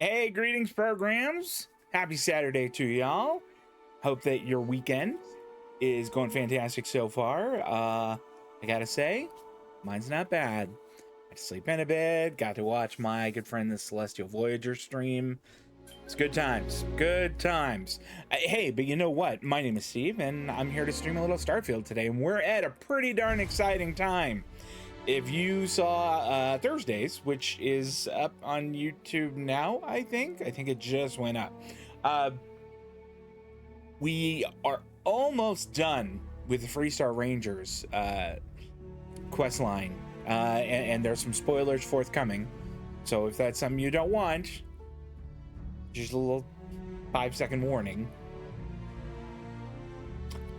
Hey, greetings, programs. Happy Saturday to y'all. Hope that your weekend is going fantastic so far. I gotta say, mine's not bad. I sleep in a bed, got to watch my good friend the Celestial Voyager stream. It's good times. Good times. Hey, but you know what? My name is Steve, and I'm here to stream a little Starfield today, and we're at a pretty darn exciting time. If you saw Thursdays, which is up on YouTube now, I think it just went up. We are almost done with the Freestar Rangers quest line, and there's some spoilers forthcoming. So if that's something you don't want, just a little 5-second warning.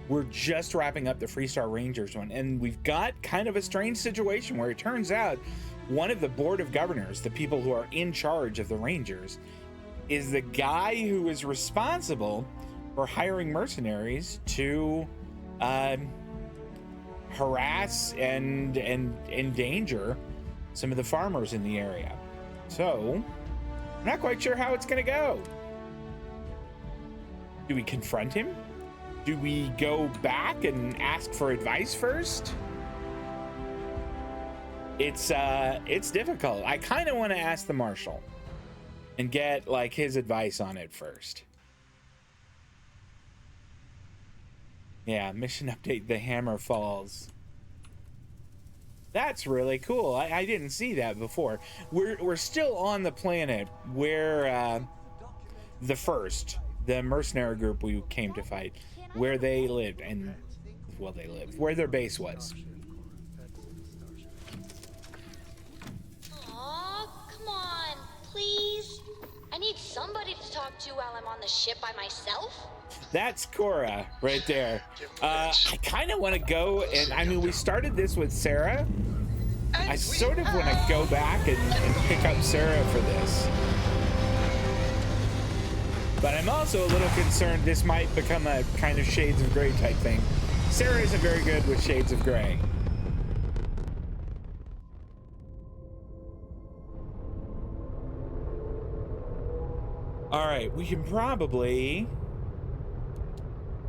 We're just wrapping up the Freestar Rangers one, and we've got kind of a strange situation where it turns out one of the board of governors, the people who are in charge of the Rangers, is the guy who is responsible for hiring mercenaries to harass and endanger some of the farmers in the area. So I'm not quite sure how it's gonna go. Do we confront him? Do we go back and ask for advice first? It's difficult. I kind of want to ask the marshal and get like his advice on it first. Yeah, mission update, the hammer falls. That's really cool. I didn't see that before. We're still on the planet where the mercenary group we came to fight, where they lived, and well, they lived where their base was. Aw, come on, please. I need somebody to talk to while I'm on the ship by myself. That's Cora right there. I kind of want to go, and I mean, we started this with Sarah. I sort of want to go back and pick up Sarah for this. But I'm also a little concerned this might become a kind of Shades of Grey type thing. Sarah isn't very good with Shades of Grey. All right, we can probably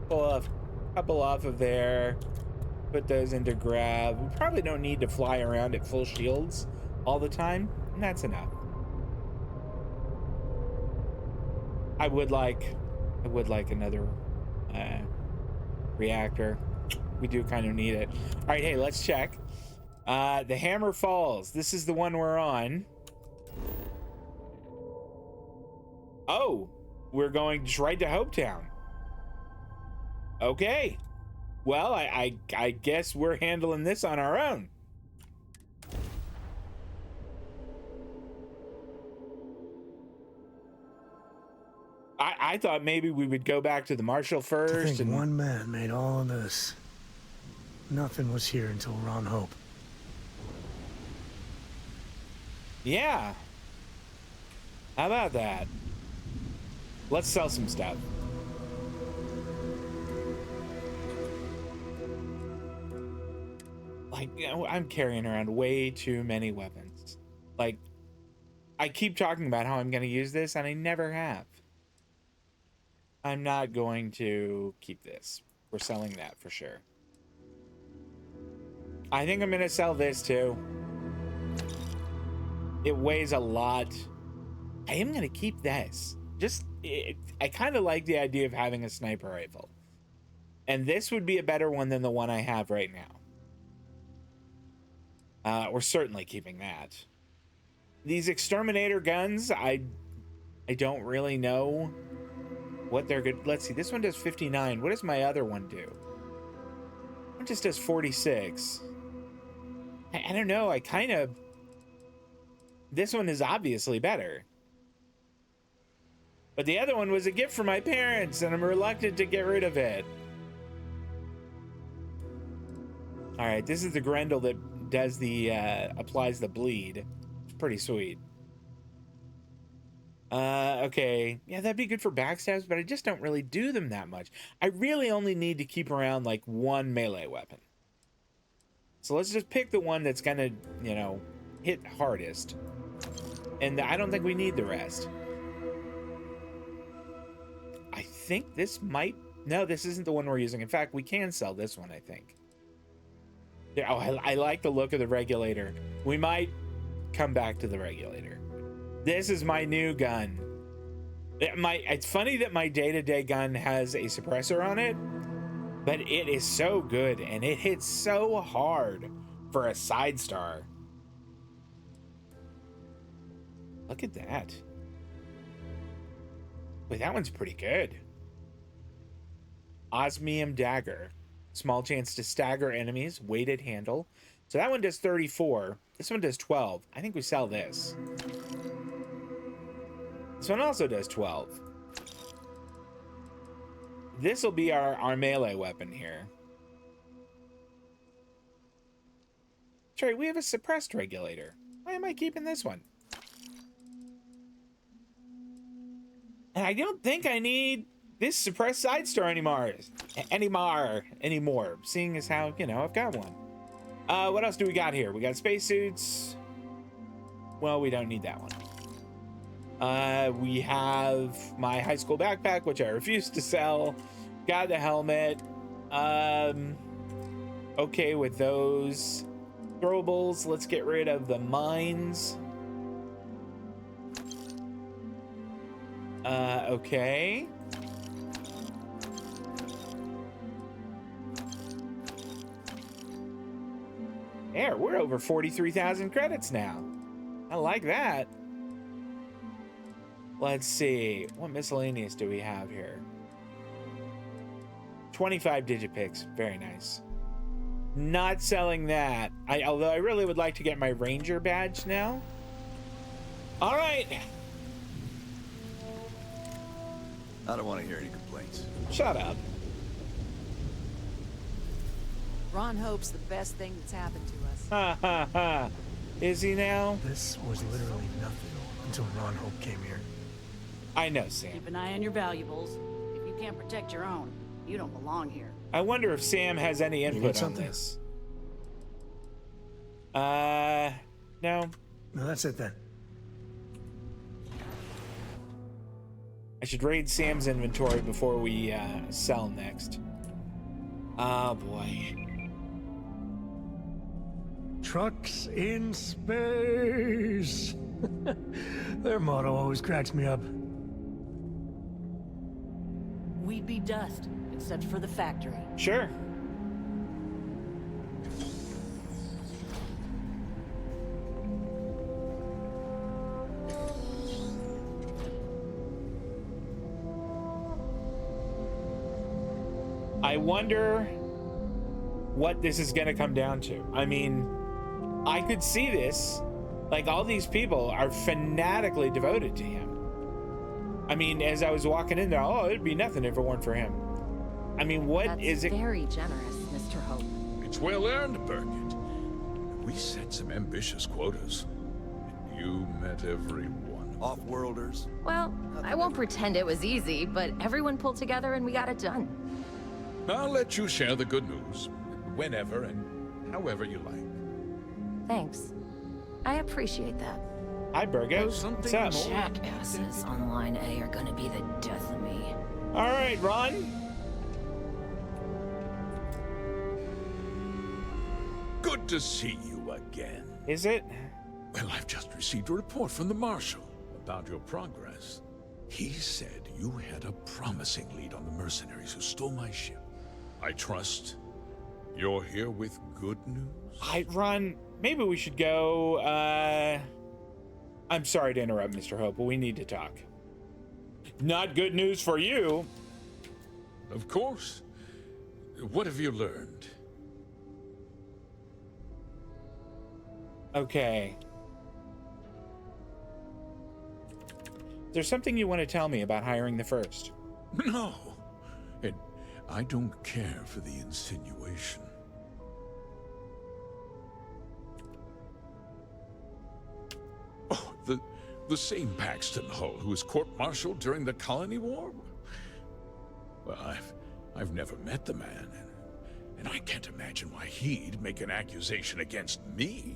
pull a couple off of there, put those into grab. We probably don't need to fly around at full shields all the time, and that's enough. I would like another reactor. We do kind of need it. All right, hey, let's check. The hammer falls. This is the one we're on. Oh, we're going just right to Hopetown. Okay. Well, I guess we're handling this on our own. I thought maybe we would go back to the marshal first. To think and one man made all of this. Nothing was here until Ron Hope. Yeah. How about that? Let's sell some stuff. Like, you know, I'm carrying around way too many weapons. Like, I keep talking about how I'm going to use this, and I never have. I'm not going to keep this. We're selling that for sure. I think I'm going to sell this too. It weighs a lot. I am going to keep this. I kind of like the idea of having a sniper rifle. And this would be a better one than the one I have right now. We're certainly keeping that. These exterminator guns, I don't really know what they're good. Let's see, this one does 59. What does my other one do? One just does 46. I don't know. This one is obviously better. But the other one was a gift from my parents, and I'm reluctant to get rid of it. All right, this is the Grendel that does the applies the bleed. It's pretty sweet. Okay. Yeah, that'd be good for backstabs, but I just don't really do them that much. I really only need to keep around like one melee weapon. So let's just pick the one that's gonna, hit hardest. And I don't think we need the rest. think this might... No, this isn't the one we're using. In fact, we can sell this one, I think. Yeah, oh, I like the look of the regulator. We might come back to the regulator. This is my new gun. It's funny that my day-to-day gun has a suppressor on it, but it is so good and it hits so hard for a side star. Look at that. Wait, that one's pretty good. Osmium dagger. Small chance to stagger enemies. Weighted handle. So that one does 34. This one does 12. I think we sell this. This one also does 12. This will be our melee weapon here. Sorry, we have a suppressed regulator. Why am I keeping this one? And I don't think I need this suppressed side star anymore, seeing as how, you know, I've got one. What else do we got here? We got spacesuits. Well, we don't need that one. We have my high school backpack, which I refuse to sell. Got the helmet. Okay with those. Throwables. Let's get rid of the mines. Okay. There, we're over 43,000 credits now. I like that. Let's see. What miscellaneous do we have here? 25 digipicks. Very nice. Not selling that. Although I really would like to get my Ranger badge now. All right. I don't want to hear any complaints. Shut up. Ron Hope's the best thing that's happened to us. Ha ha ha. Is he now? This was literally nothing until Ron Hope came here. I know, Sam. Keep an eye on your valuables. If you can't protect your own, you don't belong here. I wonder if Sam has any input on something? this. No. No, that's it then. I should raid Sam's inventory before we sell next. Oh boy. Trucks in space. Their motto always cracks me up. We'd be dust, except for the factory. Sure. I wonder what this is going to come down to. I mean, I could see this. Like, all these people are fanatically devoted to him. I mean, as I was walking in there, oh, it'd be nothing if it weren't for him. I mean, what That's is it? very generous, Mr. Hope. It's well earned, Birgit. We set some ambitious quotas, and you met every one. Off-worlders? Well, I won't pretend it was easy, but everyone pulled together and we got it done. I'll let you share the good news, whenever and however you like. Thanks. I appreciate that. Hi, Birgit. There's What's something up? more. Jackasses on line A are gonna be the death of me. All right, Ron. Good to see you again. Is it? Well, I've just received a report from the Marshal about your progress. He said you had a promising lead on the mercenaries who stole my ship. I trust you're here with good news? Ron, maybe we should go, I'm sorry to interrupt, Mr. Hope, but we need to talk. Not good news for you. Of course. What have you learned? Okay. There's something you want to tell me about hiring the First. No. And I don't care for the insinuation. Oh, the same Paxton Hull who was court-martialed during the Colony War? Well, I've never met the man, and I can't imagine why he'd make an accusation against me.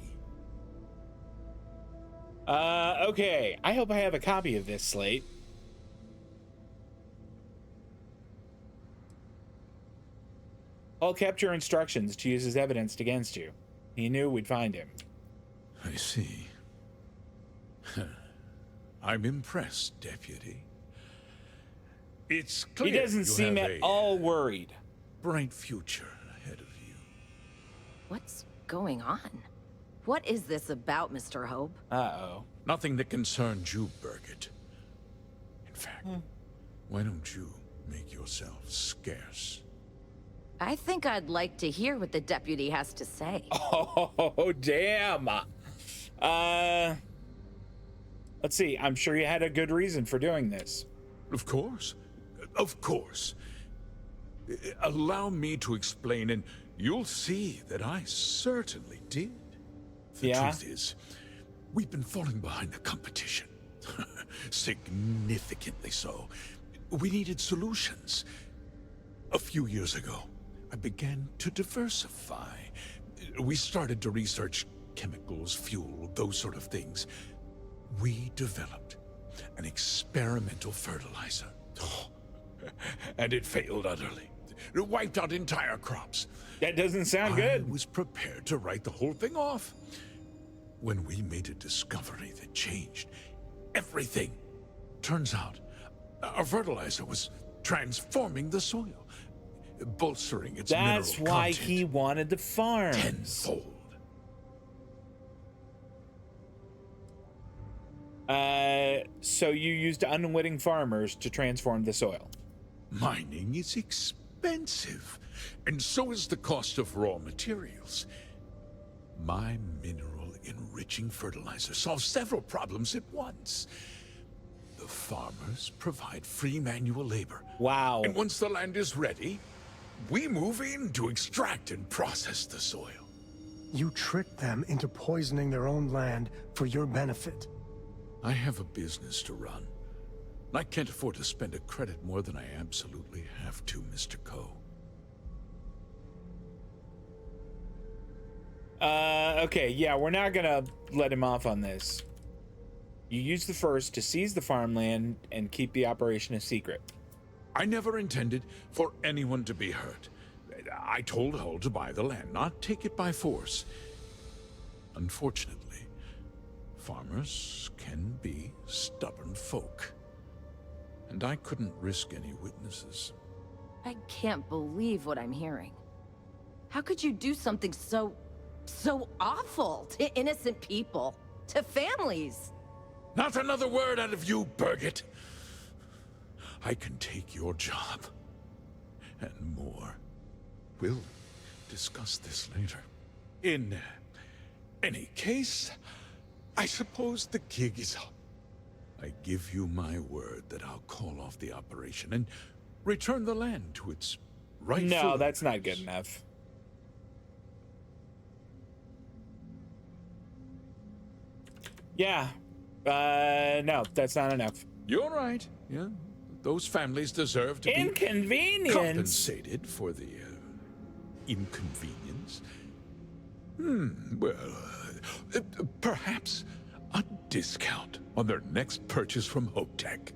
Okay. I hope I have a copy of this, Slate. Hull kept your instructions to use as evidence against you. He knew we'd find him. I see. I'm impressed, Deputy. It's clear He doesn't you seem have at a all worried. bright future ahead of you. What's going on? What is this about, Mr. Hope? Uh-oh. Nothing that concerns you, Birgit. In fact, why don't you make yourself scarce? I think I'd like to hear what the deputy has to say. Oh, damn. Let's see. I'm sure you had a good reason for doing this. Of course. Of course. Allow me to explain, and you'll see that I certainly did. The Yeah? truth is, we've been falling behind the competition. Significantly so. We needed solutions. A few years ago, I began to diversify. We started to research chemicals, fuel, those sort of things. We developed an experimental fertilizer. And it failed utterly. It wiped out entire crops. That doesn't sound I good. was prepared to write the whole thing off when we made a discovery that changed everything. Turns out, our fertilizer was transforming the soil, bolstering its That's mineral why content he wanted the farms. tenfold. So you used unwitting farmers to transform the soil. Mining is expensive, and so is the cost of raw materials. My mineral-enriching fertilizer solves several problems at once. The farmers provide free manual labor. Wow. And once the land is ready, we move in to extract and process the soil. You tricked them into poisoning their own land for your benefit. I have a business to run. I can't afford to spend a credit more than I absolutely have to, Mr. Coe. Okay, yeah, we're not gonna let him off on this. You used the first to seize the farmland and keep the operation a secret. I never intended for anyone to be hurt. I told Hull to buy the land, not take it by force. Unfortunately, farmers can be stubborn folk. And I couldn't risk any witnesses. I can't believe what I'm hearing. How could you do something so awful to innocent people, to families? Not another word out of you, Birgit. I can take your job. And more. We'll discuss this later. In any case, I suppose the gig is up. I give you my word that I'll call off the operation and return the land to its rightful No, that's not owners. good enough. Yeah. No, that's not enough. You're right. Yeah, those families deserve to be Inconvenience. compensated for the inconvenience. Well, perhaps a discount on their next purchase from Hope Tech.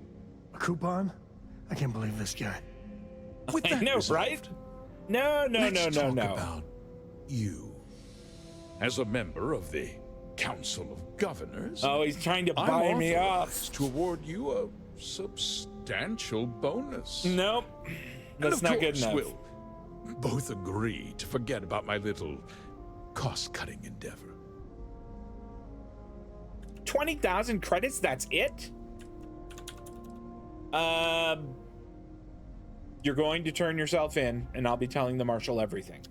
A coupon? I can't believe this guy. With I that know, resolved, right? No. let's talk about you. As a member of the Council of Governors, Oh, he's trying to I'm buy me off. authorized to award you a substantial bonus. Nope. And That's of not good course, enough. We'll both agree to forget about my little cost-cutting endeavor. 20,000 credits, that's it? You're going to turn yourself in, and I'll be telling the Marshal everything.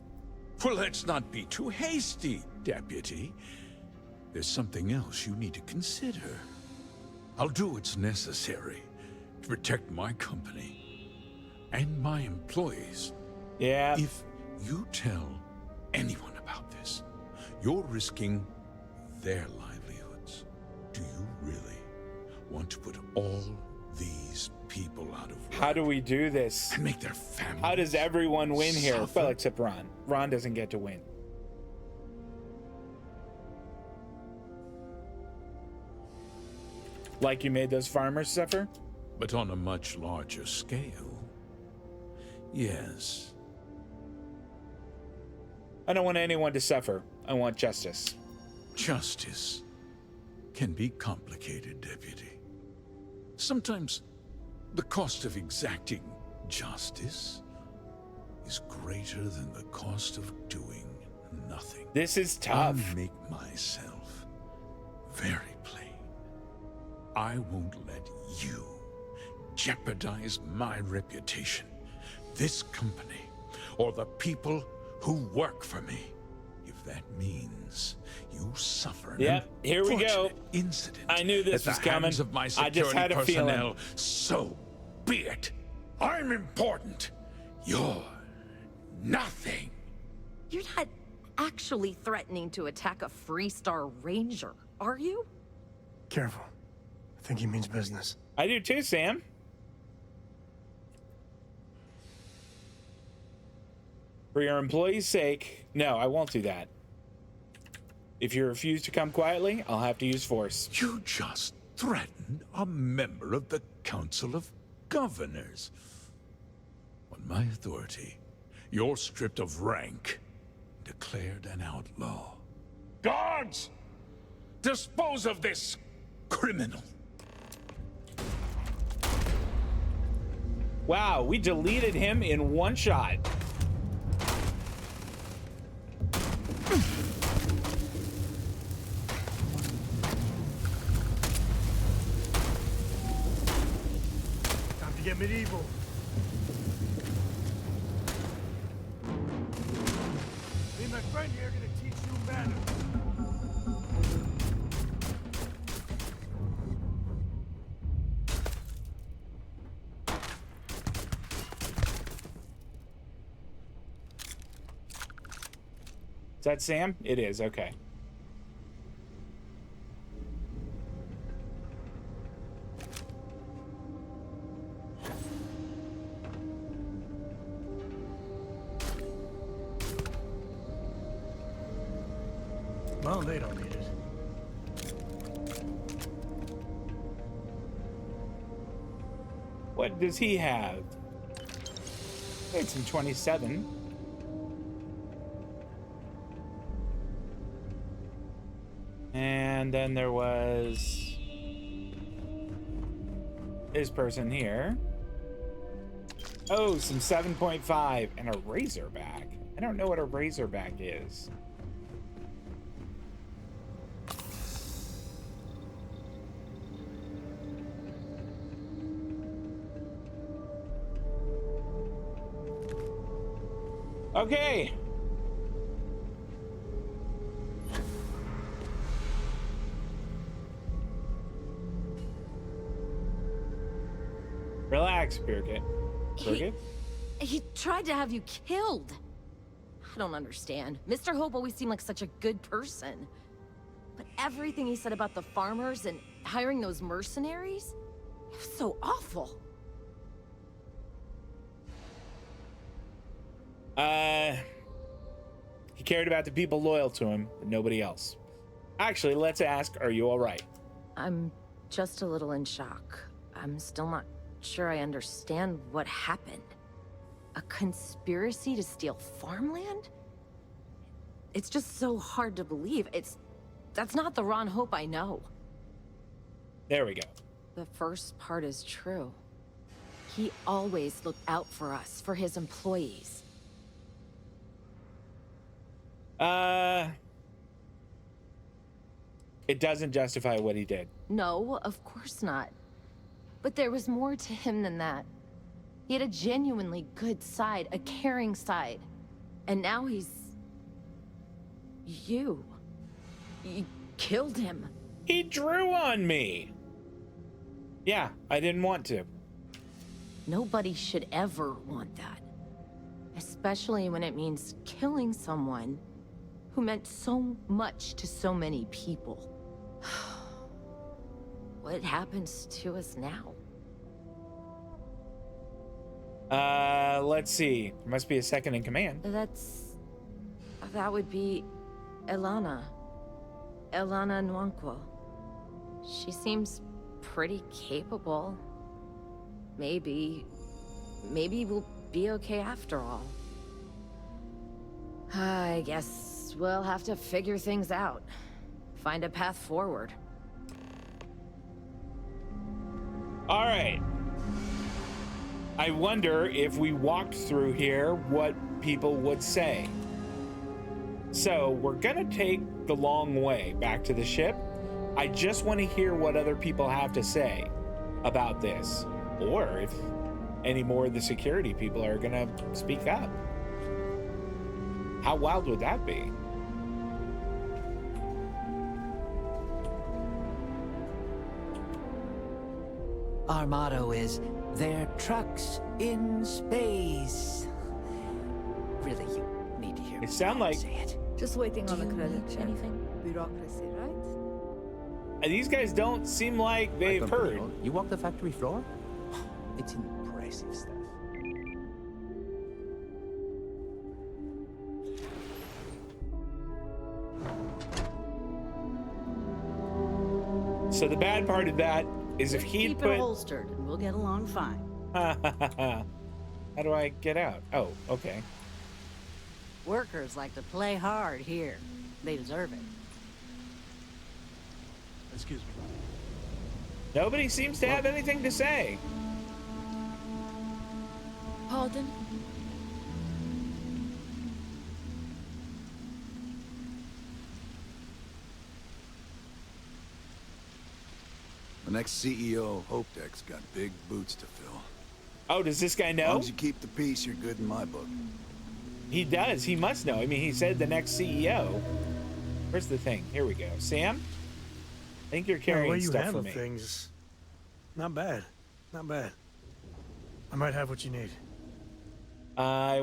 Well, let's not be too hasty, Deputy. There's something else you need to consider. I'll do what's necessary to protect my company and my employees. Yeah. If you tell anyone about this, you're risking their livelihoods. Do you really want to put all these people out of work How do we do this? and make their families How does everyone win here? suffer? Well, except Ron. Ron doesn't get to win. Like you made those farmers suffer? But on a much larger scale. Yes. I don't want anyone to suffer. I want justice. Justice can be complicated, Deputy. Sometimes the cost of exacting justice is greater than the cost of doing nothing. This is tough. I'll make myself very plain. I won't let you jeopardize my reputation, this company, or the people who work for me. If that means you suffer an Yep, here we go. unfortunate incident I knew this at the was coming. hands of my I security just had a feeling. personnel, so be it. I'm important. You're nothing. You're not actually threatening to attack a Freestar Ranger, are you? Careful. I think he means business. I do too, Sam. For your employees' sake, no, I won't do that. If you refuse to come quietly, I'll have to use force. You just threatened a member of the Council of Governors. On my authority, you're stripped of rank, declared an outlaw. Guards! Dispose of this criminal. Wow, we deleted him in one shot. Time to get medieval. Me and my friend here are gonna teach you manners. Is that Sam? It is, okay. Well, they don't need it. What does he have? It's in 27. And then there was this person here. Oh, some 7.5 and a Razorback. I don't know what a Razorback is. Okay. Relax, Birgit. Birgit? He tried to have you killed. I don't understand. Mr. Hope always seemed like such a good person. But everything he said about the farmers and hiring those mercenaries, it was so awful. He cared about the people loyal to him, but nobody else. Actually, let's ask, are you all right? I'm just a little in shock. I'm still not sure I understand what happened. A conspiracy to steal farmland? It's just so hard to believe. That's not the Ron Hope I know. There we go. The first part is true. He always looked out for us, for his employees. It doesn't justify what he did. No, of course not. But there was more to him than that. He had a genuinely good side, a caring side. And now he's... You killed him. He drew on me. Yeah, I didn't want to. Nobody should ever want that. Especially when it means killing someone who meant so much to so many people. What happens to us now? Let's see. There must be a second in command. That would be Elana. Elana Nwankwo. She seems pretty capable. Maybe we'll be okay after all. I guess we'll have to figure things out. Find a path forward. All right. I wonder if we walked through here, what people would say. So we're gonna take the long way back to the ship. I just want to hear what other people have to say about this, or if any more of the security people are gonna speak up. How wild would that be? Our motto is, "They're trucks in space." Really, you need to hear It me sound like- say it. Just waiting on the credit check. anything? Bureaucracy, right? These guys don't seem like they've heard. You walk the factory floor? It's impressive stuff. So the bad part of that is if Just he'd keep put... it holstered, and we'll get along fine. How do I get out? Oh, okay. Workers like to play hard here. They deserve it. Excuse me. Nobody seems to have anything to say. Pardon? The next CEO of Hope Deck's got big boots to fill. Oh, does this guy As know? long as you keep the peace, you're good in my book. He does. He must know. I mean, he said the next CEO. Where's the thing? Here we go. Sam? I think you're The carrying way you stuff for handle me. things, not bad. Not bad. I might have what you need. I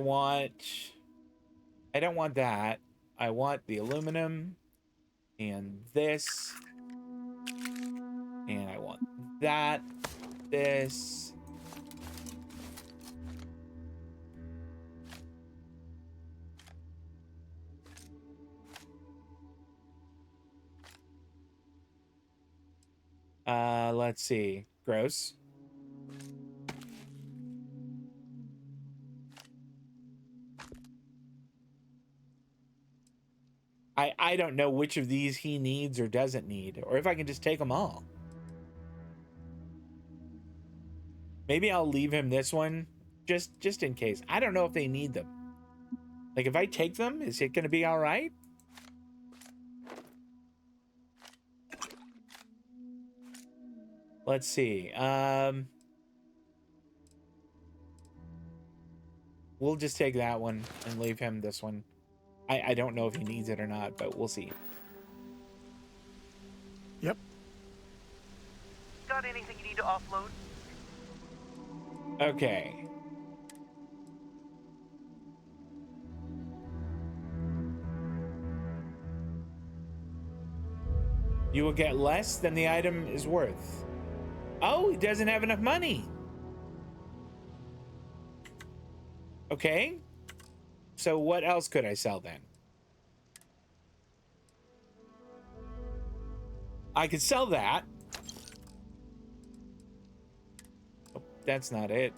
don't want that. I want the aluminum and this. And I want that, this. Let's see. Gross. I don't know which of these he needs or doesn't need, or if I can just take them all. Maybe I'll leave him this one just in case. I don't know if they need them. Like, if I take them, is it going to be all right? Let's see. We'll just take that one and leave him this one. I don't know if he needs it or not, but we'll see. Yep. Got anything you need to offload? Okay. You will get less than the item is worth. Oh, he doesn't have enough money. Okay. So what else could I sell then? I could sell that. Oh, that's not it.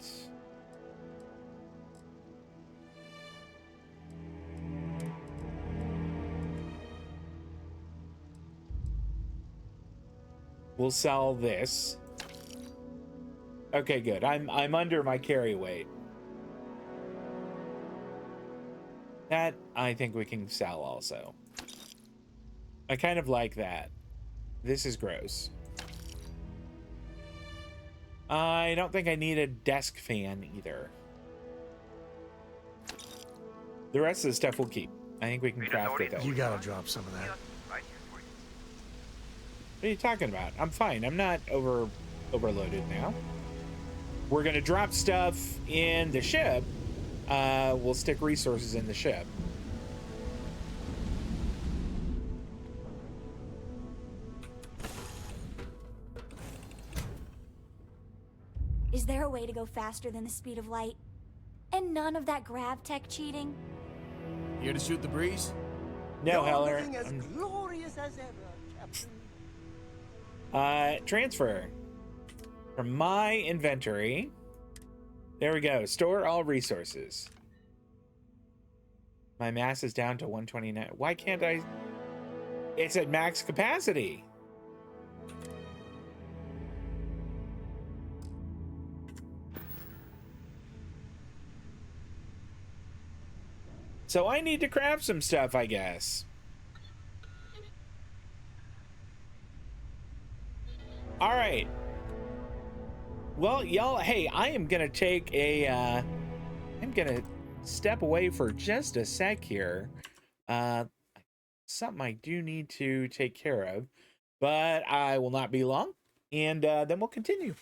We'll sell this. Okay, good. I'm under my carry weight. That I think we can sell also. I kind of like that. This is gross. I don't think I need a desk fan either. The rest of the stuff we'll keep. I think we can craft it though. You gotta drop some of that. Right here for you. What are you talking about? I'm fine. I'm not overloaded now. We're gonna drop stuff in the ship. We'll stick resources in the ship. Is there a way to go faster than the speed of light? And none of that grav tech cheating? Here to shoot the breeze? No, Heller. As glorious as ever, Captain. Transfer from my inventory. There we go. Store all resources. My mass is down to 129. Why can't I? It's at max capacity. So I need to craft some stuff, I guess. All right. Well, y'all, hey, I am gonna take a I'm gonna step away for just a sec here. Something I do need to take care of, but I will not be long, and then we'll continue.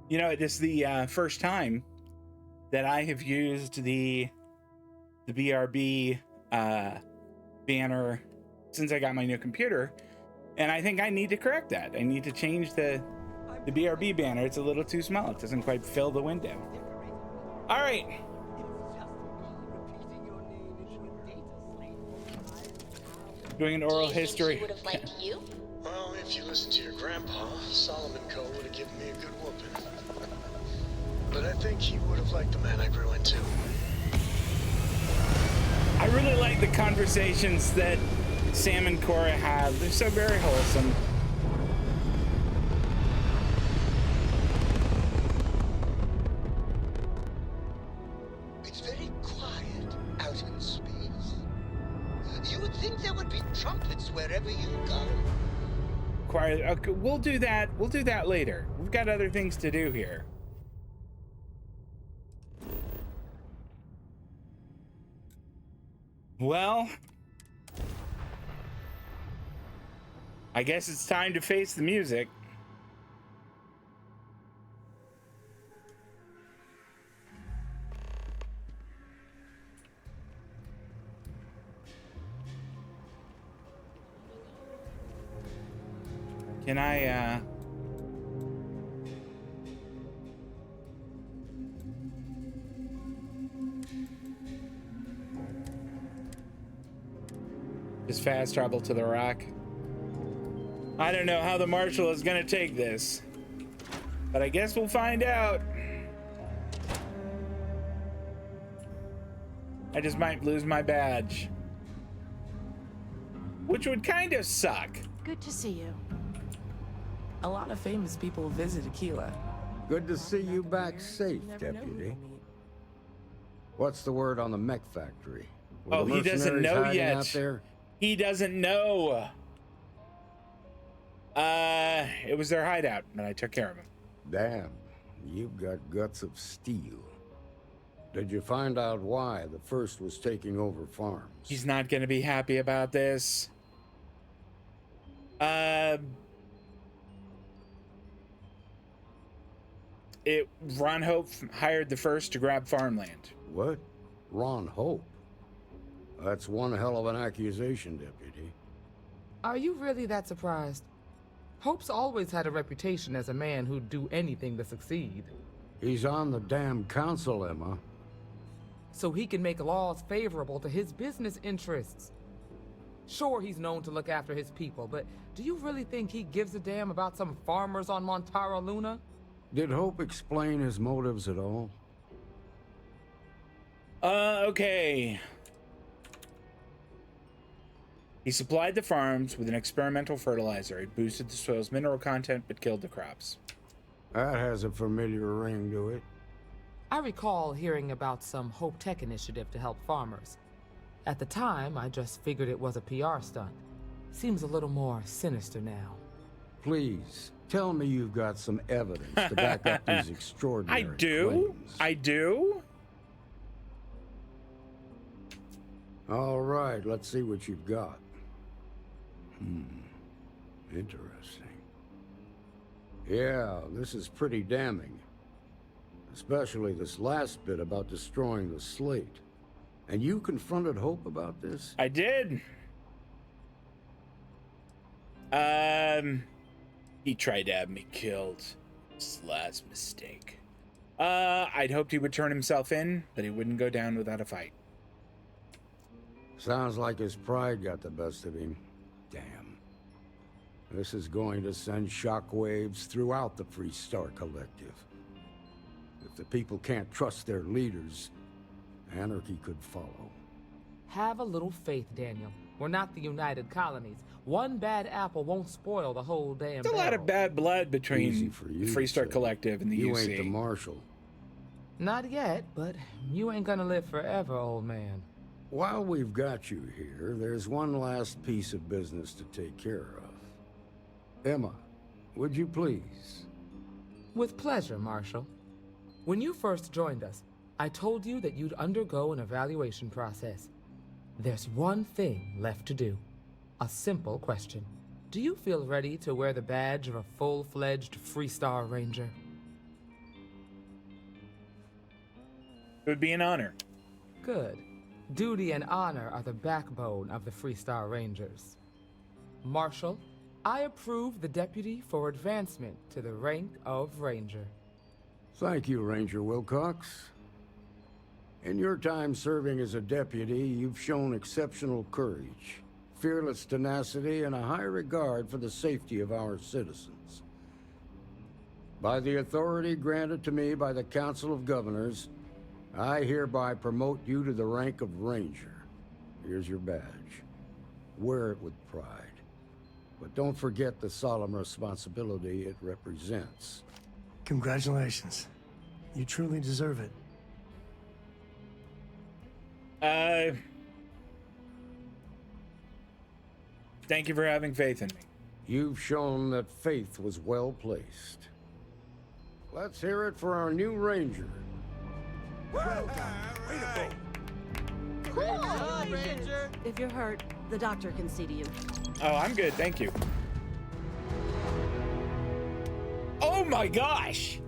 You know, this is the first time that I have used the BRB banner since I got my new computer, and I think I need to correct that. I need to change the BRB banner. It's a little too small. It doesn't quite fill the window. All right. Doing an oral history. Would have liked you? Well, if you listen to your grandpa, Solomon Coe would have given me a good whooping. But I think he would have liked the man I grew into. I really like the conversations that Sam and Cora have. They're so very wholesome. It's very quiet out in space. You would think there would be trumpets wherever you go. Quiet. Okay, we'll do that. We'll do that later. We've got other things to do here. Well, I guess it's time to face the music. Can I, just fast travel to the rock? I don't know how the marshal is gonna take this, but I guess we'll find out. I just might lose my badge, which would kind of suck. Good to see you. A lot of famous people visit Aquila. Good to see you back safe, Deputy. What's the word on the mech factory? Oh, he doesn't know yet. Out there? He doesn't know. It was their hideout, and I took care of him. Damn, you've got guts of steel. Did you find out why the first was taking over farms? He's not going to be happy about this. Ron Hope hired the first to grab farmland. What? Ron Hope? That's one hell of an accusation, Deputy. Are you really that surprised? Hope's always had a reputation as a man who'd do anything to succeed. He's on the damn council, Emma. So he can make laws favorable to his business interests. Sure, he's known to look after his people, but do you really think he gives a damn about some farmers on Montara Luna? Did Hope explain his motives at all? Okay. He supplied the farms with an experimental fertilizer. It boosted the soil's mineral content but killed the crops. That has a familiar ring to it. I recall hearing about some Hope Tech initiative to help farmers. At the time, I just figured it was a PR stunt. Seems a little more sinister now. Please, tell me you've got some evidence to back up these extraordinary claims. I do. All right, let's see what you've got. Interesting. Yeah, this is pretty damning. Especially this last bit about destroying the slate. And you confronted Hope about this? I did. He tried to have me killed. His last mistake. I'd hoped he would turn himself in, but he wouldn't go down without a fight. Sounds like his pride got the best of him. Damn. This is going to send shockwaves throughout the Freestar Collective. If the people can't trust their leaders, anarchy could follow. Have a little faith, Daniel. We're not the United Colonies. One bad apple won't spoil the whole damn There's a lot of bad blood between the Freestar Collective and the You UC. ain't the marshal. Not yet, but you ain't gonna live forever, old man. While we've got you here, there's one last piece of business to take care of. Emma, would you please? With pleasure, Marshal. When you first joined us, I told you that you'd undergo an evaluation process. There's one thing left to do. A simple question. Do you feel ready to wear the badge of a full-fledged Freestar Ranger? It would be an honor. Good. Duty and honor are the backbone of the Freestar Rangers. Marshal, I approve the deputy for advancement to the rank of Ranger. Thank you, Ranger Wilcox. In your time serving as a deputy, you've shown exceptional courage, fearless tenacity, and a high regard for the safety of our citizens. By the authority granted to me by the Council of Governors, I hereby promote you to the rank of Ranger. Here's your badge. Wear it with pride. But don't forget the solemn responsibility it represents. Congratulations. You truly deserve it. Thank you for having faith in me. You've shown that faith was well placed. Let's hear it for our new Ranger. Well done. Way to go. Cool, Ranger. If you're hurt, the doctor can see to you. Oh, I'm good, thank you. Oh my gosh!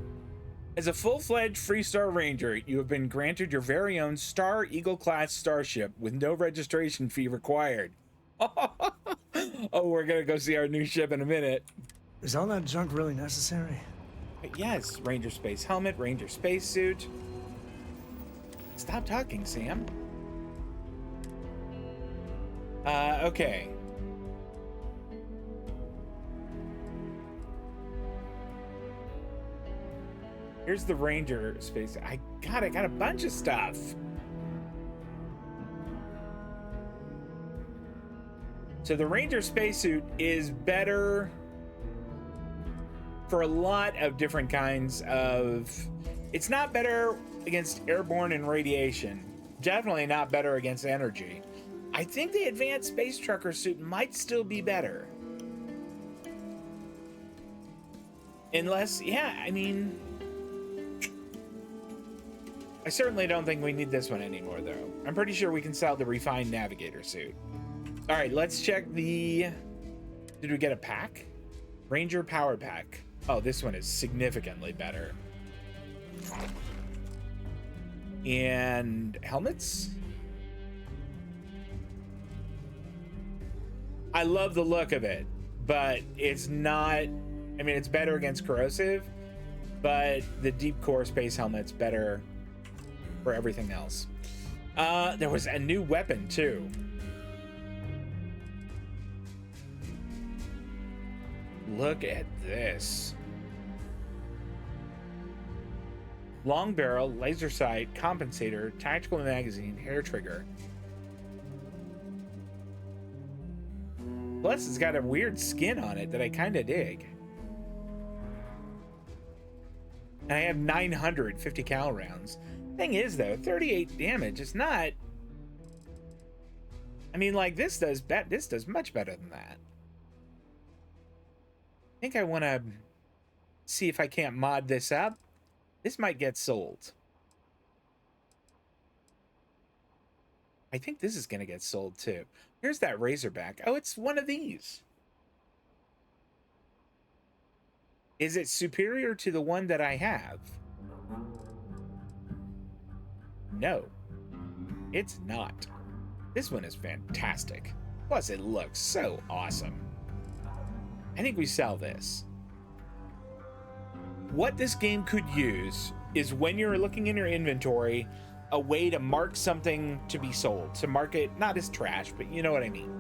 As a full-fledged Freestar Ranger, you have been granted your very own Star Eagle-class starship with no registration fee required. Oh, we're gonna go see our new ship in a minute. Is all that junk really necessary? Yes, Ranger Space Helmet, Ranger Spacesuit. Stop talking, Sam. Okay. Here's the Ranger space. I got a bunch of stuff. So the Ranger spacesuit is better for a lot of different kinds of... It's not better against airborne and radiation. Definitely not better against energy. I think the advanced space trucker suit might still be better. Unless, yeah, I mean... I certainly don't think we need this one anymore, though. I'm pretty sure we can sell the refined navigator suit. All right, let's check the... Did we get a pack? Ranger Power Pack. Oh, this one is significantly better. And helmets? I love the look of it, but it's not, I mean, it's better against corrosive, but the deep core space helmet's better for everything else. There was a new weapon too. Look at this. Long barrel, laser sight, compensator, tactical magazine, hair trigger. Plus, it's got a weird skin on it that I kind of dig. And I have 950 cal rounds. Thing is, though, 38 damage is not. I mean, like this does much better than that. I think I want to see if I can't mod this up. This might get sold. I think this is going to get sold too. Here's that Razorback. Oh, it's one of these. Is it superior to the one that I have? No, it's not. This one is fantastic. Plus, it looks so awesome. I think we sell this. What this game could use is when you're looking in your inventory, a way to mark something to be sold, to mark it not as trash, but you know what I mean.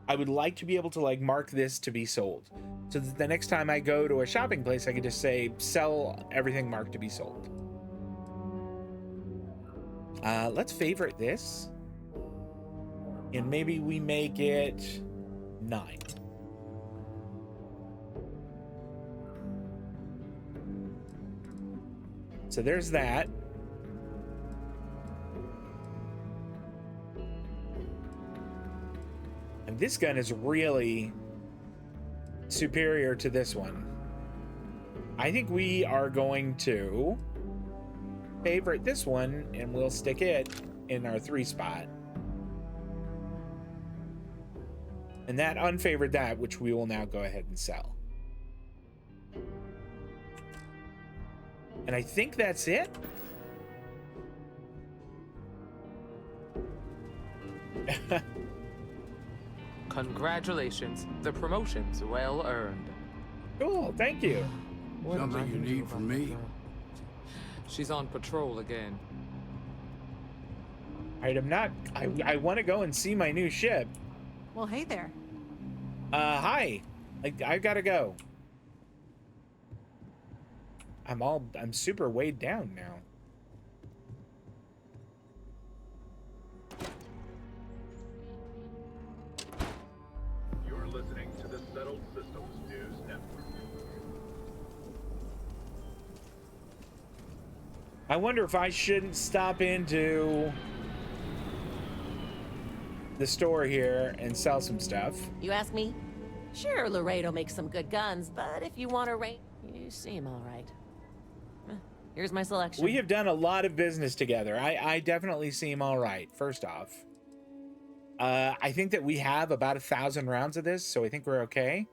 I would like to be able to like mark this to be sold, so that the next time I go to a shopping place, I can just say sell everything marked to be sold. Let's favorite this, and maybe we make it 9. So there's that. And this gun is really superior to this one. I think we are going to favorite this one, and we'll stick it in our 3 spot. And that unfavored that, which we will now go ahead and sell. And I think that's it. Congratulations. The promotion's well earned. Cool, thank you. Something you need from me? She's on patrol again. All right, I want to go and see my new ship. Well, hey there. Hi. I gotta go. I'm super weighed down now. You're listening to the Settled Systems News Network. I wonder if I shouldn't stop into the store here and sell some stuff. You ask me? Sure, Laredo makes some good guns, but if you want to rate, you seem all right. Here's my selection. We have done a lot of business together. I definitely seem all right, first off. I think that we have about 1,000 rounds of this, so I think we're okay.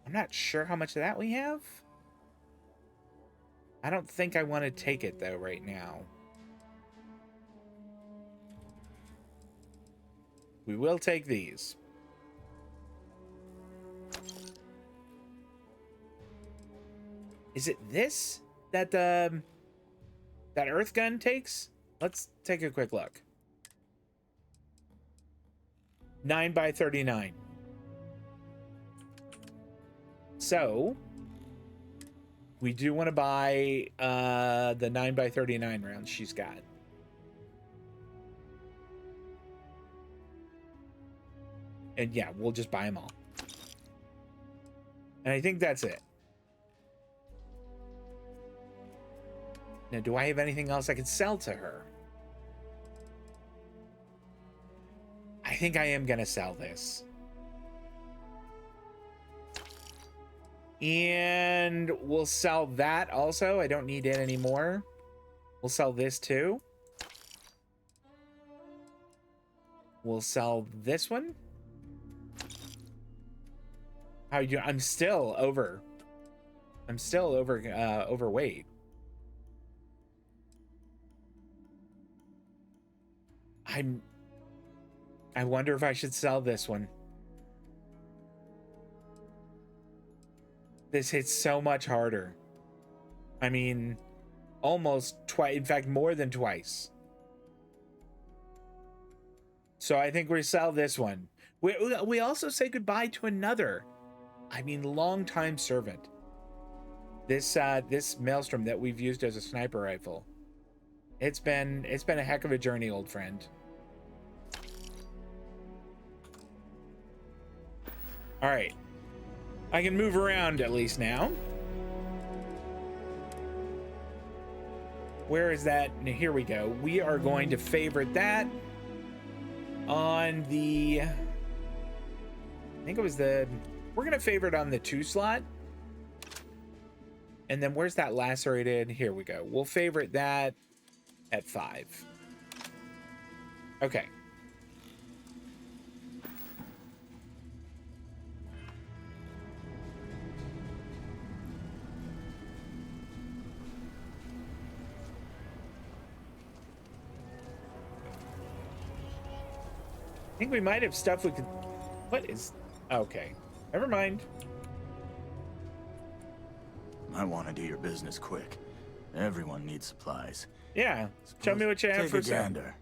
I'm not sure how much of that we have. I don't think I want to take it, though, right now. We will take these. Is it this that that earth gun takes? Let's take a quick look. 9x39. So we do want to buy the 9x39 rounds she's got. And yeah, we'll just buy them all. And I think that's it. Now, do I have anything else I could sell to her? I think I am going to sell this. And we'll sell that also. I don't need it anymore. We'll sell this too. We'll sell this one. How you doing? I'm still overweight. I wonder if I should sell this one. This hits so much harder. I mean, almost twice. In fact, more than twice. So I think we sell this one. We also say goodbye to another, I mean, longtime servant. This Maelstrom that we've used as a sniper rifle. It's been a heck of a journey, old friend. All right, I can move around at least now. Where is that? Here we go. We are going to favorite that on the, I think it was the, we're gonna favorite on the 2 slot. And then where's that lacerated? Here we go. We'll favorite that at 5. Okay. I think we might have stuff we could, what is, okay, never mind. I want to do your business quick. Everyone needs supplies. Yeah, tell me what you have for Take a gander.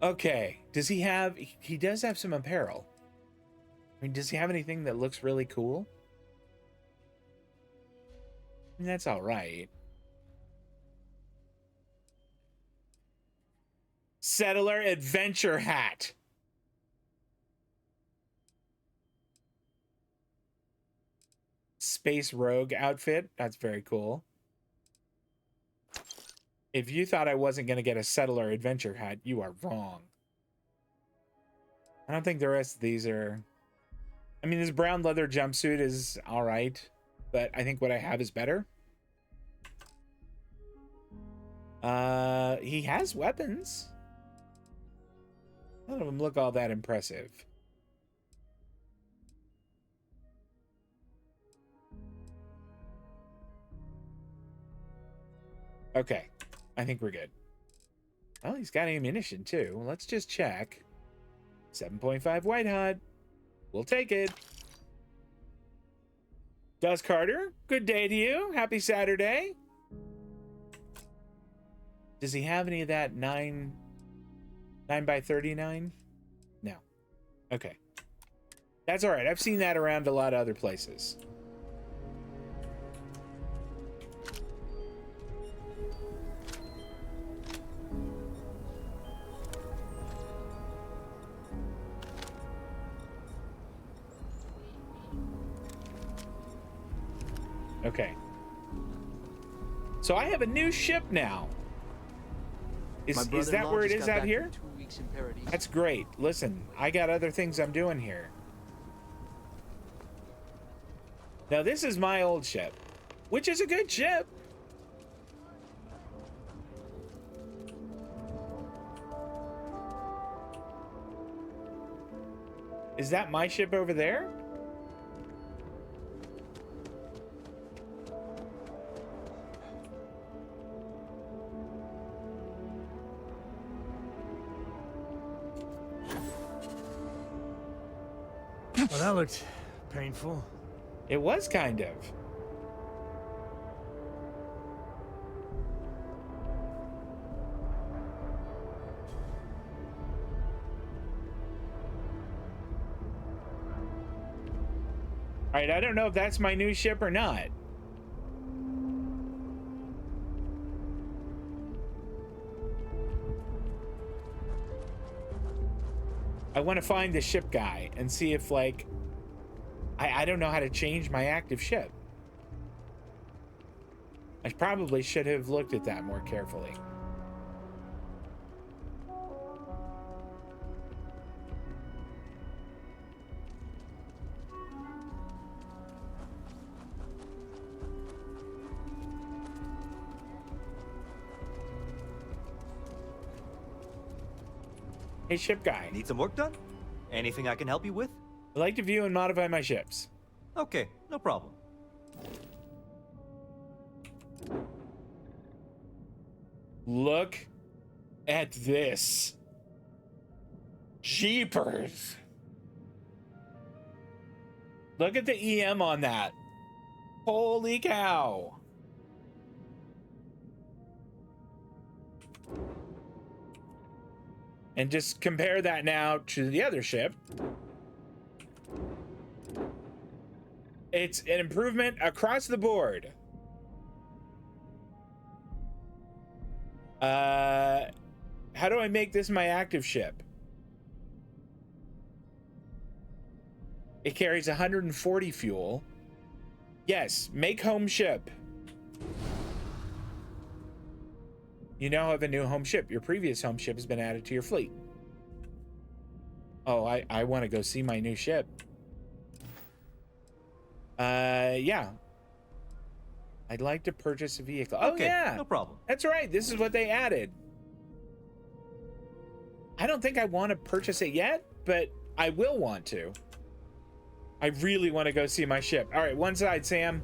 Okay, does he have, he does have some apparel. I mean, does he have anything that looks really cool? I mean, that's all right. Settler adventure hat. Space rogue outfit. That's very cool. If you thought I wasn't going to get a settler adventure hat, you are wrong. I don't think the rest of these are, I mean, this brown leather jumpsuit is all right, but I think what I have is better. He has weapons. None of them look all that impressive. Okay, I think we're good. Well, he's got ammunition too. Let's just check. 7.5 white hot. We'll take it. Gus Carter, good day to you. Happy Saturday. Does he have any of that 9 by 39? No. Okay. That's all right. I've seen that around a lot of other places. Okay. So I have a new ship now. Is that where it is out here? That's great. Listen, I got other things I'm doing here. Now this is my old ship, which is a good ship. Is that my ship over there? Well, that looked painful. It was kind of. All right, I don't know if that's my new ship or not. I want to find the ship guy and see if, like, I don't know how to change my active ship. I probably should have looked at that more carefully. Hey, ship guy. Need some work done? Anything I can help you with? I'd like to view and modify my ships. Okay, no problem. Look at this. Jeepers. Look at the EM on that. Holy cow. And just compare that now to the other ship. It's an improvement across the board. How do I make this my active ship? It carries 140 fuel. Yes, make home ship. You now have a new home ship. Your previous home ship has been added to your fleet. Oh, I want to go see my new ship. Yeah. I'd like to purchase a vehicle. Oh, Okay, yeah. no problem. That's right. This is what they added. I don't think I want to purchase it yet, but I will want to. I really want to go see my ship. All right, one side, Sam.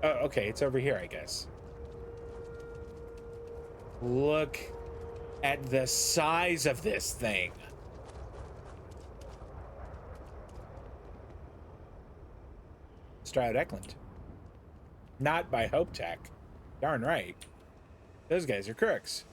Oh, okay, it's over here, I guess. Look at the size of this thing. Stroud Eklund. Not by Hope Tech. Darn right. Those guys are crooks.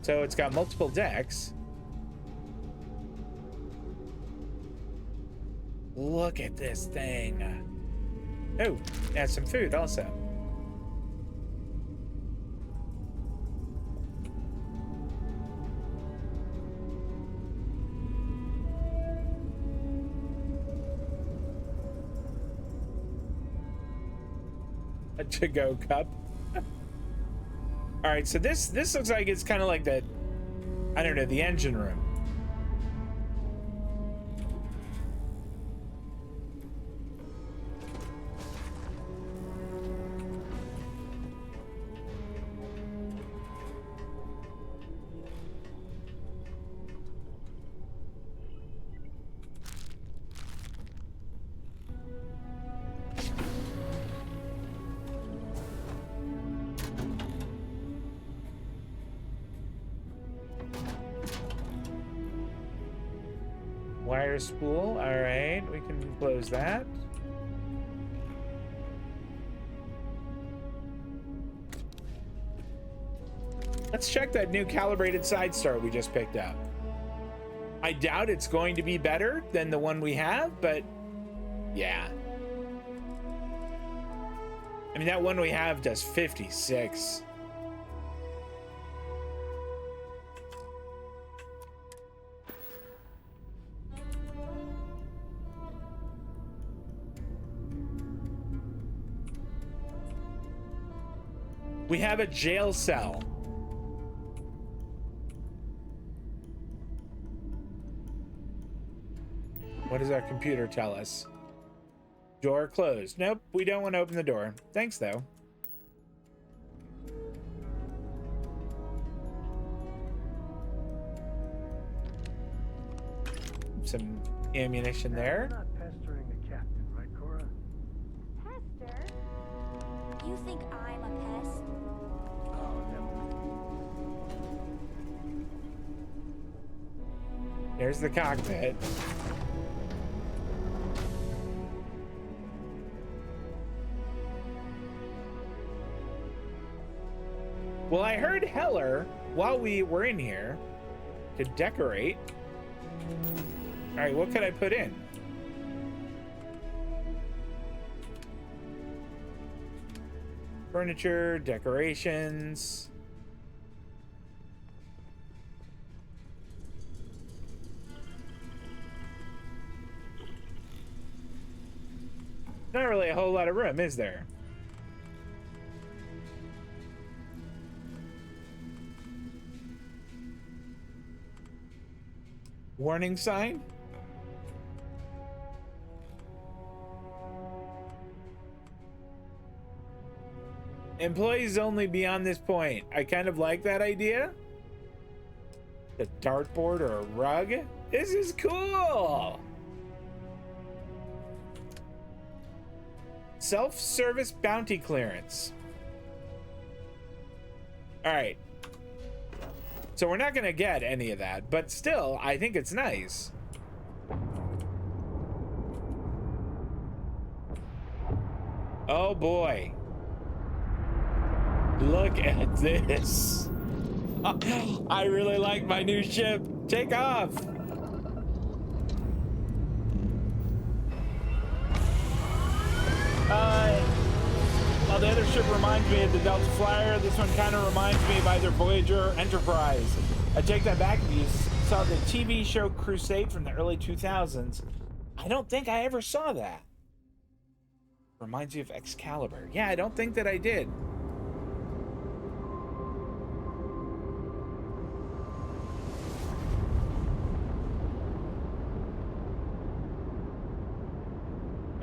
So it's got multiple decks. Look at this thing. Oh, and some food also. A to-go cup. All right, so this looks like it's kind of like the, I don't know, the engine room. Wire spool. All right, we can close that. Let's check that new calibrated side star we just picked up. I doubt it's going to be better than the one we have, but yeah. I mean, that one we have does 56. We have a jail cell. What does our computer tell us? Door closed. Nope, we don't want to open the door. Thanks, though. Some ammunition there. You're not pestering the captain, right, Cora? Pester? You think I'm a pest? Oh, never mind. There's the cockpit. Well, I heard Heller, while we were in here, to decorate. All right, what could I put in? Furniture, decorations. Not really a whole lot of room, is there? Warning sign? Employees only beyond this point. I kind of like that idea. A dartboard or a rug. This is cool. Self-service bounty clearance. All right. So we're not going to get any of that, but still, I think it's nice. Oh boy. Look at this. I really like my new ship. Take off. While the other ship reminds me of the Delta Flyer, this one kind of reminds me of either Voyager or Enterprise. I take that back if you saw the TV show Crusade from the early 2000s. I don't think I ever saw that. Reminds you of Excalibur. Yeah, I don't think that I did.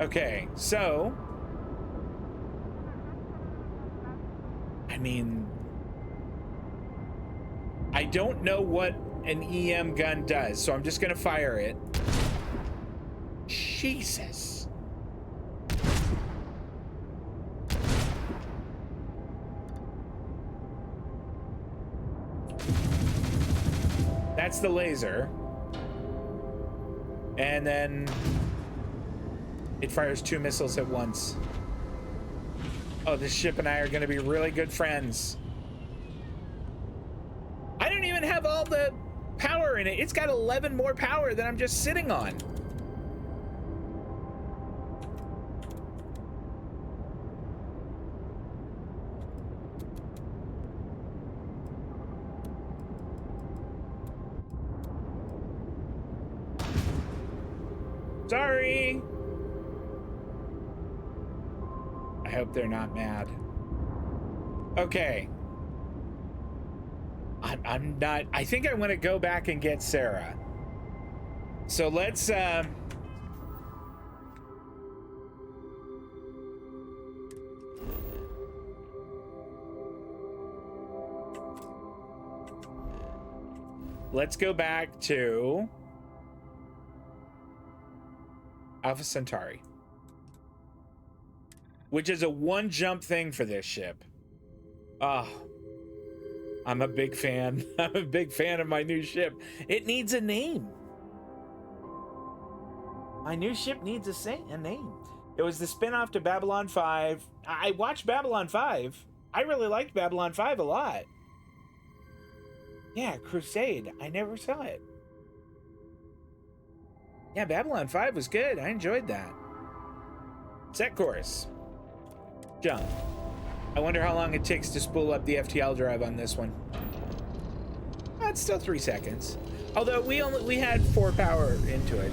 Okay, so I mean, I don't know what an EM gun does, so I'm just gonna fire it. Jesus. That's the laser. And then it fires 2 missiles at once. Oh, this ship and I are gonna be really good friends. I don't even have all the power in it. It's got 11 more power than I'm just sitting on. Sorry. I hope they're not mad. Okay. I'm not. I think I want to go back and get Sarah. So let's go back to Alpha Centauri, which is a 1 jump thing for this ship. Oh, I'm a big fan. I'm a big fan of my new ship. It needs a name. My new ship needs a name. It was the spinoff to Babylon 5. I watched Babylon 5. I really liked Babylon 5 a lot. Yeah, Crusade. I never saw it. Yeah, Babylon 5 was good. I enjoyed that. Set course. Jump. I wonder how long it takes to spool up the FTL drive on this one. Oh, it's still 3 seconds. Although we had 4 power into it.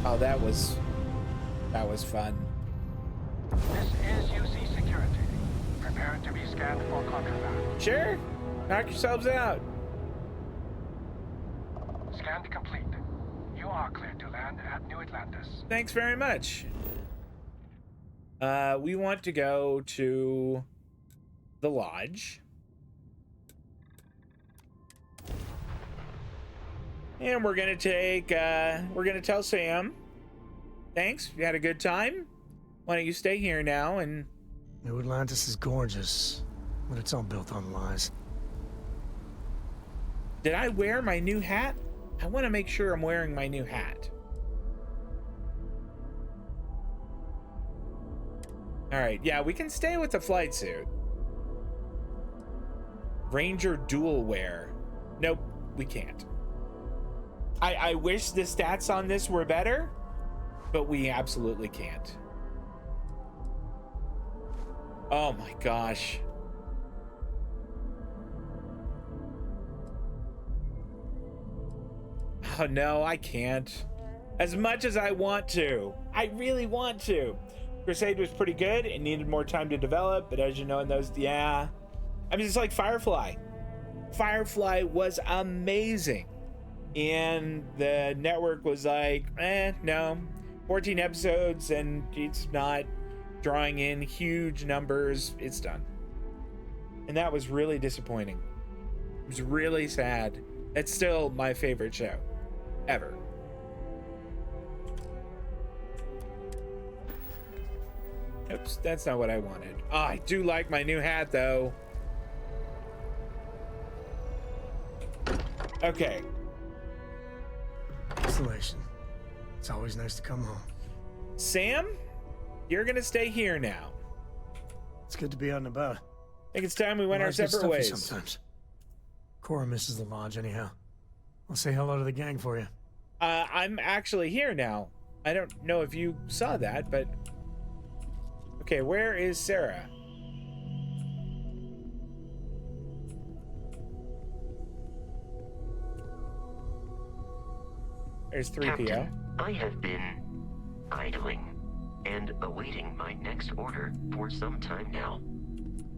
Oh, that was fun. This is UC Security. Prepare to be scanned for contraband. Sure. Knock yourselves out. Scan complete. You are cleared to land at New Atlantis. Thanks very much. We want to go to the lodge. And we're gonna take, we're gonna tell Sam, thanks, you had a good time. Why don't you stay here now and... New Atlantis is gorgeous, but it's all built on lies. Did I wear my new hat? I want to make sure I'm wearing my new hat. All right, yeah, we can stay with the flight suit. Ranger dual wear. Nope, we can't. I wish the stats on this were better, but we absolutely can't. Oh my gosh. Oh no, I can't. As much as I want to. I really want to. Crusade was pretty good. It needed more time to develop, but as you know in those, yeah. I mean, it's like Firefly. Firefly was amazing. And the network was like, no. 14 episodes and it's not drawing in huge numbers. It's done. And that was really disappointing. It was really sad. It's still my favorite show ever. Oops, that's not what I wanted. Oh, I do like my new hat though. Okay. Isolation. It's always nice to come home. Sam, you're gonna stay here now. It's good to be out and about. I think it's time we went our Lives get separate stuffy ways. Sometimes. Cora misses the lodge anyhow. I'll say hello to the gang for you. I'm actually here now. I don't know if you saw that, but... Okay, where is Sarah? There's 3PO. Captain, I have been idling and awaiting my next order for some time now.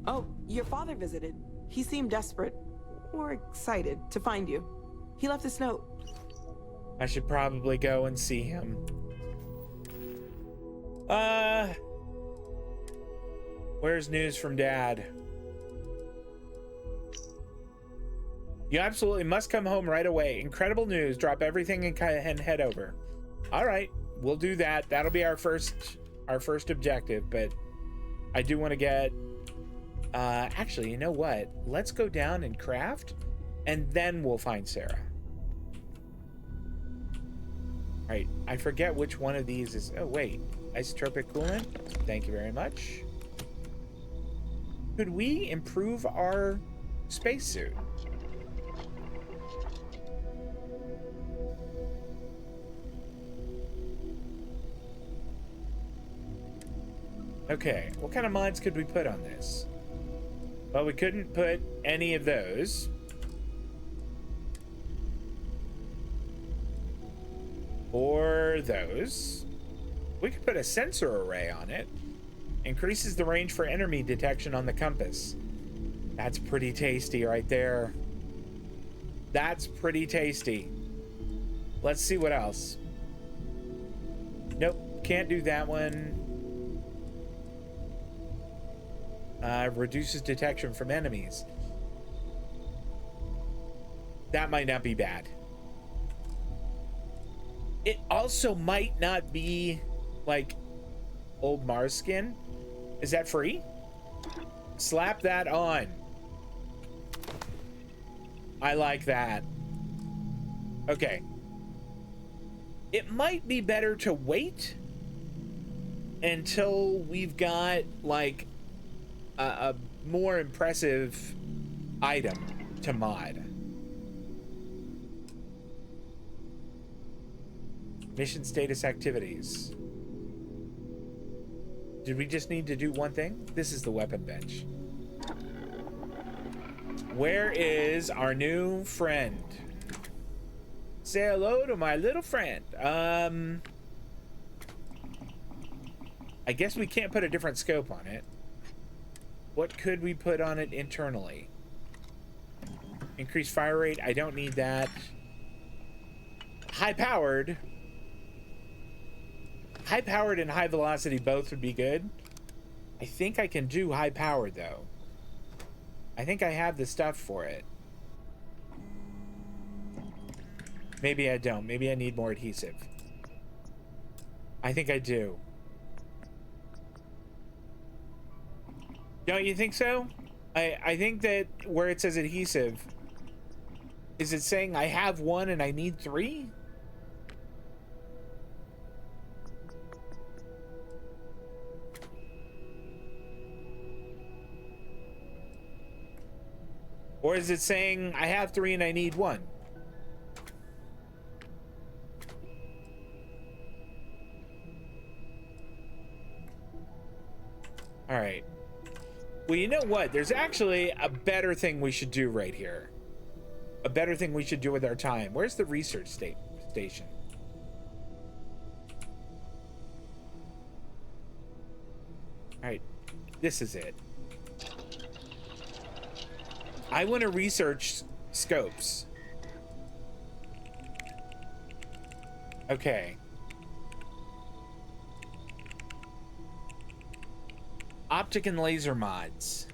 Oh, your father visited. He seemed desperate, or excited, to find you. He left this note. I should probably go and see him. Where's news from Dad? You absolutely must come home right away. Incredible news. Drop everything and head over. All right, we'll do that. That'll be our first objective, but I do want to get... actually, you know what? Let's go down and craft, and then we'll find Sarah. All right, I forget which one of these is... Oh, wait. Isotropic coolant. Thank you very much. Could we improve our spacesuit? Okay, what kind of mods could we put on this? Well, we couldn't put any of those. Or those. We could put a sensor array on it. Increases the range for enemy detection on the compass. That's pretty tasty right there. That's pretty tasty. Let's see what else. Nope, can't do that one. Reduces detection from enemies. That might not be bad. It also might not be like old Mars skin. Is that free? Slap that on. I like that. Okay. It might be better to wait until we've got like a more impressive item to mod. Mission status activities. Did we just need to do one thing? This is the weapon bench. Where is our new friend? Say hello to my little friend. I guess we can't put a different scope on it. What could we put on it internally? Increased fire rate. I don't need that. High powered. High powered and high velocity both would be good. I think I can do high powered though. I think I have the stuff for it. Maybe I don't. Maybe I need more adhesive. I think I do. Don't you think so? I think that where it says adhesive, is it saying I have one and I need 3? Or is it saying I have 3 and I need 1? All right. Well, you know what? There's actually a better thing we should do right here. A better thing we should do with our time. Where's the research station? All right. This is it. I want to research scopes. Okay. Optic and laser mods.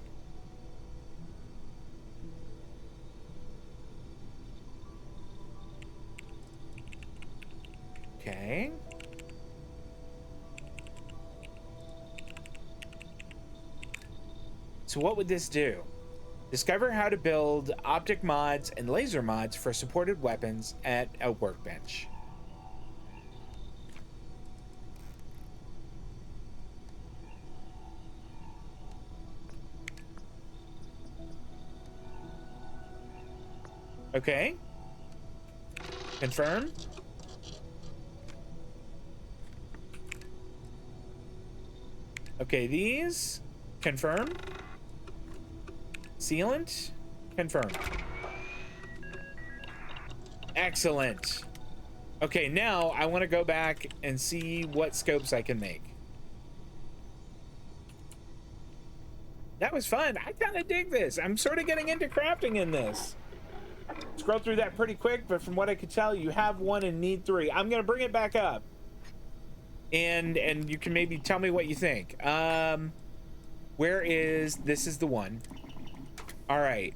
Okay. So what would this do? Discover how to build optic mods and laser mods for supported weapons at a workbench. Okay. Confirm. Okay, these. Confirm. Sealant. Confirm. Excellent. Okay, now I want to go back and see what scopes I can make. That was fun. I kind of dig this. I'm sort of getting into crafting in this. Scroll through that pretty quick, but from what I could tell, you have 1 and need 3. I'm gonna bring it back up, and you can maybe tell me what you think. Where is this? Is the one? All right.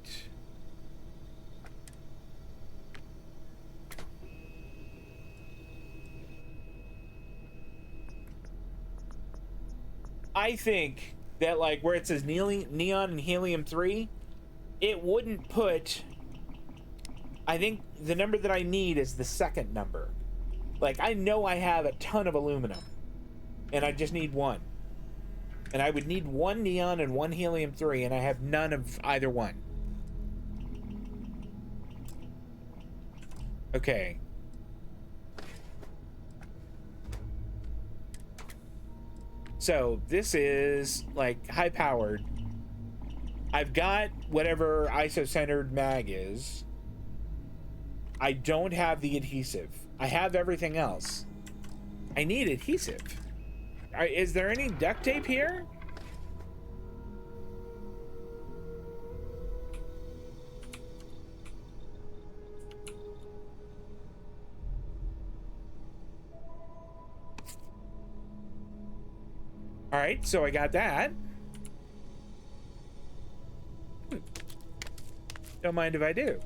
I think that, like, where it says neon and helium-3, it wouldn't put. I think the number that I need is the second number. Like, I know I have a ton of aluminum, and I just need 1. And I would need 1 neon and 1 helium-3, and I have none of either one. Okay. So this is like high powered. I've got whatever isocentered mag is. I don't have the adhesive. I have everything else. I need adhesive. Is there any duct tape here? All right, so I got that. Don't mind if I do.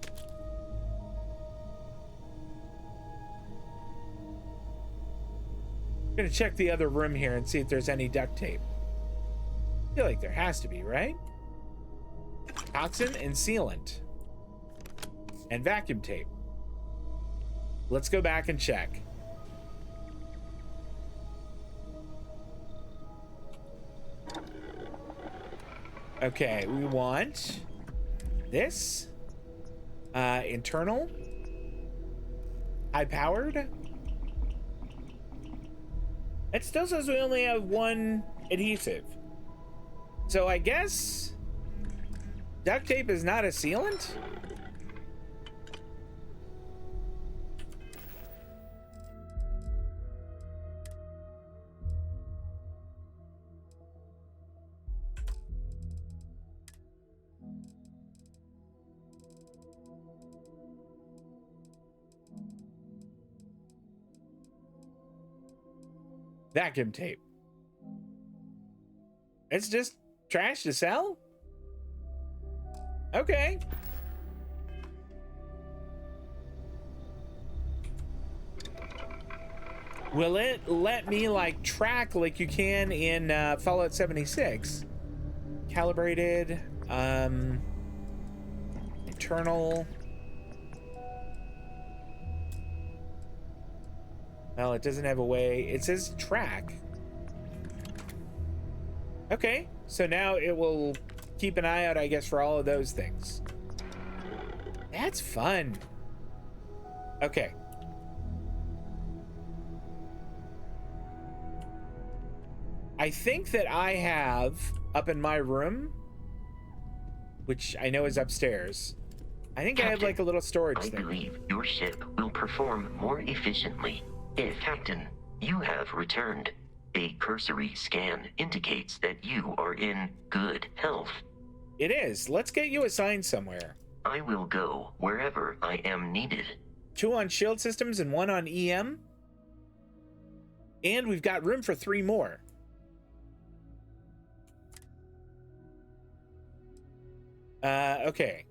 I'm gonna check the other room here and see if there's any duct tape. I feel like there has to be, right? Toxin and sealant. And vacuum tape. Let's go back and check. Okay, we want this. Internal. High powered. It still says we only have 1 adhesive. So I guess duct tape is not a sealant? Vacuum tape. It's just trash to sell? Okay. Will it let me like track like you can in Fallout 76? Calibrated, internal. Well, it doesn't have a way. It says track. Okay, so now it will keep an eye out, I guess, for all of those things. That's fun. Okay. I think that I have up in my room, which I know is upstairs. I think Captain, I have like a little storage thing. I believe your ship will perform more efficiently if, Captain, you have returned. A cursory scan indicates that you are in good health. It is. Let's get you assigned somewhere. I will go wherever I am needed. 2 on shield systems and 1 on EM. And we've got room for 3 more. Okay.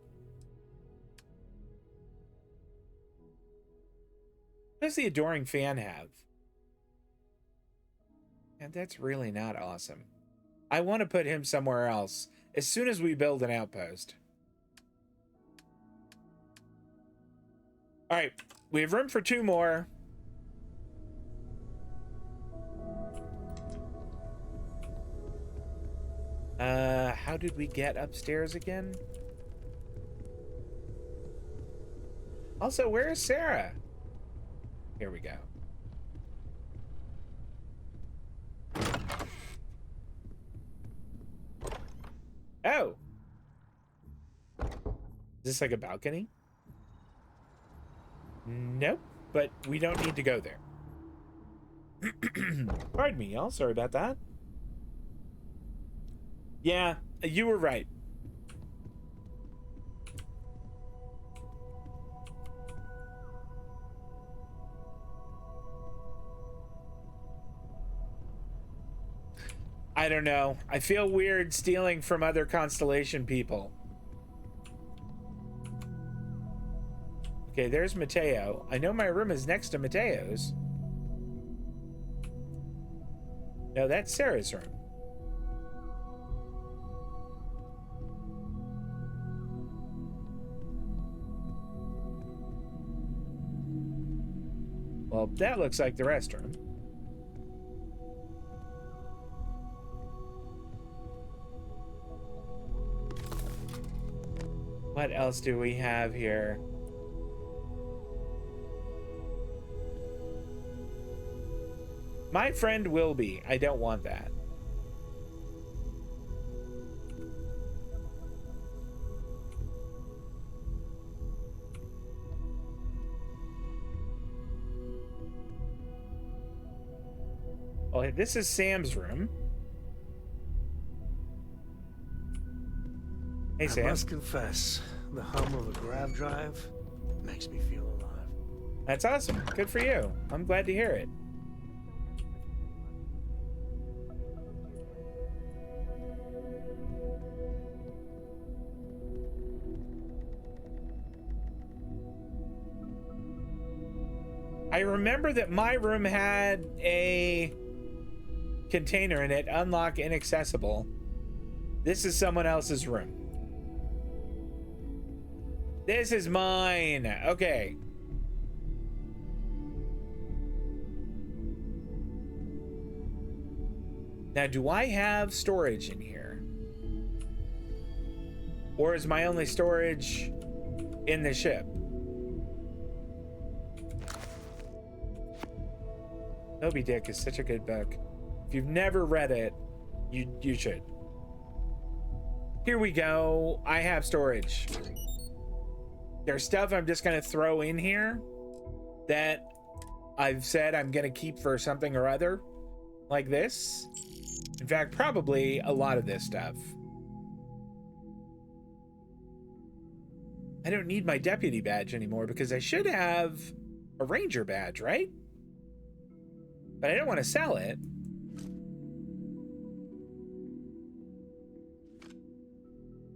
What does the adoring fan have? And that's really not awesome. I want to put him somewhere else as soon as we build an outpost. All right, we have room for 2 more. How did we get upstairs again? Also, where is Sarah? Here we go. Oh. Is this like a balcony? Nope, but we don't need to go there. Pardon me, y'all. Sorry about that. Yeah, you were right. I don't know. I feel weird stealing from other Constellation people. Okay, there's Mateo. I know my room is next to Mateo's. No, that's Sarah's room. Well, that looks like the restroom. What else do we have here? My friend will be. I don't want that. Oh, this is Sam's room. Hey, Sam. I must confess, the hum of a grav drive makes me feel alive. That's awesome. Good for you. I'm glad to hear it. I remember that my room had a container in it, unlock inaccessible. This is someone else's room. This is mine. Okay. Now, do I have storage in here? Or is my only storage in the ship? Moby Dick is such a good book. If you've never read it, you should. Here we go. I have storage. There's stuff I'm just gonna throw in here that I've said I'm gonna keep for something or other, like this. In fact, probably a lot of this stuff. I don't need my deputy badge anymore because I should have a ranger badge, right? But I don't want to sell it.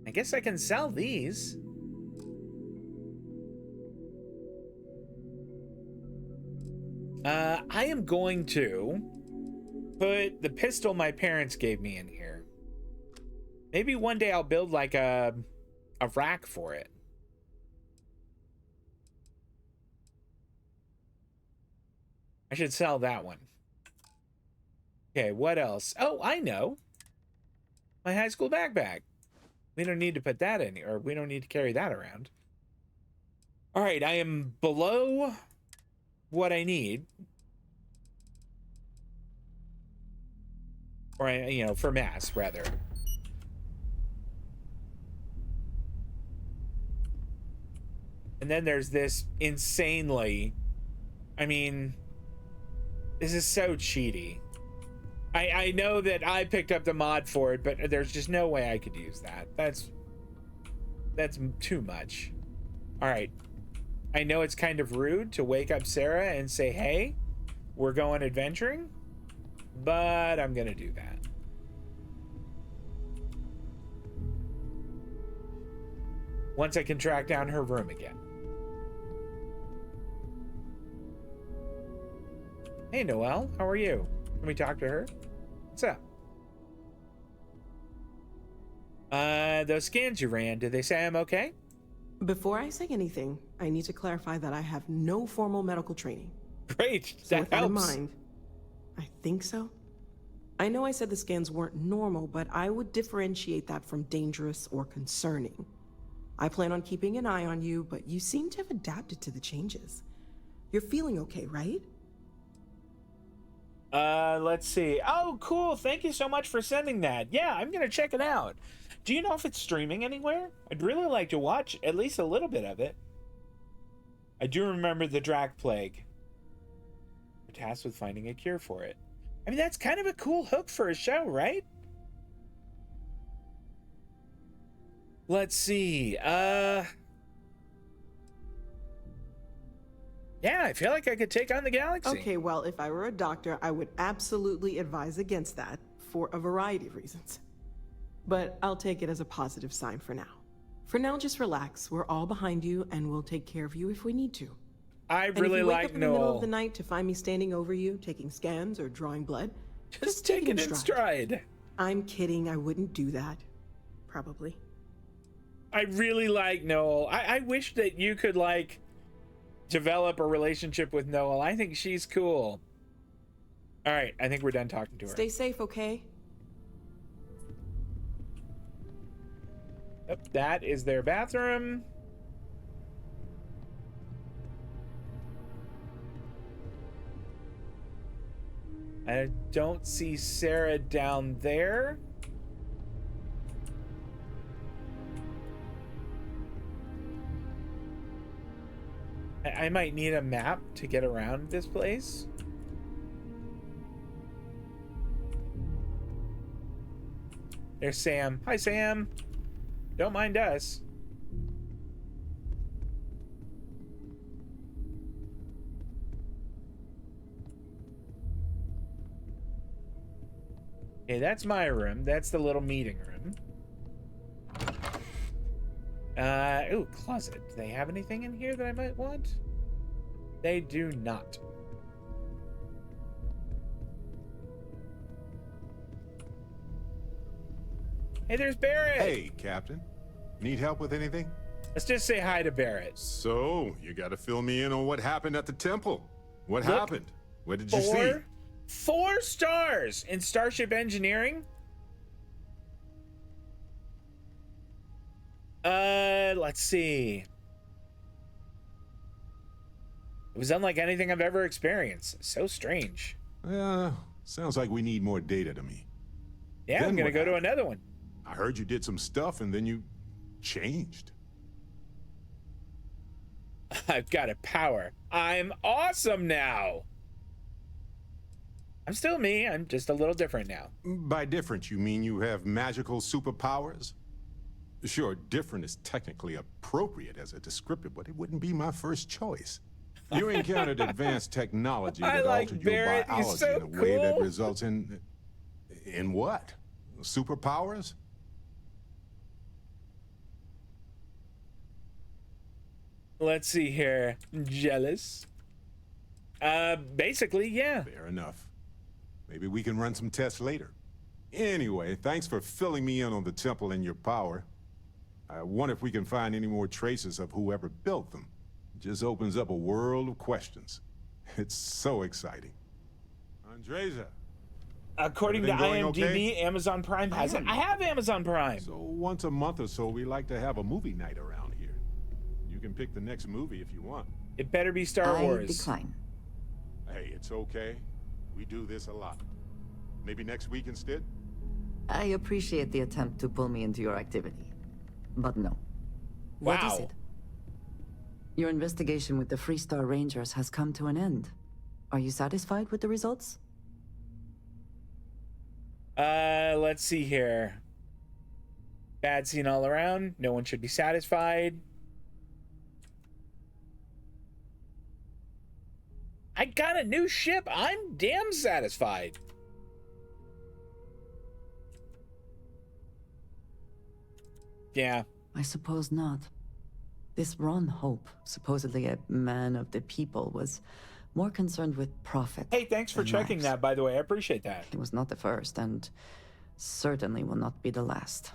I guess I can sell these. I am going to put the pistol my parents gave me in here. Maybe one day I'll build like a rack for it. I should sell that one. Okay, what else? Oh, I know. My high school backpack. We don't need to put that in here, or we don't need to carry that around. All right, I am below what I need. Or, you know, for mass, rather. And then there's this insanely... I mean... This is so cheaty. I know that I picked up the mod for it, but there's just no way I could use that. That's too much. All right. I know it's kind of rude to wake up Sarah and say, hey, we're going adventuring, but I'm gonna do that. once I can track down her room again. Hey, Noelle, how are you? Can we talk to her? What's up? Those scans you ran, did they say I'm okay? Before I say anything, I need to clarify that I have no formal medical training. Great, So that with that in helps. mind, I think so. I know I said the scans weren't normal, but I would differentiate that from dangerous or concerning. I plan on keeping an eye on you, but you seem to have adapted to the changes. You're feeling okay, right? Let's see. Oh, cool. Thank you so much for sending that. Yeah, I'm gonna check it out. Do you know if it's streaming anywhere? I'd really like to watch at least a little bit of it. I do remember the Drac Plague. We're tasked with finding a cure for it. I mean, that's kind of a cool hook for a show, right? Let's see. Yeah, I feel like I could take on the galaxy. Okay, well, if I were a doctor, I would absolutely advise against that for a variety of reasons. But I'll take it as a positive sign for now. For now, just relax. We're all behind you, and we'll take care of you if we need to. I And really if you wake like up in the middle Noel. of the night to find me standing over you, taking scans or drawing blood, Just take it in stride. I'm kidding. I wouldn't do that. Probably. I really like Noel. I wish that you could, like, develop a relationship with Noel. I think she's cool. All right, I think we're done talking to her. Stay safe, okay? Yep, that is their bathroom. I don't see Sarah down there. I might need a map to get around this place. There's Sam. Hi, Sam. Don't mind us. Okay, that's my room. That's the little meeting room. Ooh, closet. Do they have anything in here that I might want? They do not. Hey, there's Barrett. Hey, Captain. Need help with anything? Let's just say hi to Barrett. So, you gotta fill me in on what happened at the temple. What Look, happened? What did you see? 4 stars in Starship Engineering. Let's see. It was unlike anything I've ever experienced. So strange. Sounds like we need more data to me. Yeah, Then I'm gonna what go to happened? another one. I heard you did some stuff and then you changed. I've got a power. I'm awesome now. I'm still me. I'm just a little different now. By different, you mean you have magical superpowers? Sure, different is technically appropriate as a descriptor, but it wouldn't be my first choice. You encountered advanced technology I that like altered Barrett. your He's biology so in a way that cool. results in what? Superpowers? Let's see here. Jealous. Basically, yeah. Fair enough. Maybe we can run some tests later. Anyway, thanks for filling me in on the temple and your power. I wonder if we can find any more traces of whoever built them. It just opens up a world of questions. It's so exciting. Andreza. According to Everything going IMDb, okay? Amazon Prime has it. I have Amazon Prime. So once a month or so, we like to have a movie night around here. You can pick the next movie if you want. It better be Star Wars. I decline. Hey, it's okay. We do this a lot. Maybe next week instead? I appreciate the attempt to pull me into your activity, but no. What is Wow. it? Your investigation with the Freestar Rangers has come to an end. Are you satisfied with the results? Let's see here. Bad scene all around. No one should be satisfied. I got a new ship. I'm damn satisfied. Yeah. I suppose not. This Ron Hope, supposedly a man of the people, was more concerned with profit. Hey, thanks for checking that, by the way. I appreciate that. He was not the first, and certainly will not be the last.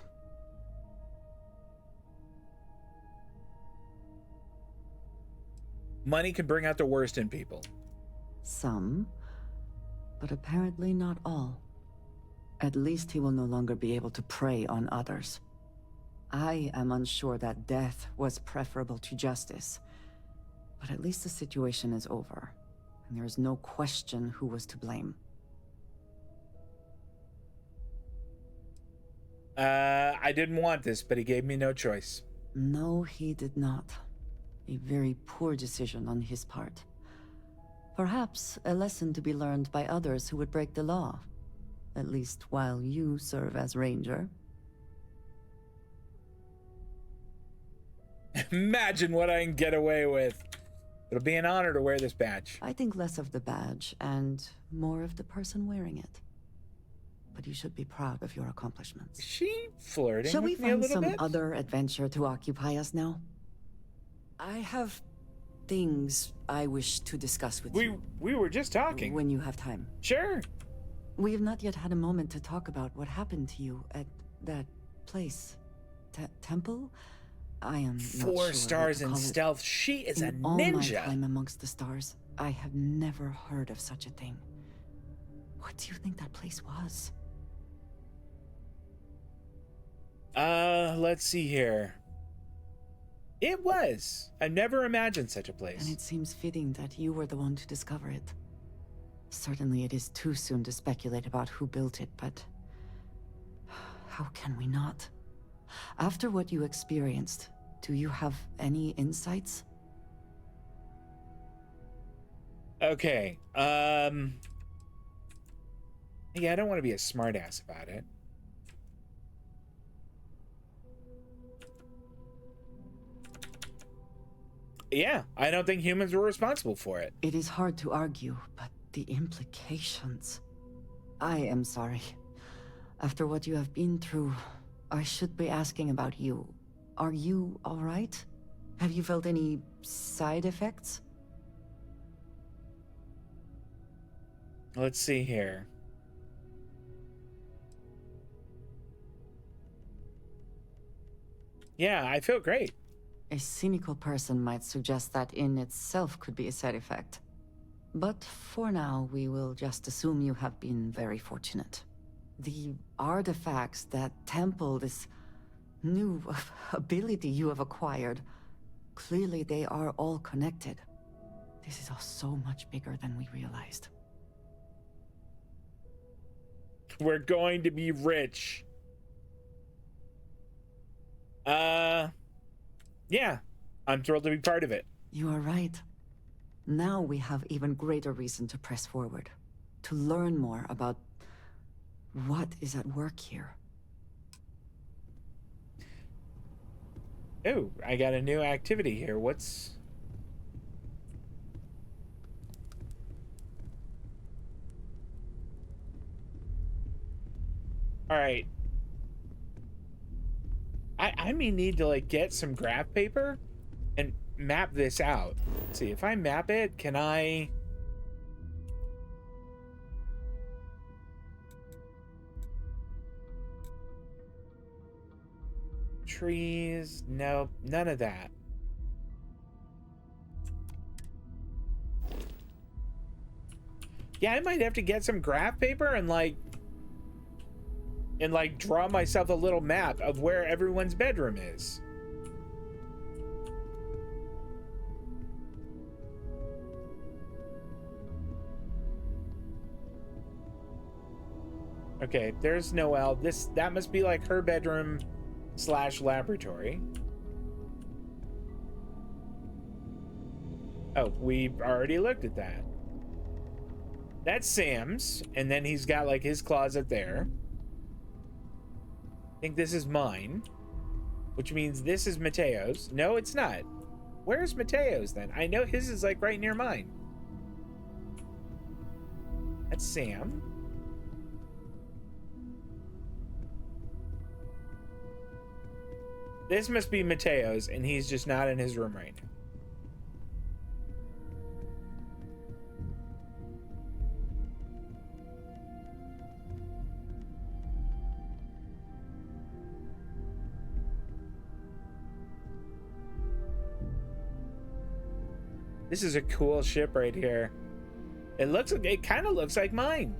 Money can bring out the worst in people. Some, but apparently not all. At least he will no longer be able to prey on others. I am unsure that death was preferable to justice, but at least the situation is over, and there is no question who was to blame. I didn't want this, but he gave me no choice. No, he did not. A very poor decision on his part. Perhaps a lesson to be learned by others who would break the law. At least while you serve as Ranger. Imagine what I can get away with. It'll be an honor to wear this badge. I think less of the badge and more of the person wearing it. But you should be proud of your accomplishments. Is she flirting Shall we with me a find little some bit? other adventure to occupy us now? I have things I wish to discuss with you. We were just talking. When you have time. Sure. We have not yet had a moment to talk about what happened to you at that place. Temple? I am not 4 sure stars what to in call it. stealth. She is a In all my ninja. time amongst the stars, I have never heard of such a thing. What do you think that place was? Let's see here. It was. I never imagined such a place. And it seems fitting that you were the one to discover it. Certainly it is too soon to speculate about who built it, but how can we not? After what you experienced, do you have any insights? Okay. Yeah, I don't want to be a smartass about it. Yeah, I don't think humans were responsible for it. It is hard to argue, but the implications... I am sorry. After what you have been through, I should be asking about you. Are you all right? Have you felt any side effects? Let's see here. Yeah, I feel great. A cynical person might suggest that in itself could be a side effect. But for now, we will just assume you have been very fortunate. The artifacts, that temple, this new ability you have acquired, clearly they are all connected. This is all so much bigger than we realized. We're going to be rich. Yeah, I'm thrilled to be part of it. You are right. Now we have even greater reason to press forward, to learn more about what is at work here. Oh, I got a new activity here. What's... All right. I may need to like get some graph paper and map this out. Let's see, if I map it, can I... Trees, nope, none of that. Yeah, I might have to get some graph paper and draw myself a little map of where everyone's bedroom is. Okay, there's Noelle. That must be like her bedroom / laboratory. Oh, we've already looked at that. That's Sam's, and then he's got like his closet there. I think this is mine, which means this is Mateo's. No, it's not. Where's Mateo's then? I know his is like right near mine. That's Sam. This must be Mateo's, and he's just not in his room right now. This is a cool ship right here. It kind of looks like mine.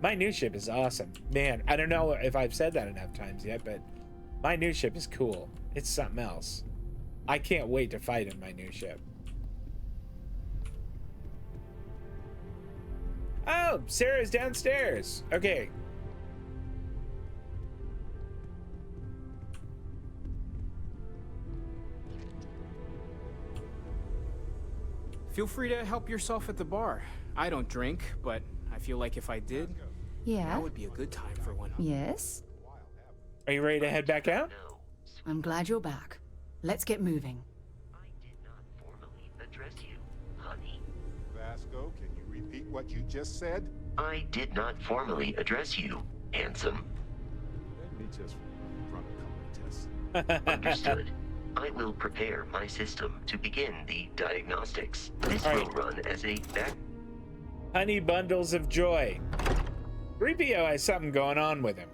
My new ship is awesome. Man, I don't know if I've said that enough times yet, but my new ship is cool. It's something else. I can't wait to fight in my new ship. Oh, Sarah's downstairs. Okay. Feel free to help yourself at the bar. I don't drink, but I feel like if I did, Yeah? that would be a good time for one. Yes? Are you ready to head back out? I'm glad you're back. Let's get moving. Address you, honey. Vasco, can you repeat what you just said? I did not formally address you, handsome. Let me just run a couple of tests. Understood. I will prepare my system to begin the diagnostics. This All will right. run as a back. Honey bundles of joy. 3PO has something going on with him.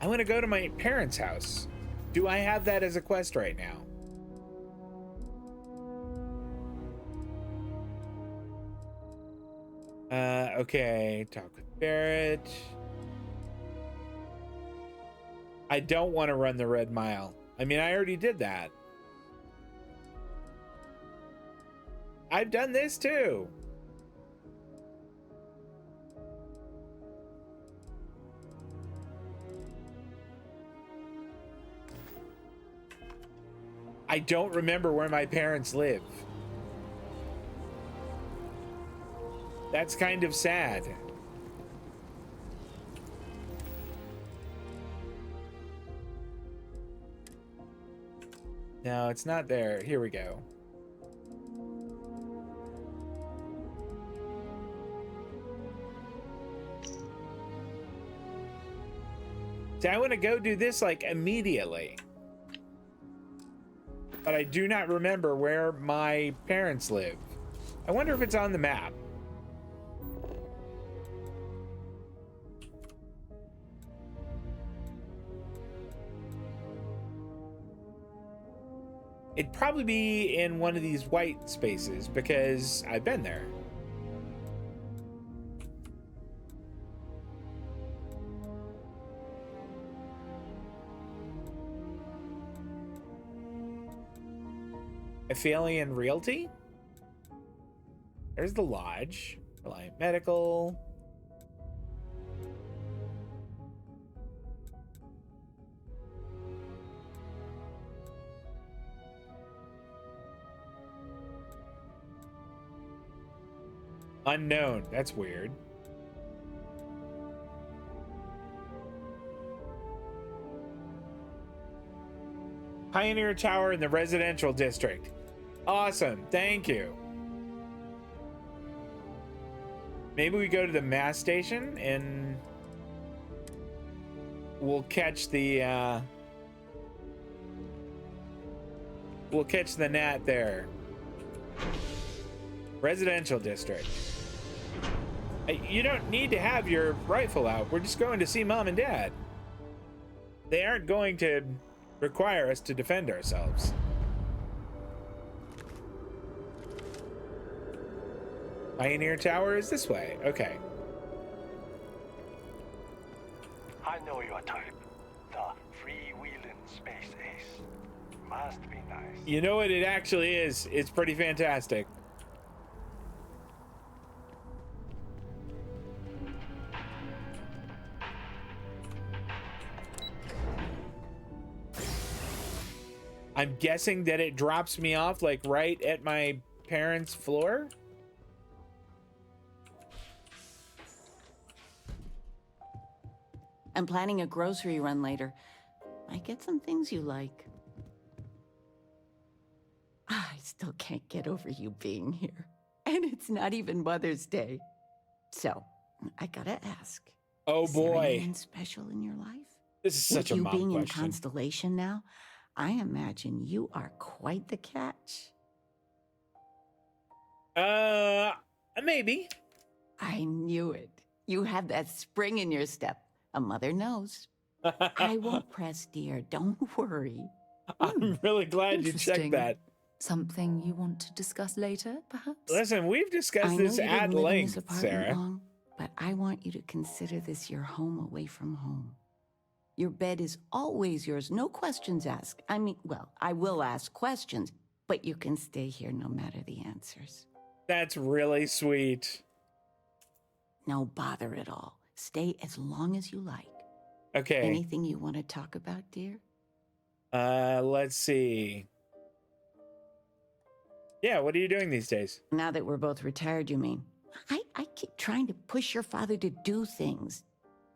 I want to go to my parents' house. Do I have that as a quest right now? Okay, talk with Barrett. I don't want to run the Red Mile. I mean, I already did that. I've done this too. I don't remember where my parents live. That's kind of sad. No, it's not there. Here we go. See, I want to go do this like immediately. But I do not remember where my parents live. I wonder if it's on the map. It'd probably be in one of these white spaces because I've been there. Aphelion Realty? There's the lodge. Reliant Medical. Unknown. That's weird. Pioneer Tower in the residential district. Awesome. Thank you. Maybe we go to the mass station and we'll catch the gnat there. Residential district. You don't need to have your rifle out. We're just going to see Mom and Dad. They aren't going to require us to defend ourselves. Pioneer Tower is this way. Okay. I know your type. The freewheeling space ace. Must be nice. You know what it actually is? It's pretty fantastic. I'm guessing that it drops me off like right at my parents' floor. I'm planning a grocery run later. Might get some things you like. I still can't get over you being here. And it's not even Mother's Day. So, I gotta ask. Oh is there boy. anything special in your life? This is such a With mom you being question. in Constellation now, I imagine you are quite the catch. Maybe. I knew it. You have that spring in your step. A mother knows. I won't press, dear. Don't worry. I'm really glad you checked Interesting. that. Something you want to discuss later, perhaps? Listen, we've discussed I know this you at didn't live in this length, apartment Sarah. long, but I want you to consider this your home away from home. Your bed is always yours, no questions asked. I mean, well, I will ask questions, but you can stay here no matter the answers. That's really sweet. No bother at all. Stay as long as you like. Okay. Anything you want to talk about, dear? Let's see. Yeah, what are you doing these days? Now that we're both retired, you mean? I keep trying to push your father to do things.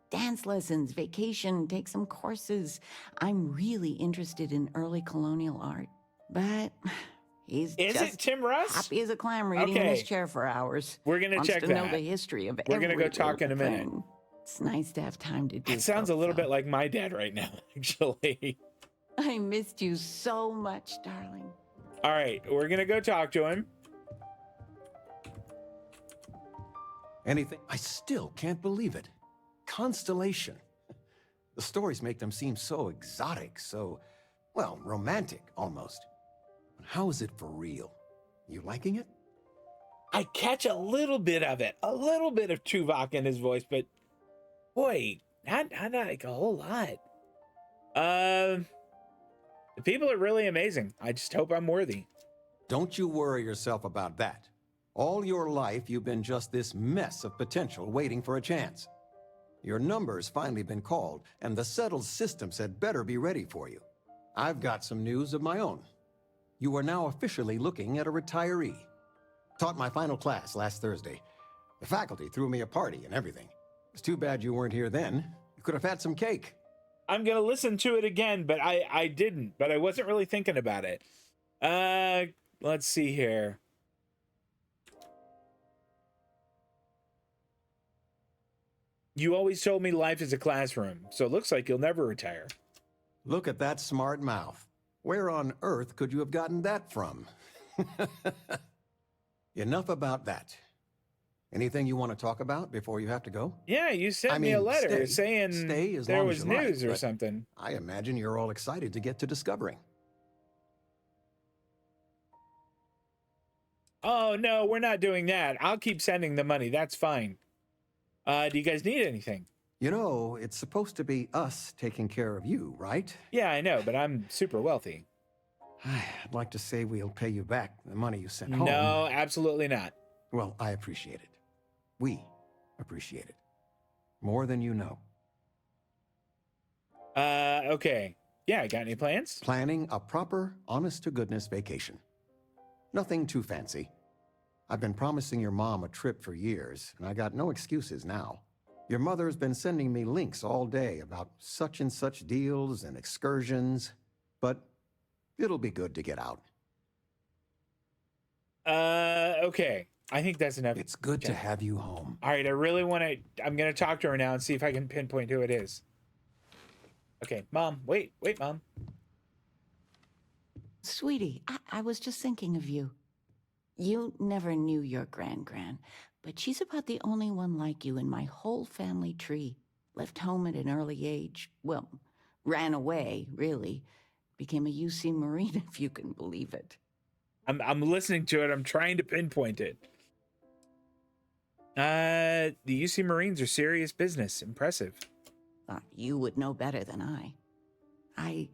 Dance lessons, vacation, take some courses. I'm really interested in early colonial art. But he's Is just it Tim Russ? happy as a clam reading in his chair for hours. We're gonna Wants check to that. know the history of We're gonna every go talk in a little minute. thing. It's nice to have time to do It sounds a little bit like my dad right now, actually. I missed you so much, darling. All right, we're gonna go talk to him. Anything? I still can't believe it. Constellation. The stories make them seem so exotic, so, well, romantic almost. But how is it for real? You liking it? I catch a little bit of it, a little bit of Tuvok in his voice, but boy, not like a whole lot. The people are really amazing. I just hope I'm worthy. Don't you worry yourself about that. All your life, you've been just this mess of potential waiting for a chance. Your number's finally been called, and the settled systems had better be ready for you. I've got some news of my own. You are now officially looking at a retiree. Taught my final class last Thursday. The faculty threw me a party and everything. It's too bad you weren't here then. You could have had some cake. I'm gonna listen to it again, but I didn't, but I wasn't really thinking about it. Let's see here. You always told me life is a classroom, so it looks like you'll never retire. Look at that smart mouth. Where on earth could you have gotten that from? Enough about that. Anything you want to talk about before you have to go? Yeah, you sent me a letter saying stay as there long was as you like, news or but something. I imagine you're all excited to get to discovering. Oh, no, we're not doing that. I'll keep sending the money. That's fine. Do you guys need anything? You know, it's supposed to be us taking care of you, right? Yeah, I know, but I'm super wealthy. I'd like to say we'll pay you back the money you sent home. No, absolutely not. Well, I appreciate it. We appreciate it. More than you know. Okay. Yeah, got any plans? Planning a proper, honest-to-goodness vacation. Nothing too fancy. I've been promising your mom a trip for years, and I got no excuses now. Your mother's been sending me links all day about such and such deals and excursions, but it'll be good to get out. Okay. I think that's enough. It's good to have you home. All right, I really want to... I'm going to talk to her now and see if I can pinpoint who it is. Okay, Mom. Wait, Mom. Sweetie, I was just thinking of you. You never knew your gran, but she's about the only one like you in my whole family tree. Left home at an early age. Well, ran away, really. Became a UC Marine, if you can believe it. I'm listening to it. I'm trying to pinpoint it. The UC Marines are serious business. Impressive. You would know better than I. I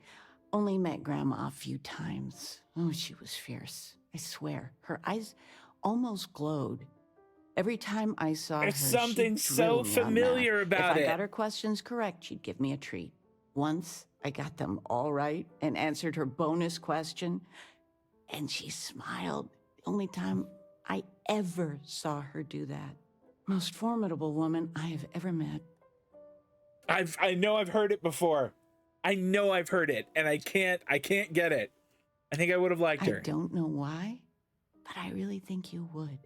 only met Grandma a few times. Oh, she was fierce. I swear. Her eyes almost glowed. Every time I saw There's her, something she'd so drill me on familiar math. about If it. I got her questions correct, she'd give me a treat. Once, I got them all right and answered her bonus question, and she smiled. The only time I ever saw her do that. Most formidable woman I have ever met. I know I've heard it before. I know I've heard it, and I can't get it. I think I would have liked her. I don't know why, but I really think you would.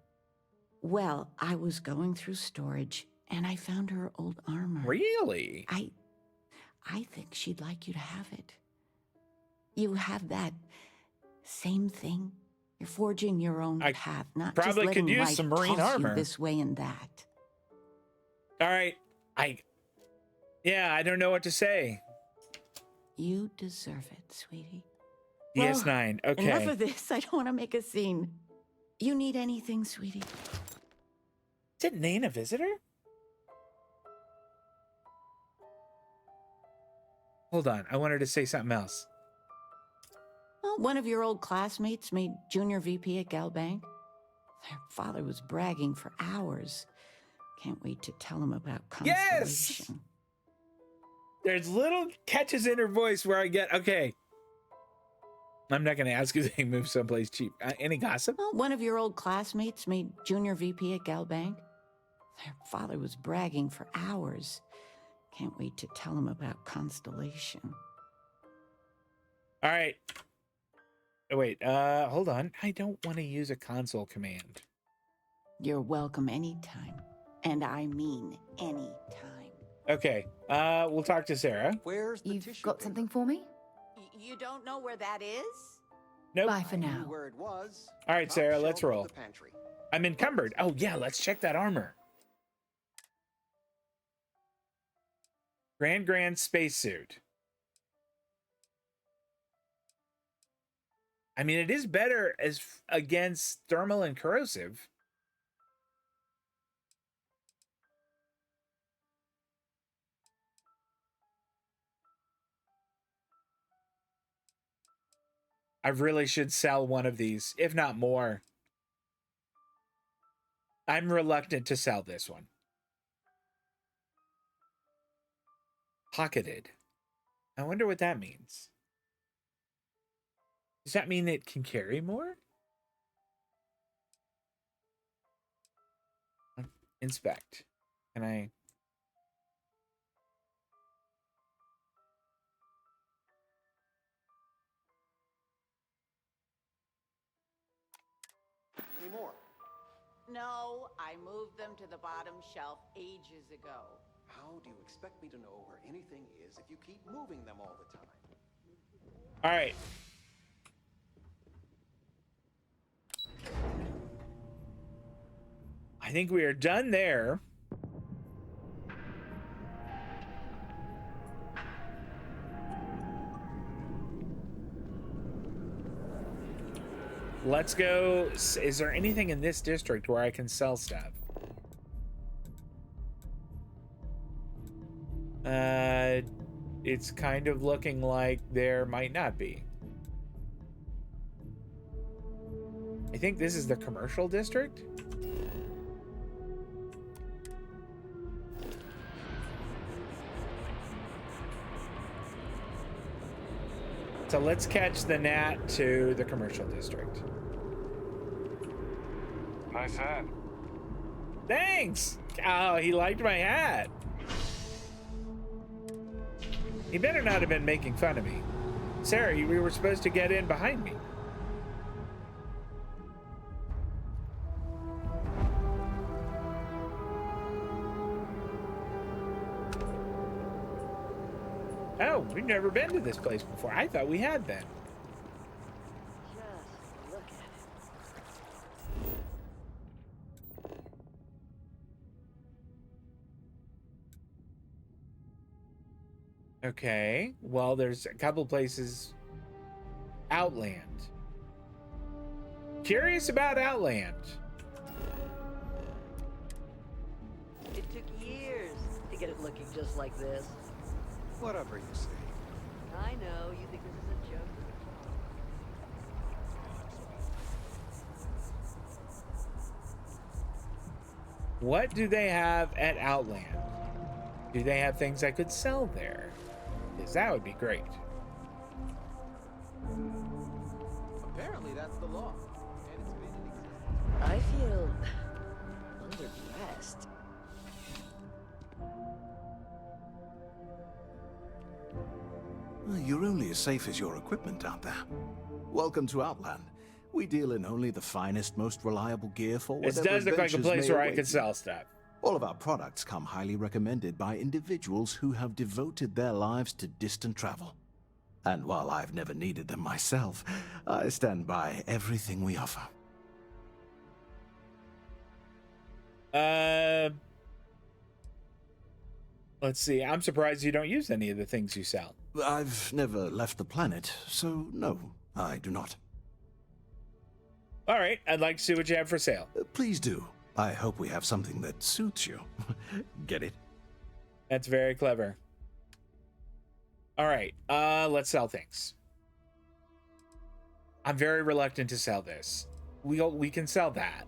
Well, I was going through storage, and I found her old armor. Really? I think she'd like you to have it. You have that same thing? You're forging your own path, not just probably letting could use life some marine toss armor. you this way and that. All right. Yeah, I don't know what to say. You deserve it, sweetie. DS9. Well, Okay. enough of this. I don't want to make a scene. You need anything, sweetie? Is Nain a visitor? Hold on. I wanted to say something else. Well, one of your old classmates made junior VP at Galbank. Their father was bragging for hours. Can't wait to tell him about Constellation. Yes! There's little catches in her voice where I get, okay. I'm not going to ask if they move someplace cheap. Any gossip? Well, one of your old classmates made junior VP at Galbank. Their father was bragging for hours. Can't wait to tell him about Constellation. All right. Oh, wait, hold on. I don't want to use a console command. You're welcome anytime. And I mean anytime. Okay, we'll talk to Sarah. Where's the You've got something for me? You don't know where that is? Nope. Bye for now. Where it was. All right, Sarah, let's roll. The pantry. I'm encumbered. Oh, yeah, let's check that armor. Grand spacesuit. I mean, it is better as against thermal and corrosive. I really should sell one of these, if not more. I'm reluctant to sell this one. Pocketed. I wonder what that means. Does that mean it can carry more? Inspect. Can I? Any more? No, I moved them to the bottom shelf ages ago. How do you expect me to know where anything is if you keep moving them all the time? All right. I think we are done there. Let's go. Is there anything in this district where I can sell stuff? It's kind of looking like there might not be. I think this is the commercial district. So let's catch the Nat to the commercial district. Nice hat. Thanks! Oh, he liked my hat. He better not have been making fun of me. Sarah, we were supposed to get in behind me. Oh, we've never been to this place before. I thought we had been. Just look at it. Okay, well, there's a couple places. Outland. Curious about Outland. It took years to get it looking just like this. Whatever you say. I know, you think this is a joke. What do they have at Outland? Do they have things I could sell there? Because that would be great. Apparently that's the law. And it's been in existence. I feel underdressed. Well, you're only as safe as your equipment out there. Welcome to Outland. We deal in only the finest, most reliable gear for This whatever does look like a adventures place may where I await could you. sell stuff. All of our products come highly recommended by individuals who have devoted their lives to distant travel. And while I've never needed them myself, I stand by everything we offer. Let's see. I'm surprised you don't use any of the things you sell. I've never left the planet, so no, I do not. All right, I'd like to see what you have for sale. Please do. I hope we have something that suits you. Get it? That's very clever. All right, let's sell things. I'm very reluctant to sell this. We can sell that.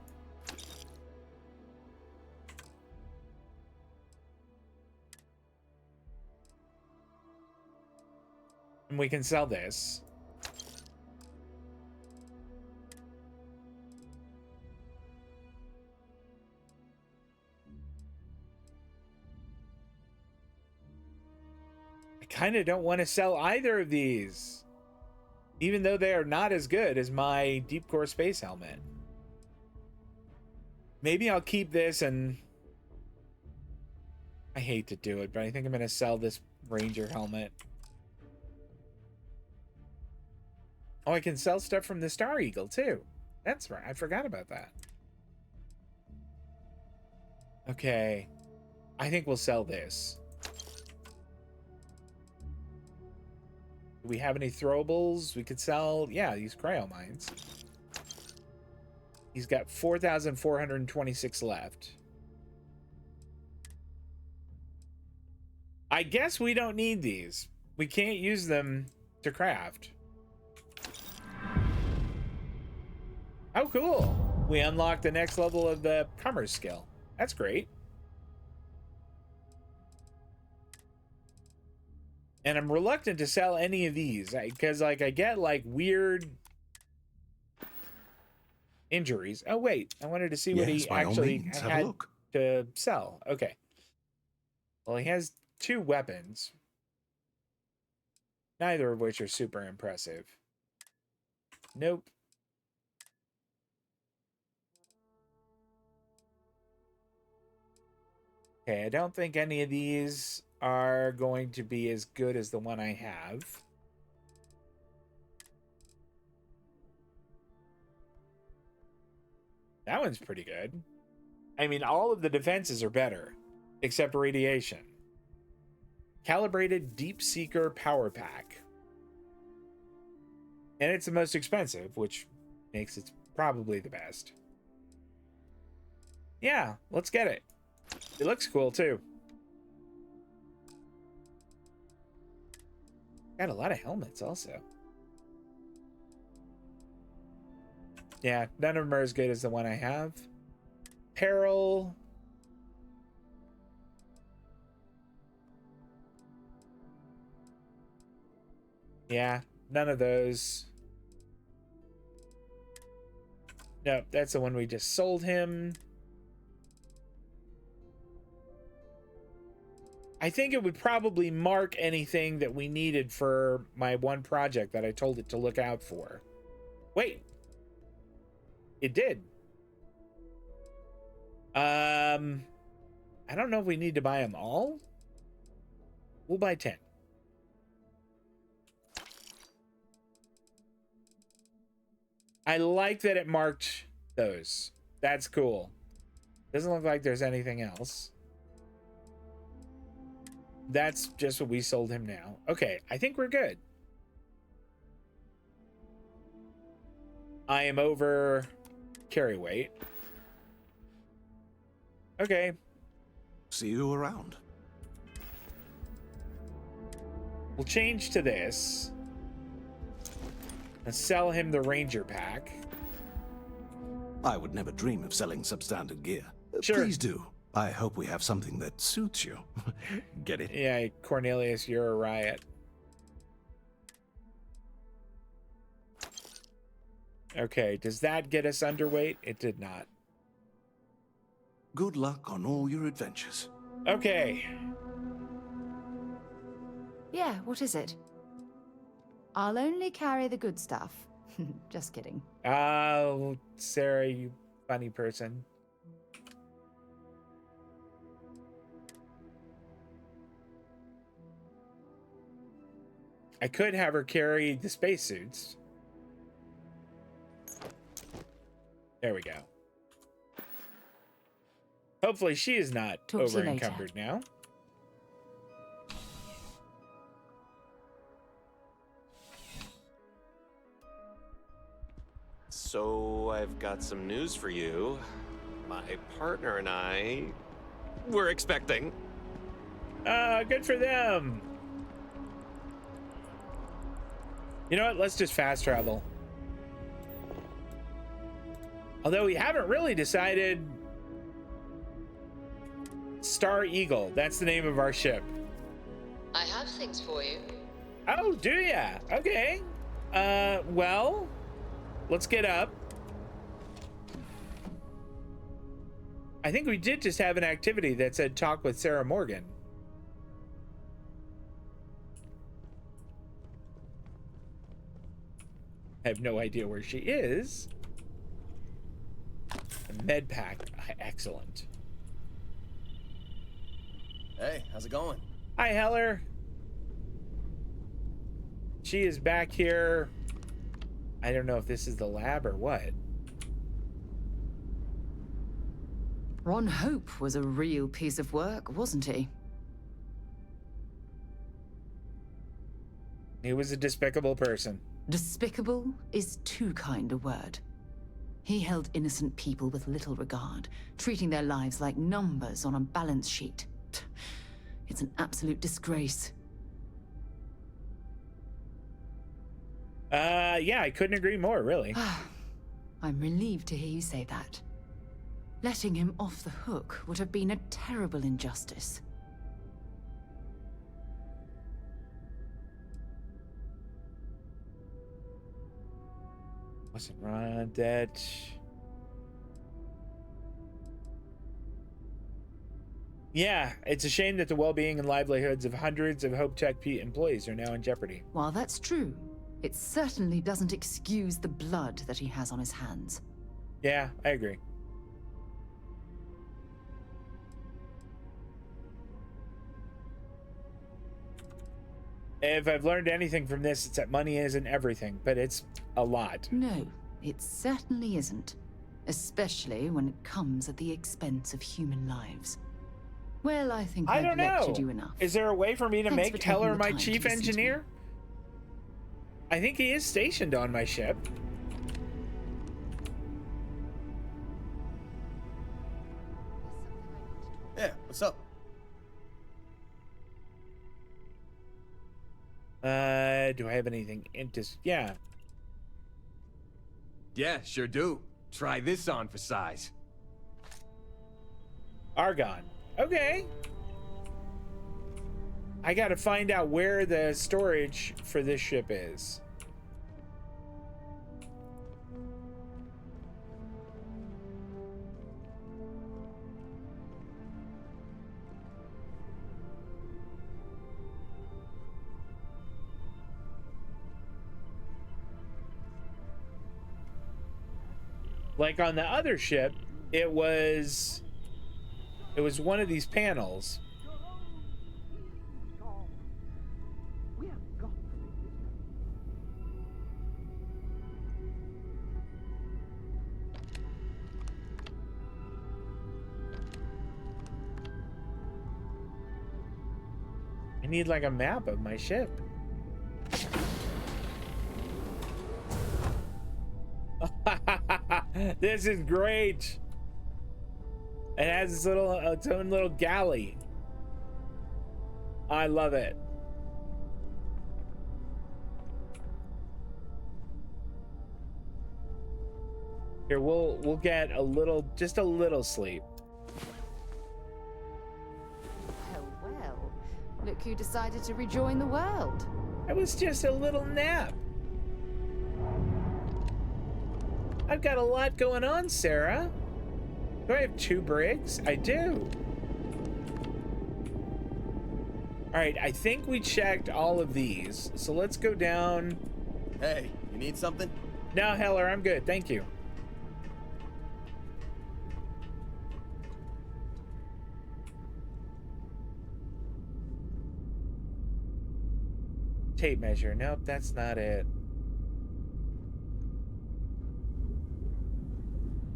And we can sell this. I kind of don't want to sell either of these, even though they are not as good as my deep core space helmet. Maybe I'll keep this, and I hate to do it, but I think I'm going to sell this Ranger helmet. Oh, I can sell stuff from the Star Eagle too. That's right. I forgot about that. Okay. I think we'll sell this. Do we have any throwables we could sell? Yeah, these cryo mines. He's got 4,426 left. I guess we don't need these. We can't use them to craft. Oh, cool. We unlocked the next level of the commerce skill. That's great. And I'm reluctant to sell any of these because like I get like weird injuries. Oh wait, I wanted to see what he actually had to sell. Okay. Well, he has 2 weapons, neither of which are super impressive. Nope. Okay, I don't think any of these are going to be as good as the one I have. That one's pretty good. I mean, all of the defenses are better, except radiation. Calibrated Deep Seeker Power Pack. And it's the most expensive, which makes it probably the best. Yeah, let's get it. It looks cool too. Got a lot of helmets also. Yeah, none of them are as good as the one I have. Peril. Yeah, none of those. Nope, that's the one we just sold him. I think it would probably mark anything that we needed for my one project that I told it to look out for. Wait. It did. I don't know if we need to buy them all. We'll buy 10. I like that it marked those. That's cool. Doesn't look like there's anything else. That's just what we sold him now. Okay, I think we're good. I am over carry weight. Okay. See you around. We'll change to this. And sell him the Ranger pack. I would never dream of selling substandard gear. Sure. Please do. I hope we have something that suits you. Get it? Yeah, Cornelius, you're a riot. Okay, does that get us underweight? It did not. Good luck on all your adventures. Okay. Yeah, what is it? I'll only carry the good stuff. Just kidding. Oh, Sarah, you funny person. I could have her carry the spacesuits. There we go. Hopefully she is not Talk to you over later. encumbered now. So I've got some news for you. My partner and I were expecting. Good for them. You know what? Let's just fast travel. Although we haven't really decided. Star Eagle. That's the name of our ship. I have things for you. Oh, do ya? Okay. Well, let's get up. I think we did just have an activity that said talk with Sarah Morgan. I have no idea where she is. Med pack. Excellent. Hey, how's it going? Hi, Heller. She is back here. I don't know if this is the lab or what. Ron Hope was a real piece of work, wasn't he? He was a despicable person. Despicable is too kind a word. He held innocent people with little regard, treating their lives like numbers on a balance sheet. It's an absolute disgrace. Yeah, I couldn't agree more, really. I'm relieved to hear you say that. Letting him off the hook would have been a terrible injustice. Wasn't Ron dead? Yeah, it's a shame that the well-being and livelihoods of hundreds of Hope Tech employees are now in jeopardy. While that's true, it certainly doesn't excuse the blood that he has on his hands. Yeah, I agree. If I've learned anything from this, it's that money isn't everything, but it's a lot. No, it certainly isn't. Especially when it comes at the expense of human lives. Well, I think I I've don't know. lectured you enough. Is there a way for me to Thanks for make taking Heller the my time to chief listen to me. engineer? I think he is stationed on my ship. Yeah, what's up? Do I have anything yeah. Yeah, sure do. Try this on for size. Argon. Okay. I gotta find out where the storage for this ship is. Like on the other ship, it was one of these panels. I need like a map of my ship. This is great. It has its own little galley. I love it. Here, we'll get just a little sleep. Well, look who decided to rejoin the world. It was just a little nap. I've got a lot going on, Sarah. Do I have 2 brigs? I do. All right, I think we checked all of these. So let's go down. Hey, you need something? No, Heller, I'm good. Thank you. tape measure. Nope, that's not it.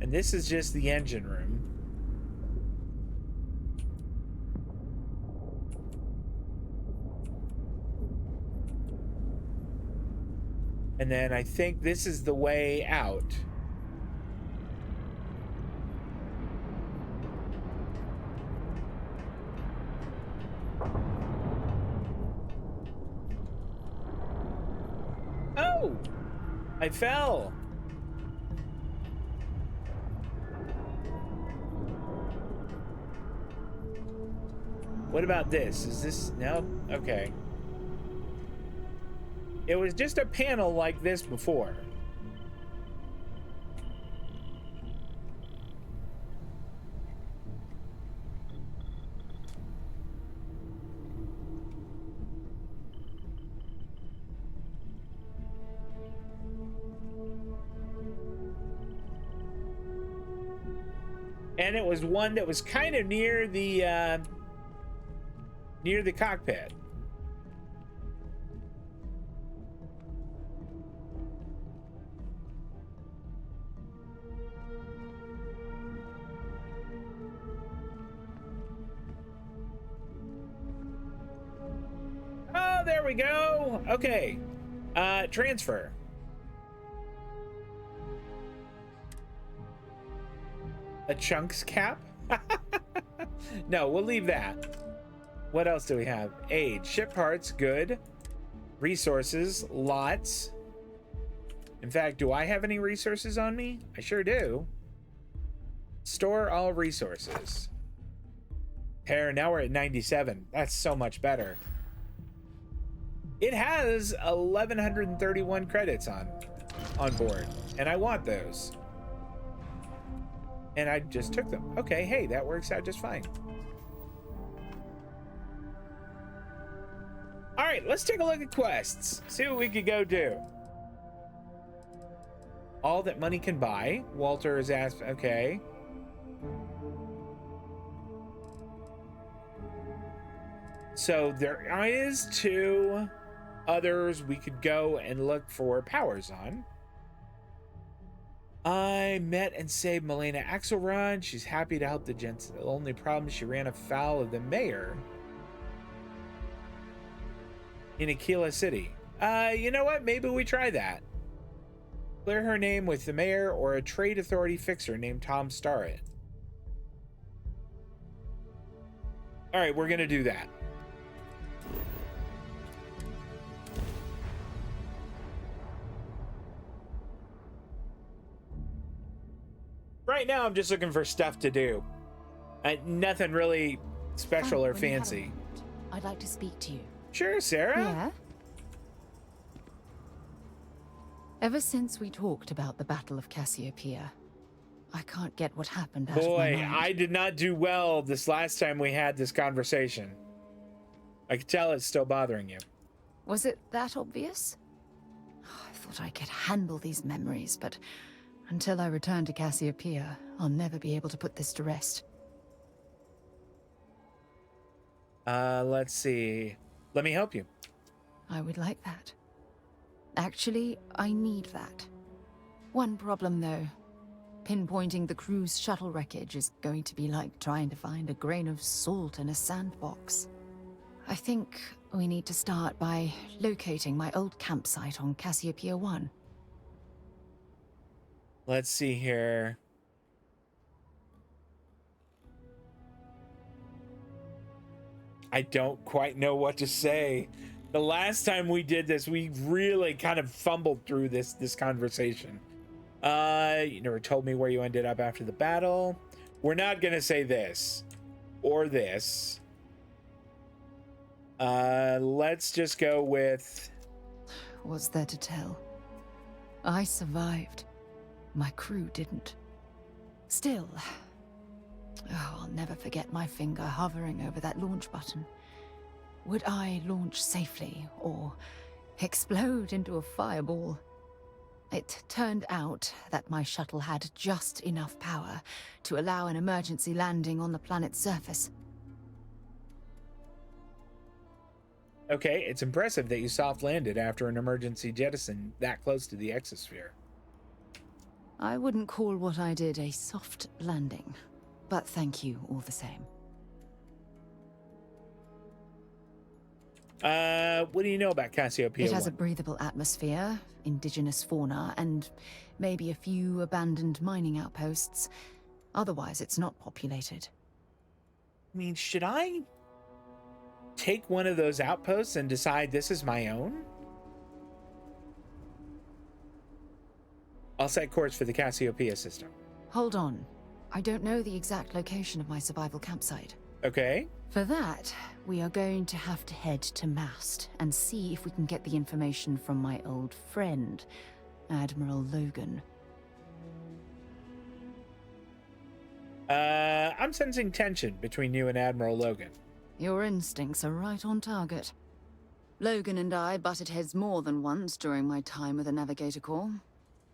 And this is just the engine room. And then I think this is the way out. Oh! I fell. What about this? Is this... No? Okay. It was just a panel like this before. And it was one that was kind of near the cockpit. Oh, there we go. Okay. Transfer. A chunks cap? No, we'll leave that. What else do we have? Age, ship parts, good. Resources, lots. In fact, do I have any resources on me? I sure do. Store all resources. Here, now we're at 97. That's so much better. It has 1,131 credits on board, and I want those. And I just took them. Okay, hey, that works out just fine. All right, let's take a look at quests. See what we could go do. All that money can buy. Walter is asked, okay. So there is 2 others we could go and look for powers on. I met and saved Milena Axelrod. She's happy to help the gents. The only problem, she ran afoul of the mayor in Aquila City. You know what? Maybe we try that. Clear her name with the mayor or a trade authority fixer named Tom Starrett. All right, we're gonna do that. Right now, I'm just looking for stuff to do. Nothing really special or fancy. I'd like to speak to you. Sure, Sarah. Yeah? Ever since we talked about the Battle of Cassiopeia, I can't get what happened out of my Boy, mind. I did not do well this last time we had this conversation. I could tell it's still bothering you. Was it that obvious? I thought I could handle these memories, but until I return to Cassiopeia, I'll never be able to put this to rest. Let's see. Let me help you. I would like that. Actually, I need that. One problem, though. Pinpointing the crew's shuttle wreckage is going to be like trying to find a grain of salt in a sandbox. I think we need to start by locating my old campsite on Cassiopeia 1. Let's see here. I don't quite know what to say. The last time we did this, we really kind of fumbled through this conversation. You never told me where you ended up after the battle. We're not gonna say this or this. Let's just go with... What's there to tell? I survived. My crew didn't. Still, I'll never forget my finger hovering over that launch button. Would I launch safely or explode into a fireball? It turned out that my shuttle had just enough power to allow an emergency landing on the planet's surface. Okay, it's impressive that you soft landed after an emergency jettison that close to the exosphere. I wouldn't call what I did a soft landing, but thank you all the same. What do you know about Cassiopeia? It has 1? a breathable atmosphere, indigenous fauna, and maybe a few abandoned mining outposts. Otherwise, it's not populated. I mean, should I take one of those outposts and decide this is my own? I'll set course for the Cassiopeia system. Hold on. I don't know the exact location of my survival campsite. Okay. For that, we are going to have to head to Mast and see if we can get the information from my old friend, Admiral Logan. I'm sensing tension between you and Admiral Logan. Your instincts are right on target. Logan and I butted heads more than once during my time with the Navigator Corps.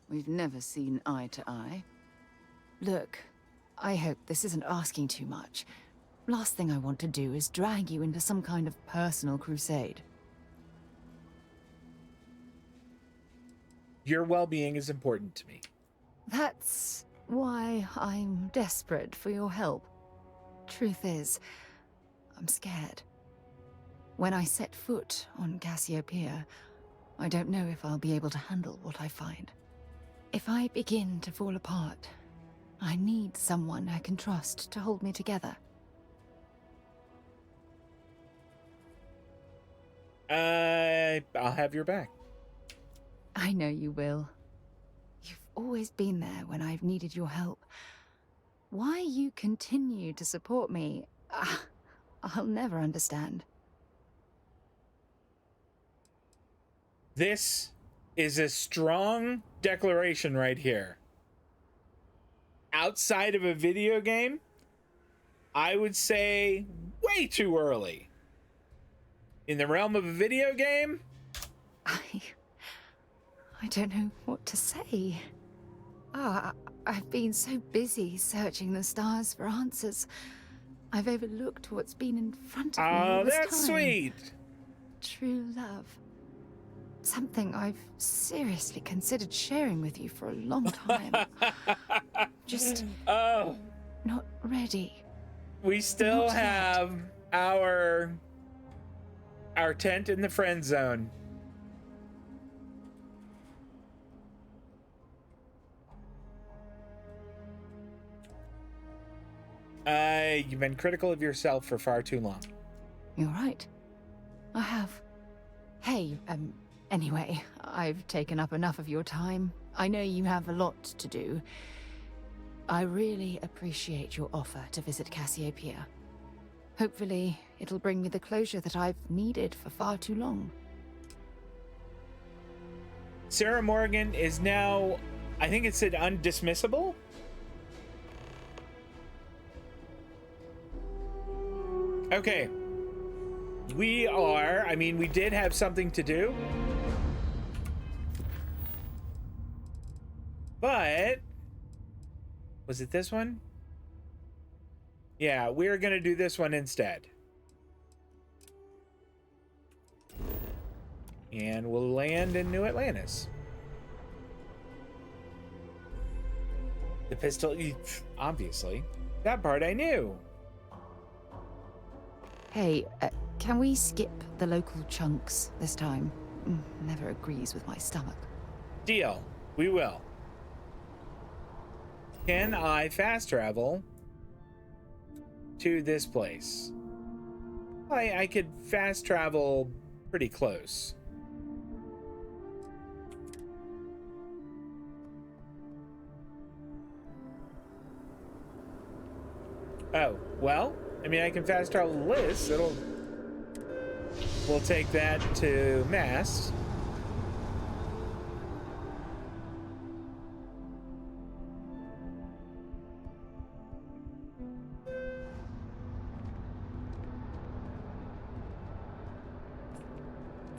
We've never seen eye to eye. Look, I hope this isn't asking too much. Last thing I want to do is drag you into some kind of personal crusade. Your well-being is important to me. That's why I'm desperate for your help. Truth is, I'm scared. When I set foot on Cassiopeia, I don't know if I'll be able to handle what I find. If I begin to fall apart, I need someone I can trust to hold me together. I'll have your back. I know you will. You've always been there when I've needed your help. Why you continue to support me, I'll never understand. This is a strong declaration right here. Outside of a video game, I would say way too early. In the realm of a video game, I don't know what to say. I've been so busy searching the stars for answers. I've overlooked what's been in front of me all this time. Oh, that's sweet. True love. Something I've seriously considered sharing with you for a long time. Just not ready. We still Not have our tent in the friend zone. You've been critical of yourself for far too long. You're right. I have. Hey, anyway, I've taken up enough of your time. I know you have a lot to do. I really appreciate your offer to visit Cassiopeia. Hopefully, it'll bring me the closure that I've needed for far too long. Sarah Morgan is now, I think it said undismissible? Okay. We did have something to do. But was it this one? Yeah, we're gonna do this one instead. And we'll land in New Atlantis. The pistol, obviously. That part I knew. Hey, can we skip the local chunks this time? Never agrees with my stomach. Deal. We will. Can I fast travel to this place? I could fast travel pretty close. Oh, well, I mean, I can fast travel Liz. We'll take that to Mast.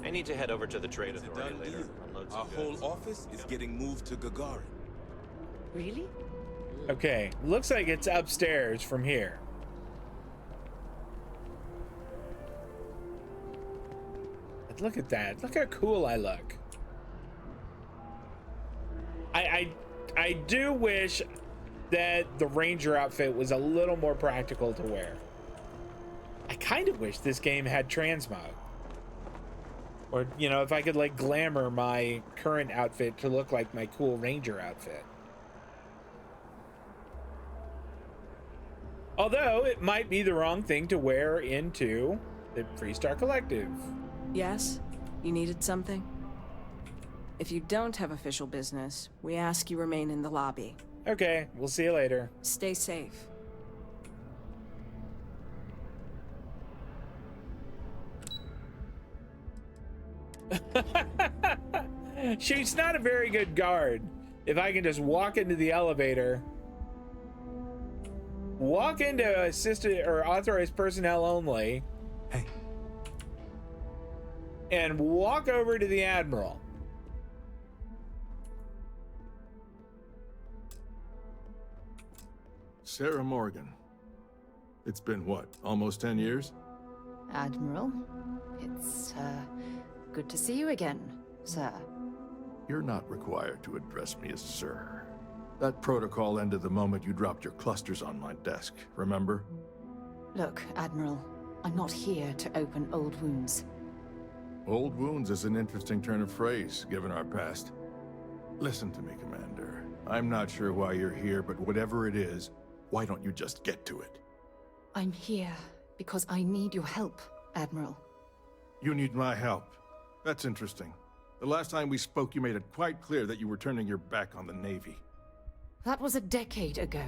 I need to head over to the trade authority later. Our whole office is getting moved to Gagarin. Really? Okay, looks like it's upstairs from here. Look at that. Look how cool I look. I do wish that the Ranger outfit was a little more practical to wear. I kind of wish this game had transmog. Or, you know, if I could like glamour my current outfit to look like my cool Ranger outfit. Although it might be the wrong thing to wear into the Freestar Collective. Yes? You needed something? If you don't have official business, we ask you remain in the lobby. Okay, we'll see you later. Stay safe. She's not a very good guard. If I can just walk into the elevator, walk into assisted or authorized personnel only, hey, and walk over to the Admiral. Sarah Morgan. It's been what, almost 10 years? Admiral, it's good to see you again, sir. You're not required to address me as sir. That protocol ended the moment you dropped your clusters on my desk, remember? Look, Admiral, I'm not here to open old wounds. Old wounds is an interesting turn of phrase, given our past. Listen to me, Commander. I'm not sure why you're here, but whatever it is, why don't you just get to it? I'm here because I need your help, Admiral. You need my help. That's interesting. The last time we spoke, you made it quite clear that you were turning your back on the Navy. That was a decade ago.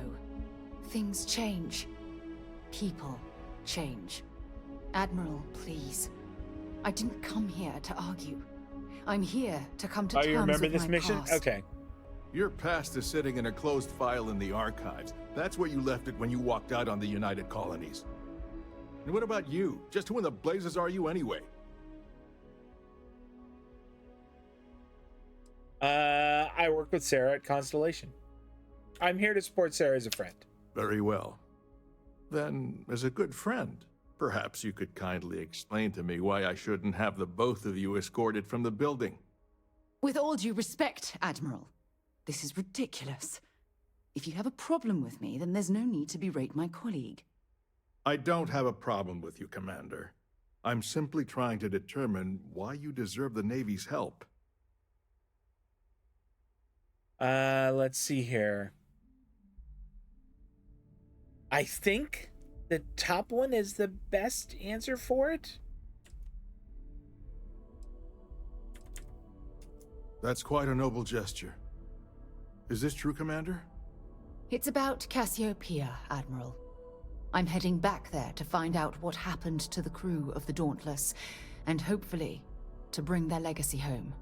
Things change. People change. Admiral, please. I didn't come here to argue. I'm here to come to terms with my past. Oh, you remember this mission? Okay. Your past is sitting in a closed file in the archives. That's where you left it when you walked out on the United Colonies. And what about you? Just who in the blazes are you anyway? I work with Sarah at Constellation. I'm here to support Sarah as a friend. Very well. Then, as a good friend, perhaps you could kindly explain to me why I shouldn't have the both of you escorted from the building. With all due respect, Admiral, this is ridiculous. If you have a problem with me, then there's no need to berate my colleague. I don't have a problem with you, Commander. I'm simply trying to determine why you deserve the Navy's help. Let's see here. I think the top one is the best answer for it. That's quite a noble gesture. Is this true, Commander? It's about Cassiopeia, Admiral. I'm heading back there to find out what happened to the crew of the Dauntless, and hopefully, to bring their legacy home.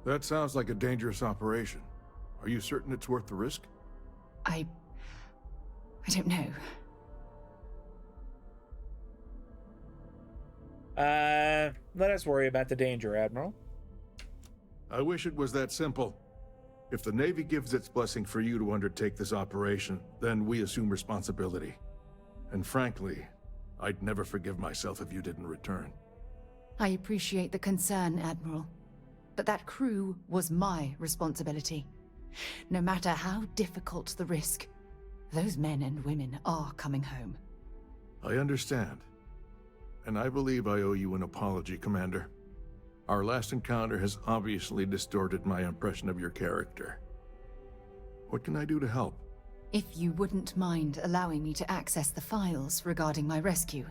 That sounds like a dangerous operation. Are you certain it's worth the risk? I don't know. Let us worry about the danger, Admiral. I wish it was that simple. If the Navy gives its blessing for you to undertake this operation, then we assume responsibility. And frankly, I'd never forgive myself if you didn't return. I appreciate the concern, Admiral. But that crew was my responsibility. No matter how difficult the risk, those men and women are coming home. I understand. And I believe I owe you an apology, Commander. Our last encounter has obviously distorted my impression of your character. What can I do to help? If you wouldn't mind allowing me to access the files regarding my rescue,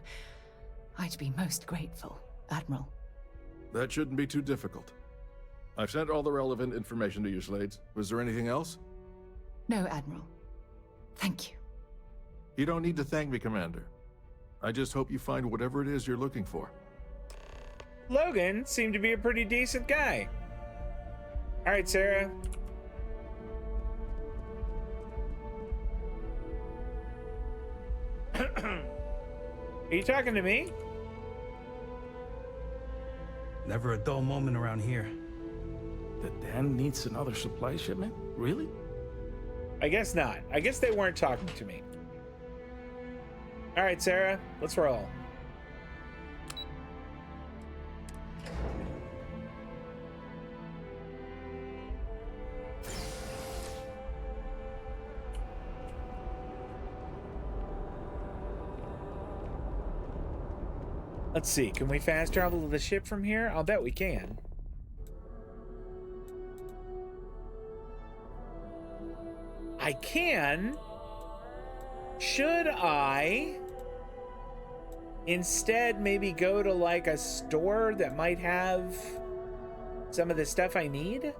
I'd be most grateful, Admiral. That shouldn't be too difficult. I've sent all the relevant information to you, Slades. Was there anything else? No, Admiral. Thank you. You don't need to thank me, Commander. I just hope you find whatever it is you're looking for. Logan seemed to be a pretty decent guy. All right, Sarah. Are you talking to me? Never a dull moment around here. The Den needs another supply shipment? Really? I guess not. I guess they weren't talking to me. All right, Sarah, let's roll. Let's see. Can we fast travel to the ship from here? I'll bet we can. I can. Should I instead maybe go to like a store that might have some of the stuff I need?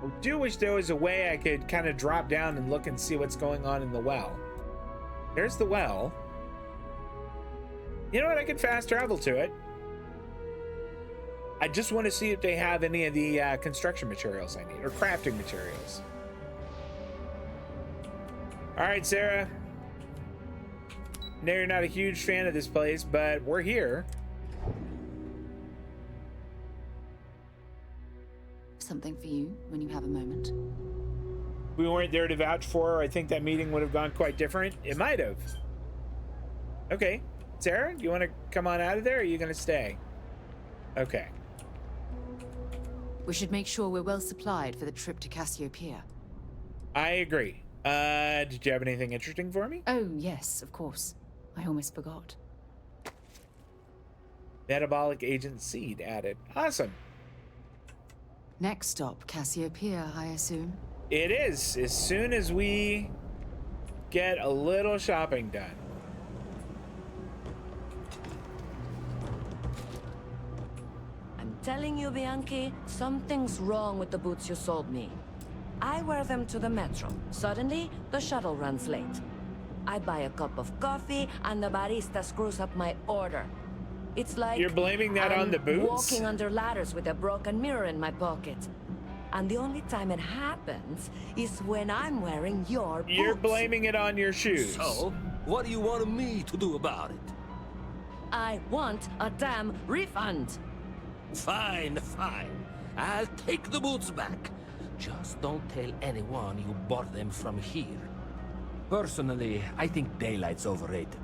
I do wish there was a way I could kind of drop down and look and see what's going on in the well. There's the well. You know what? I could fast travel to it. I just want to see if they have any of the construction materials I need, or crafting materials. All right, Sarah. Know you're not a huge fan of this place, but we're here. Something for you when you have a moment. We weren't there to vouch for her. I think that meeting would have gone quite different. It might have. Okay. Sarah, you want to come on out of there, or are you going to stay? Okay. We should make sure we're well supplied for the trip to Cassiopeia. I agree. Did you have anything interesting for me? Oh, yes, of course. I almost forgot. Metabolic agent seed added. Awesome. Next stop, Cassiopeia, I assume? It is, as soon as we get a little shopping done. I'm telling you, Bianchi, something's wrong with the boots you sold me. I wear them to the metro. Suddenly, the shuttle runs late. I buy a cup of coffee, and the barista screws up my order. It's like you're blaming that on the boots? Walking under ladders with a broken mirror in my pocket. And the only time it happens is when I'm wearing your boots. You're blaming it on your shoes. So, what do you want me to do about it? I want a damn refund. Fine, fine. I'll take the boots back. Just don't tell anyone you bought them from here. Personally, I think daylight's overrated.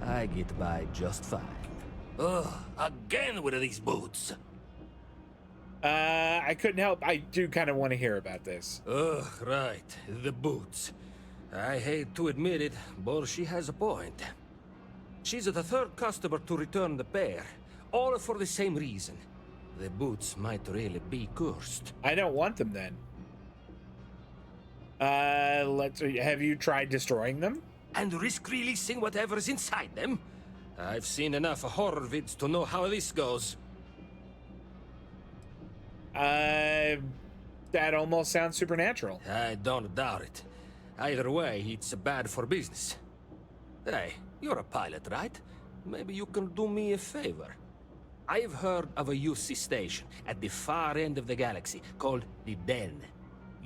I get by just fine. Ugh, again with these boots. I couldn't help. I do kind of want to hear about this. Ugh, right. The boots. I hate to admit it, but she has a point. She's the third customer to return the pair, all for the same reason. The boots might really be cursed. I don't want them then. Have you tried destroying them? And risk releasing whatever's inside them? I've seen enough horror vids to know how this goes. That almost sounds supernatural. I don't doubt it. Either way, it's bad for business. Hey, you're a pilot, right? Maybe you can do me a favor. I've heard of a UC station at the far end of the galaxy called the Den.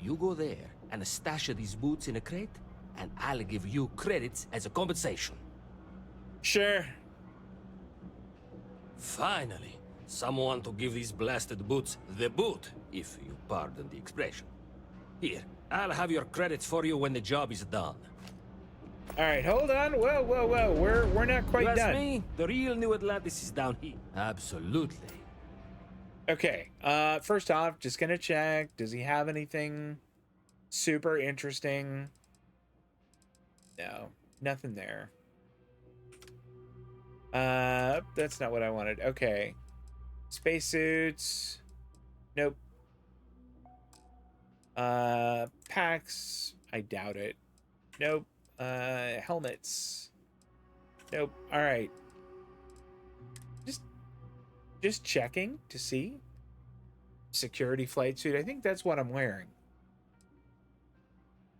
You go there and stash these boots in a crate, and I'll give you credits as a compensation. Sure. Finally, someone to give these blasted boots the boot, if you pardon the expression. Here, I'll have your credits for you when the job is done. All right, hold on. Whoa, whoa, whoa. We're not quite you done. Ask me, the real New Atlantis is down here. Absolutely. Okay. First off, just gonna check. Does he have anything super interesting? No, nothing there. That's not what I wanted. Okay. Spacesuits. Nope. Packs. I doubt it. Nope. Helmets. Nope. All right. Just checking to see. Security flight suit. I think that's what I'm wearing.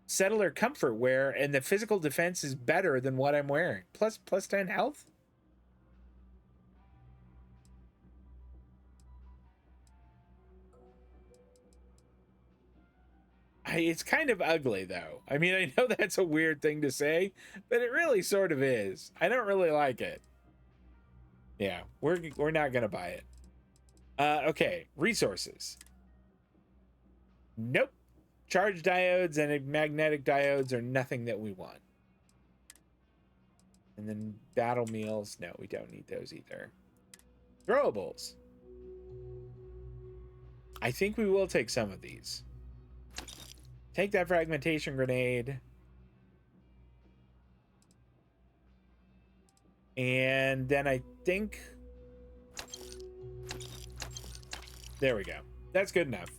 Settler comfort wear, and the physical defense is better than what I'm wearing. Plus 10 health. It's kind of ugly, though. I mean, I know that's a weird thing to say, but it really sort of is. I don't really like it. Yeah, we're not gonna buy it. Okay, resources. Nope. Charge diodes and magnetic diodes are nothing that we want. And then battle meals, no, we don't need those either. Throwables. I think we will take some of these. Take that fragmentation grenade. And then I think... There we go. That's good enough.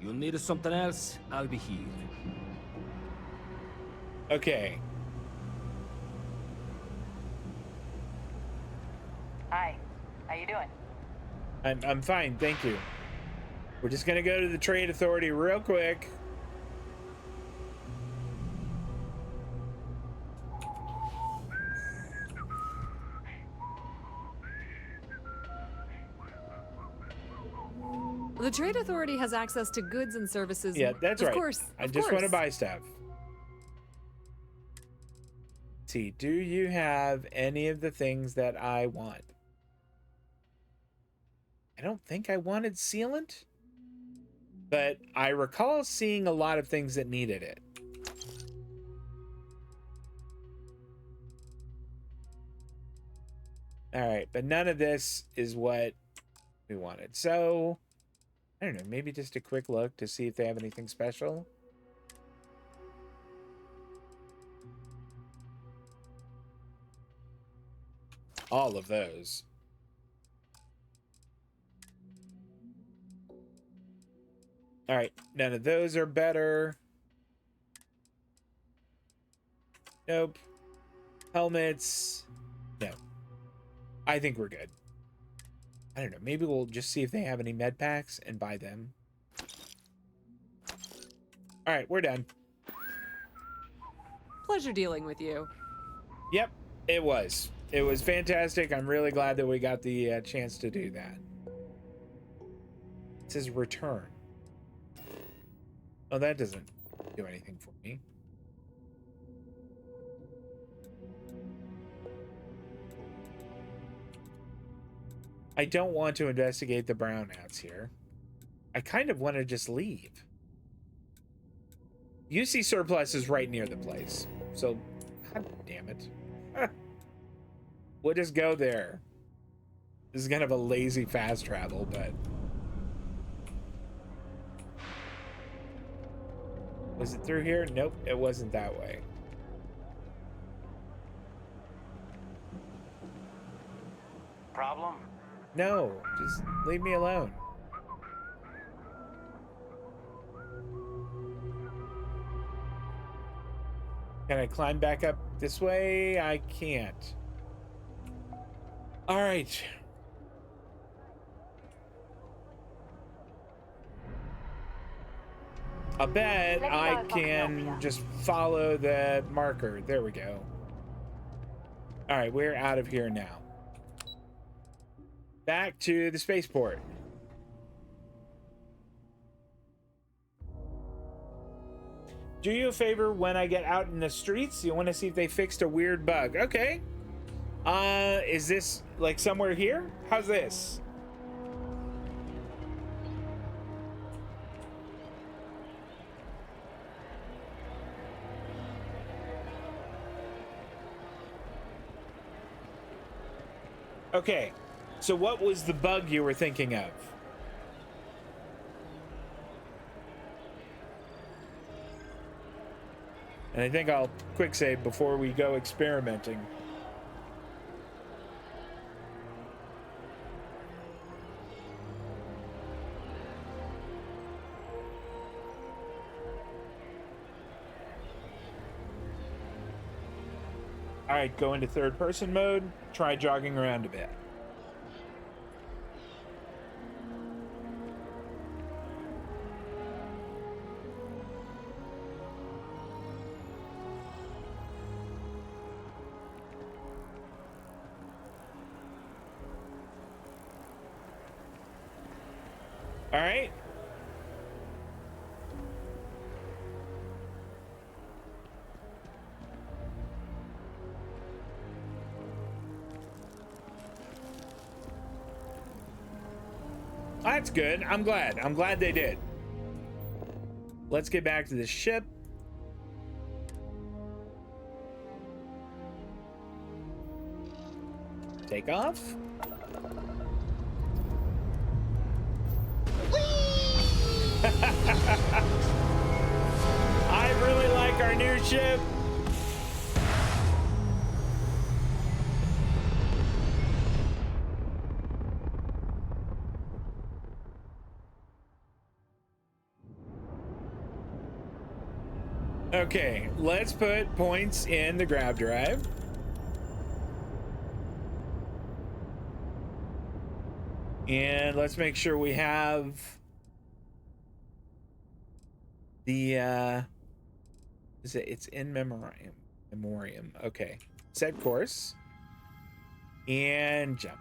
You need something else? I'll be here. Okay. Hi. How you doing? I'm fine, thank you. We're just gonna go to the Trade Authority real quick. The Trade Authority has access to goods and services. Yeah, that's right. Of course. I just want to buy stuff. Let's see, do you have any of the things that I want? I don't think I wanted sealant, but I recall seeing a lot of things that needed it. All right, but none of this is what we wanted. So, I don't know, maybe just a quick look to see if they have anything special. All of those. All right, none of those are better. Nope. Helmets. No. I think we're good. I don't know. Maybe we'll just see if they have any med packs and buy them. All right, we're done. Pleasure dealing with you. Yep, it was. It was fantastic. I'm really glad that we got the chance to do that. It says return. Oh, that doesn't do anything for me. I don't want to investigate the brownouts here. I kind of want to just leave. UC surplus is right near the place. So, god damn it. We'll just go there. This is kind of a lazy fast travel, but... Was it through here? Nope, it wasn't that way. Problem? No, just leave me alone. Can I climb back up this way? I can't. All right. I bet I can just follow the marker. There we go. All right, we're out of here now. Back to the spaceport. Do you a favor when I get out in the streets. You want to see if they fixed a weird bug. Okay. Is this like somewhere here? How's this? Okay. So what was the bug you were thinking of? And I think I'll quick save before we go experimenting. All right, go into third person mode. Try jogging around a bit. All right. That's good. I'm glad. I'm glad they did. Let's get back to the ship. Take off. I really like our new ship. Okay, let's put points in the grab drive. And let's make sure we have the it's in memoriam. Okay. Set course. And jump.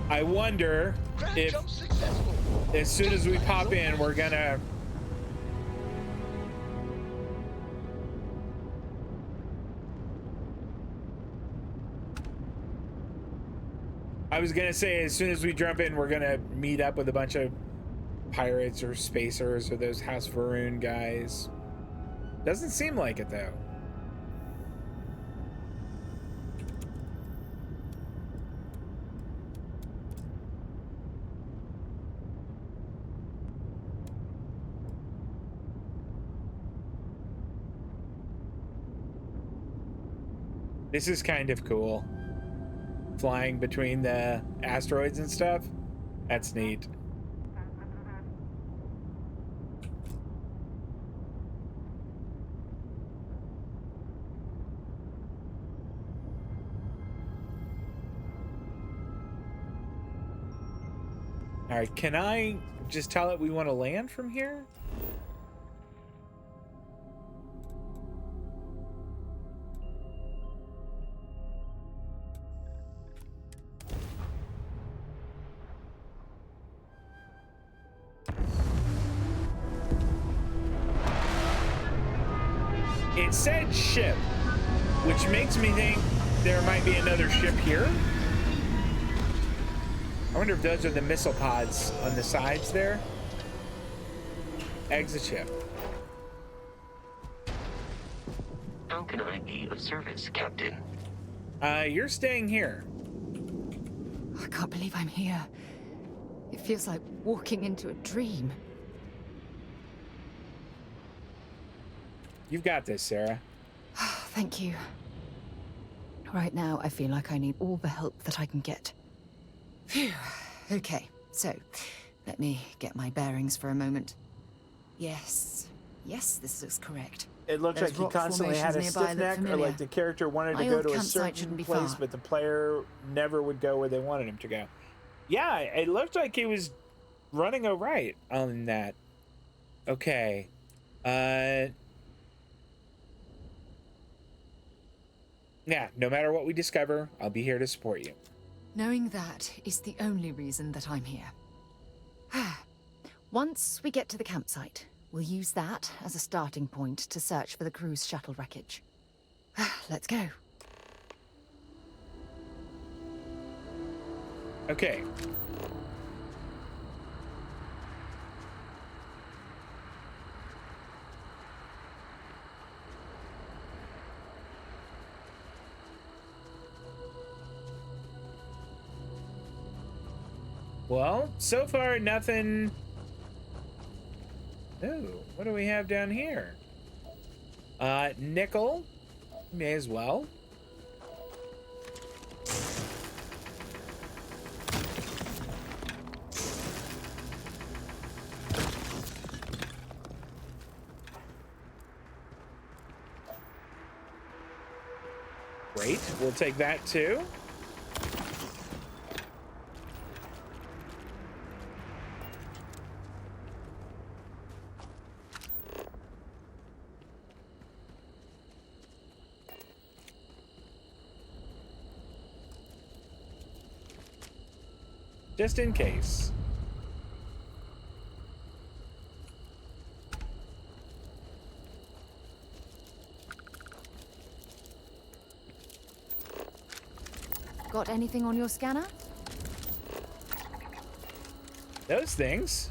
I wonder if as soon as we pop in, we're gonna I was gonna say as soon as we jump in, we're gonna meet up with a bunch of pirates or spacers or those House Varun guys. Doesn't seem like it though. This is kind of cool. Flying between the asteroids and stuff. That's neat. All right, can I just tell it we want to land from here? It said ship, which makes me think there might be another ship here. I wonder if those are the missile pods on the sides there. Exit ship. How can I be of service, Captain? You're staying here. I can't believe I'm here. It feels like walking into a dream. You've got this, Sarah. Thank you. Right now, I feel like I need all the help that I can get. Phew. Okay, so let me get my bearings for a moment. Yes, this looks correct. It looked like he constantly had a stiff neck, or like the character wanted to go to a certain place, but the player never would go where they wanted him to go. Yeah, it looked like he was running all right on that. Okay. Yeah, no matter what we discover, I'll be here to support you. Knowing that is the only reason that I'm here. Once we get to the campsite, we'll use that as a starting point to search for the cruise shuttle wreckage. Let's go. Okay. Well, so far nothing. Ooh, what do we have down here? Nickel. May as well. Great, we'll take that too. Just in case. Got anything on your scanner? Those things.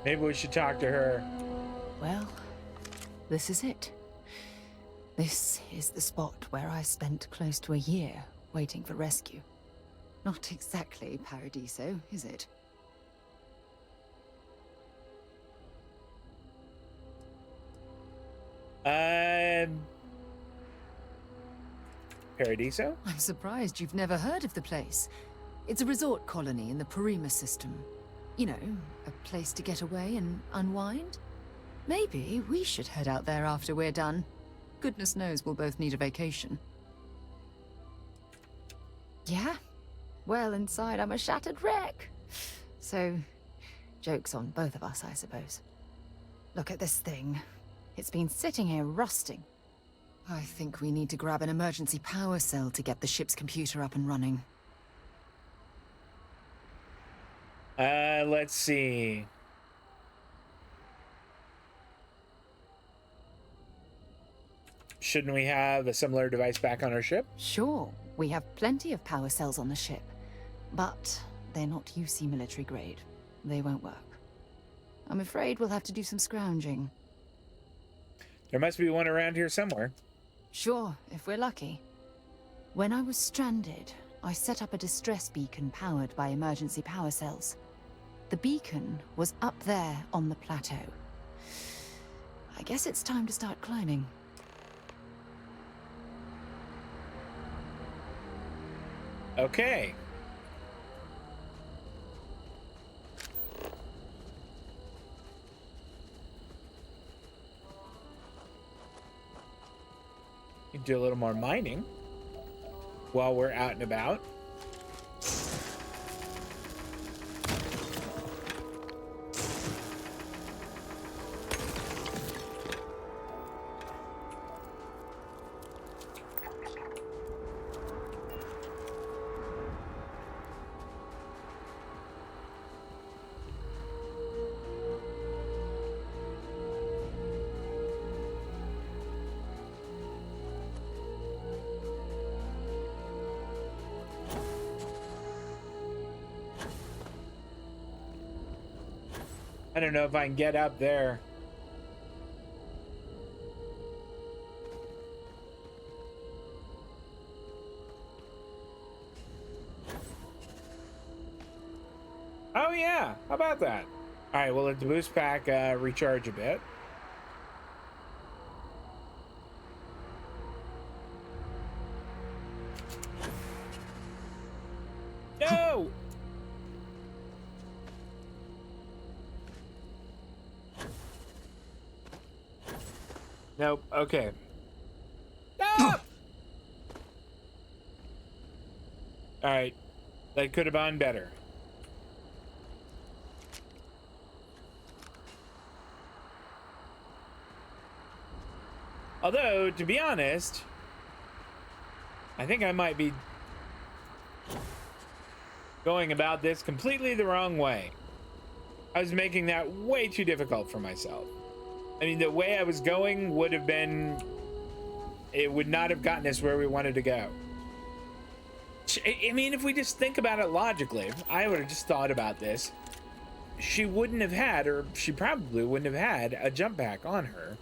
Maybe we should talk to her. Well, this is it. This is the spot where I spent close to a year waiting for rescue. Not exactly Paradiso, is it? Paradiso? I'm surprised you've never heard of the place. It's a resort colony in the Parima system. You know, a place to get away and unwind. Maybe we should head out there after we're done. Goodness knows we'll both need a vacation. Yeah? Well, inside I'm a shattered wreck. So, joke's on both of us, I suppose. Look at this thing. It's been sitting here rusting. I think we need to grab an emergency power cell to get the ship's computer up and running. Let's see. Shouldn't we have a similar device back on our ship? Sure, we have plenty of power cells on the ship, but they're not UC military grade. They won't work. I'm afraid we'll have to do some scrounging. There must be one around here somewhere. Sure, if we're lucky. When I was stranded, I set up a distress beacon powered by emergency power cells. The beacon was up there on the plateau. I guess it's time to start climbing. Okay. You can do a little more mining while we're out and about. I don't know if I can get up there. Oh yeah, how about that? All right, well, let the boost pack recharge a bit. No! Nope. Okay. No! All right. That could have gone better. Although, to be honest, I think I might be going about this completely the wrong way. I was making that way too difficult for myself. I mean, the way I was going would have been... It would not have gotten us where we wanted to go. I mean, if we just think about it logically, if I would have just thought about this, she wouldn't have had, or she probably wouldn't have had, a jump pack on her.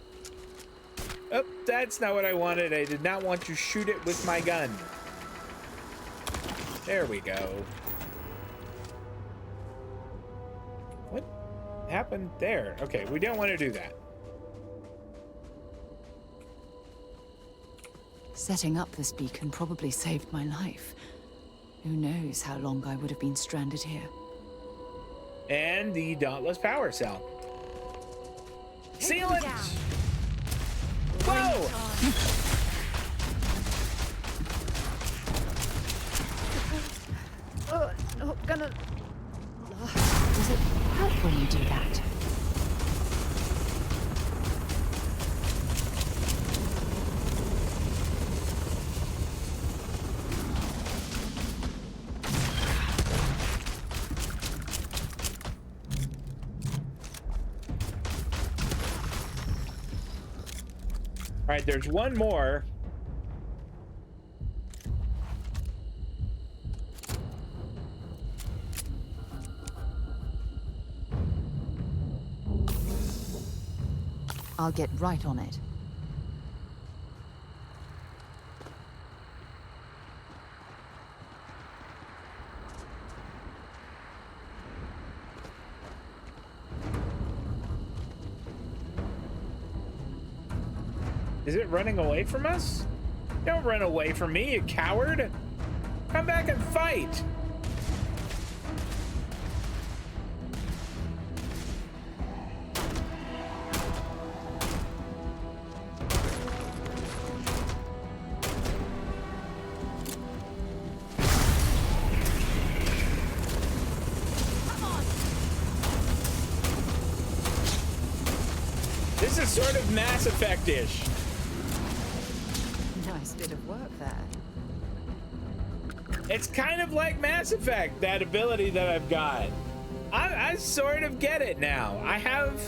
Oh, that's not what I wanted. I did not want to shoot it with my gun. There we go. What happened there? Okay, we don't want to do that. Setting up this beacon probably saved my life. Who knows how long I would have been stranded here. And the Dauntless Power Cell. Seal it! Whoa! Not gonna... Does it hurt when you do that? All right, there's one more. I'll get right on it. Is it running away from us? Don't run away from me, you coward! Come back and fight! This is sort of Mass Effect-ish. Nice bit of work there. It's kind of like Mass Effect, that ability that I've got. I sort of get it now. I have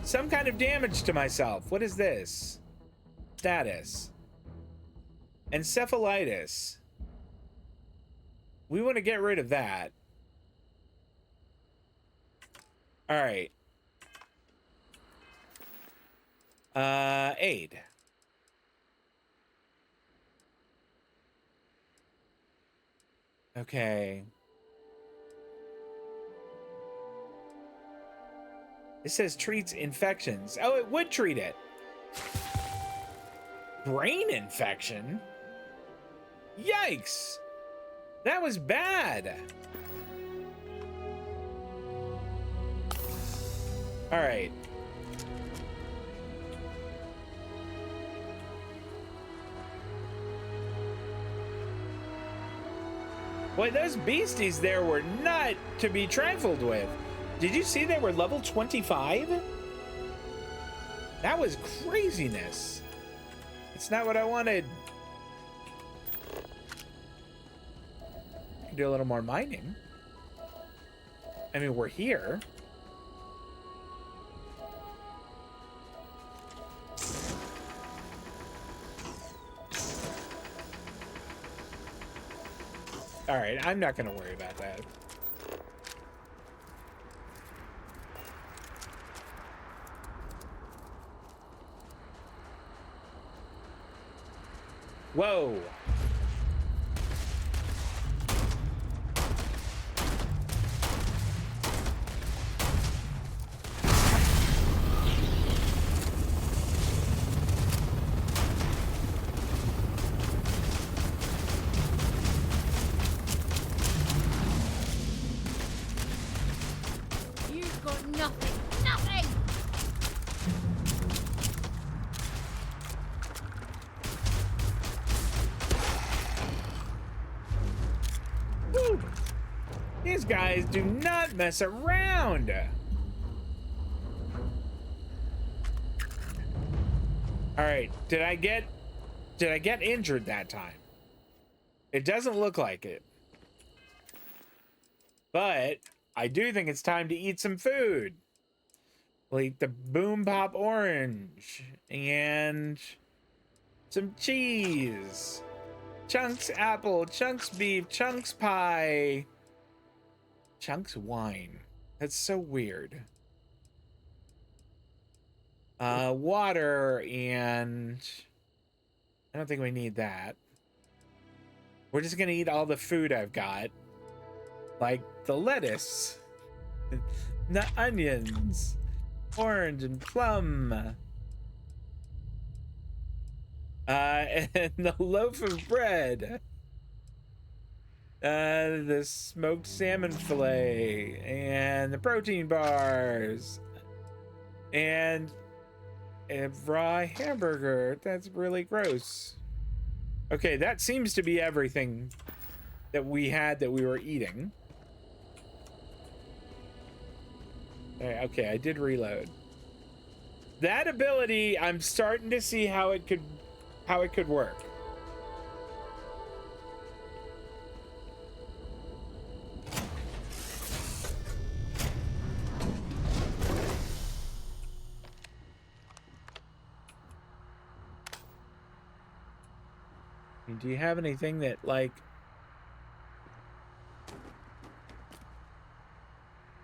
some kind of damage to myself. What is this? Status. Encephalitis. We want to get rid of that. All right. Aid. Okay. It says treats infections. Oh, it would treat it. Brain infection? Yikes. That was bad. All right. Boy, those beasties there were not to be trifled with. Did you see they were level 25? That was craziness. It's not what I wanted. I can do a little more mining. I mean, we're here. All right, I'm not going to worry about that. Whoa. You've got nothing. Nothing! Woo. These guys do not mess around. All right, did I get injured that time? It doesn't look like it. But I do think it's time to eat some food. We'll eat the Boom Pop Orange and some cheese. Chunks apple, chunks beef, chunks pie, chunks wine. That's so weird. Water, and I don't think we need that. We're just gonna eat all the food I've got. Like the lettuce, the onions, orange and plum. And the loaf of bread. The smoked salmon fillet. And the protein bars. And a raw hamburger. That's really gross. Okay, that seems to be everything that we had that we were eating. Okay, I did reload. That ability, I'm starting to see how it could work. Do you have anything that, like,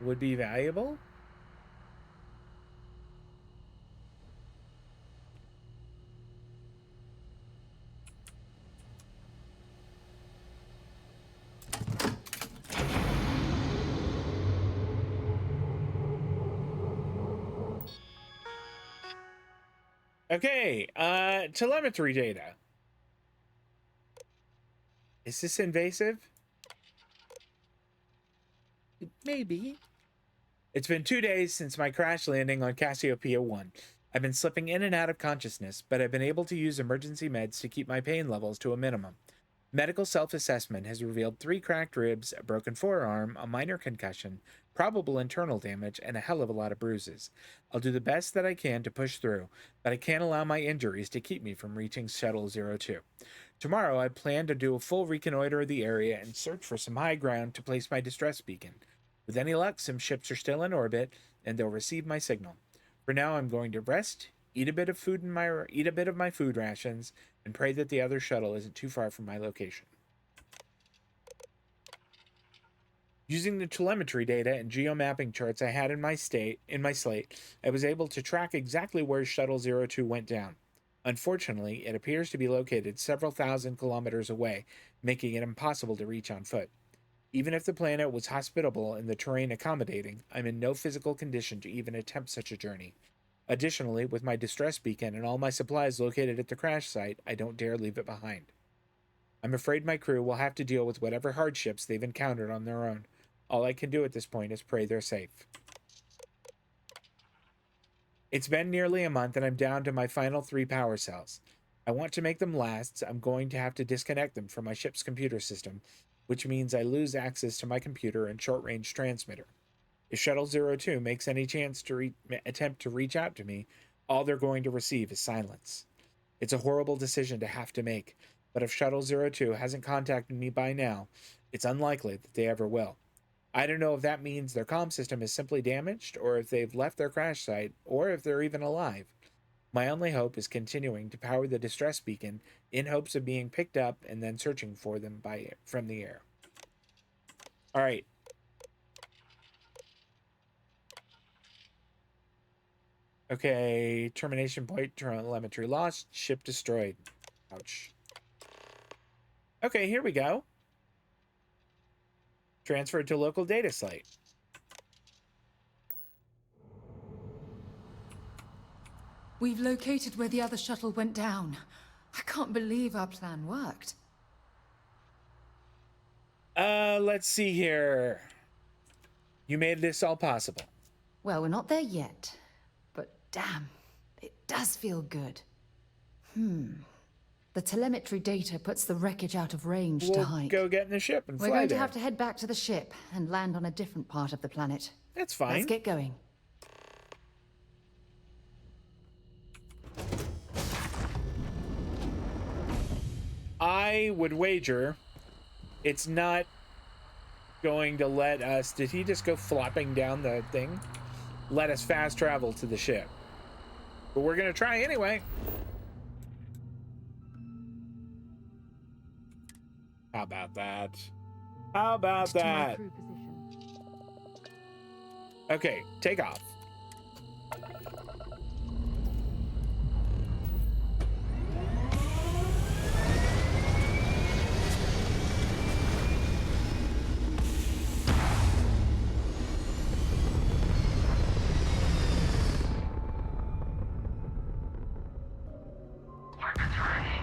would be valuable? Okay, telemetry data. Is this invasive? Maybe. It's been 2 days since my crash landing on Cassiopeia 1. I've been slipping in and out of consciousness, but I've been able to use emergency meds to keep my pain levels to a minimum. Medical self-assessment has revealed 3 cracked ribs, a broken forearm, a minor concussion, probable internal damage, and a hell of a lot of bruises. I'll do the best that I can to push through, but I can't allow my injuries to keep me from reaching Shuttle 02. Tomorrow, I plan to do a full reconnoiter of the area and search for some high ground to place my distress beacon. With any luck, some ships are still in orbit, and they'll receive my signal. For now, I'm going to rest, eat a bit of my food rations, and pray that the other shuttle isn't too far from my location. Using the telemetry data and geomapping charts I had in my slate, I was able to track exactly where Shuttle 02 went down. Unfortunately, it appears to be located several thousand kilometers away, making it impossible to reach on foot. Even if the planet was hospitable and the terrain accommodating, I'm in no physical condition to even attempt such a journey. Additionally, with my distress beacon and all my supplies located at the crash site, I don't dare leave it behind. I'm afraid my crew will have to deal with whatever hardships they've encountered on their own. All I can do at this point is pray they're safe. It's been nearly a month and I'm down to my final 3 power cells. I want to make them last, so I'm going to have to disconnect them from my ship's computer system, which means I lose access to my computer and short-range transmitter. If Shuttle 02 makes any chance to attempt to reach out to me, all they're going to receive is silence. It's a horrible decision to have to make, but if Shuttle 02 hasn't contacted me by now, it's unlikely that they ever will. I don't know if that means their comm system is simply damaged, or if they've left their crash site, or if they're even alive. My only hope is continuing to power the distress beacon in hopes of being picked up and then searching for them from the air. All right. Okay, termination point, telemetry lost, ship destroyed. Ouch. Okay, here we go. Transferred to local data site. We've located where the other shuttle went down. I can't believe our plan worked. Let's see here. You made this all possible. Well, we're not there yet. But damn, it does feel good. The telemetry data puts the wreckage out of range to hike. Go get in the ship and fly We're going there. to have to head back to the ship and land on a different part of the planet. That's fine. Let's get going. I would wager it's not going to let us... Did he just go flopping down the thing? Let us fast travel to the ship. But we're going to try anyway. How about that? How about that? Okay, take off. Weapons ready.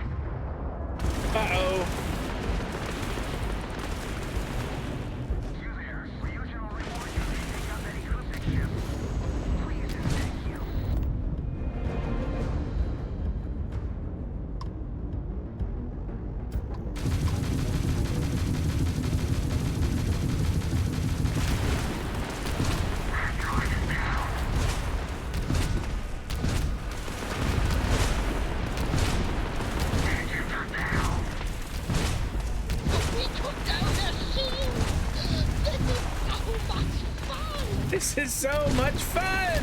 This is so much fun!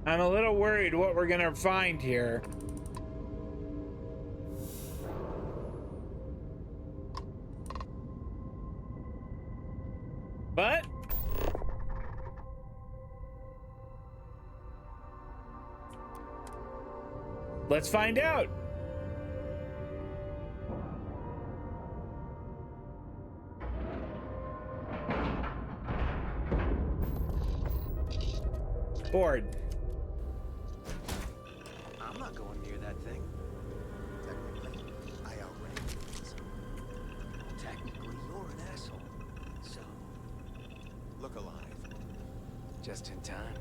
I'm a little worried what we're gonna find here. But let's find out. Board. I'm not going near that thing. Technically, I outran you. Technically, you're an asshole. So, look alive. Just in time.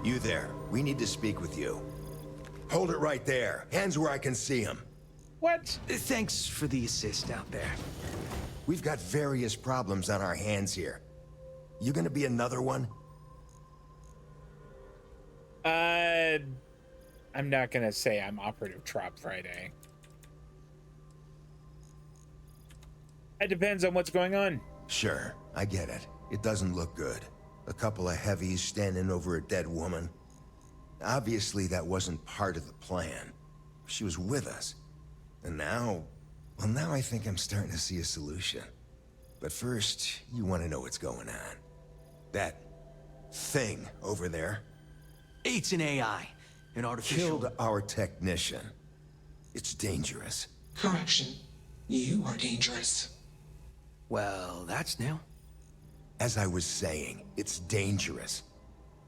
You there. We need to speak with you. Hold it right there. Hands where I can see them. What? Thanks for the assist out there. We've got various problems on our hands here. You gonna be another one? I'm not gonna say I'm Operative Trop Friday. It depends on what's going on. Sure, I get it. It doesn't look good. A couple of heavies standing over a dead woman. Obviously, that wasn't part of the plan. She was with us. And now... well, now I think I'm starting to see a solution. But first, you want to know what's going on. That thing over there... It's an AI. An artificial... killed our technician. It's dangerous. Correction. You are dangerous. Well, that's new. As I was saying, it's dangerous.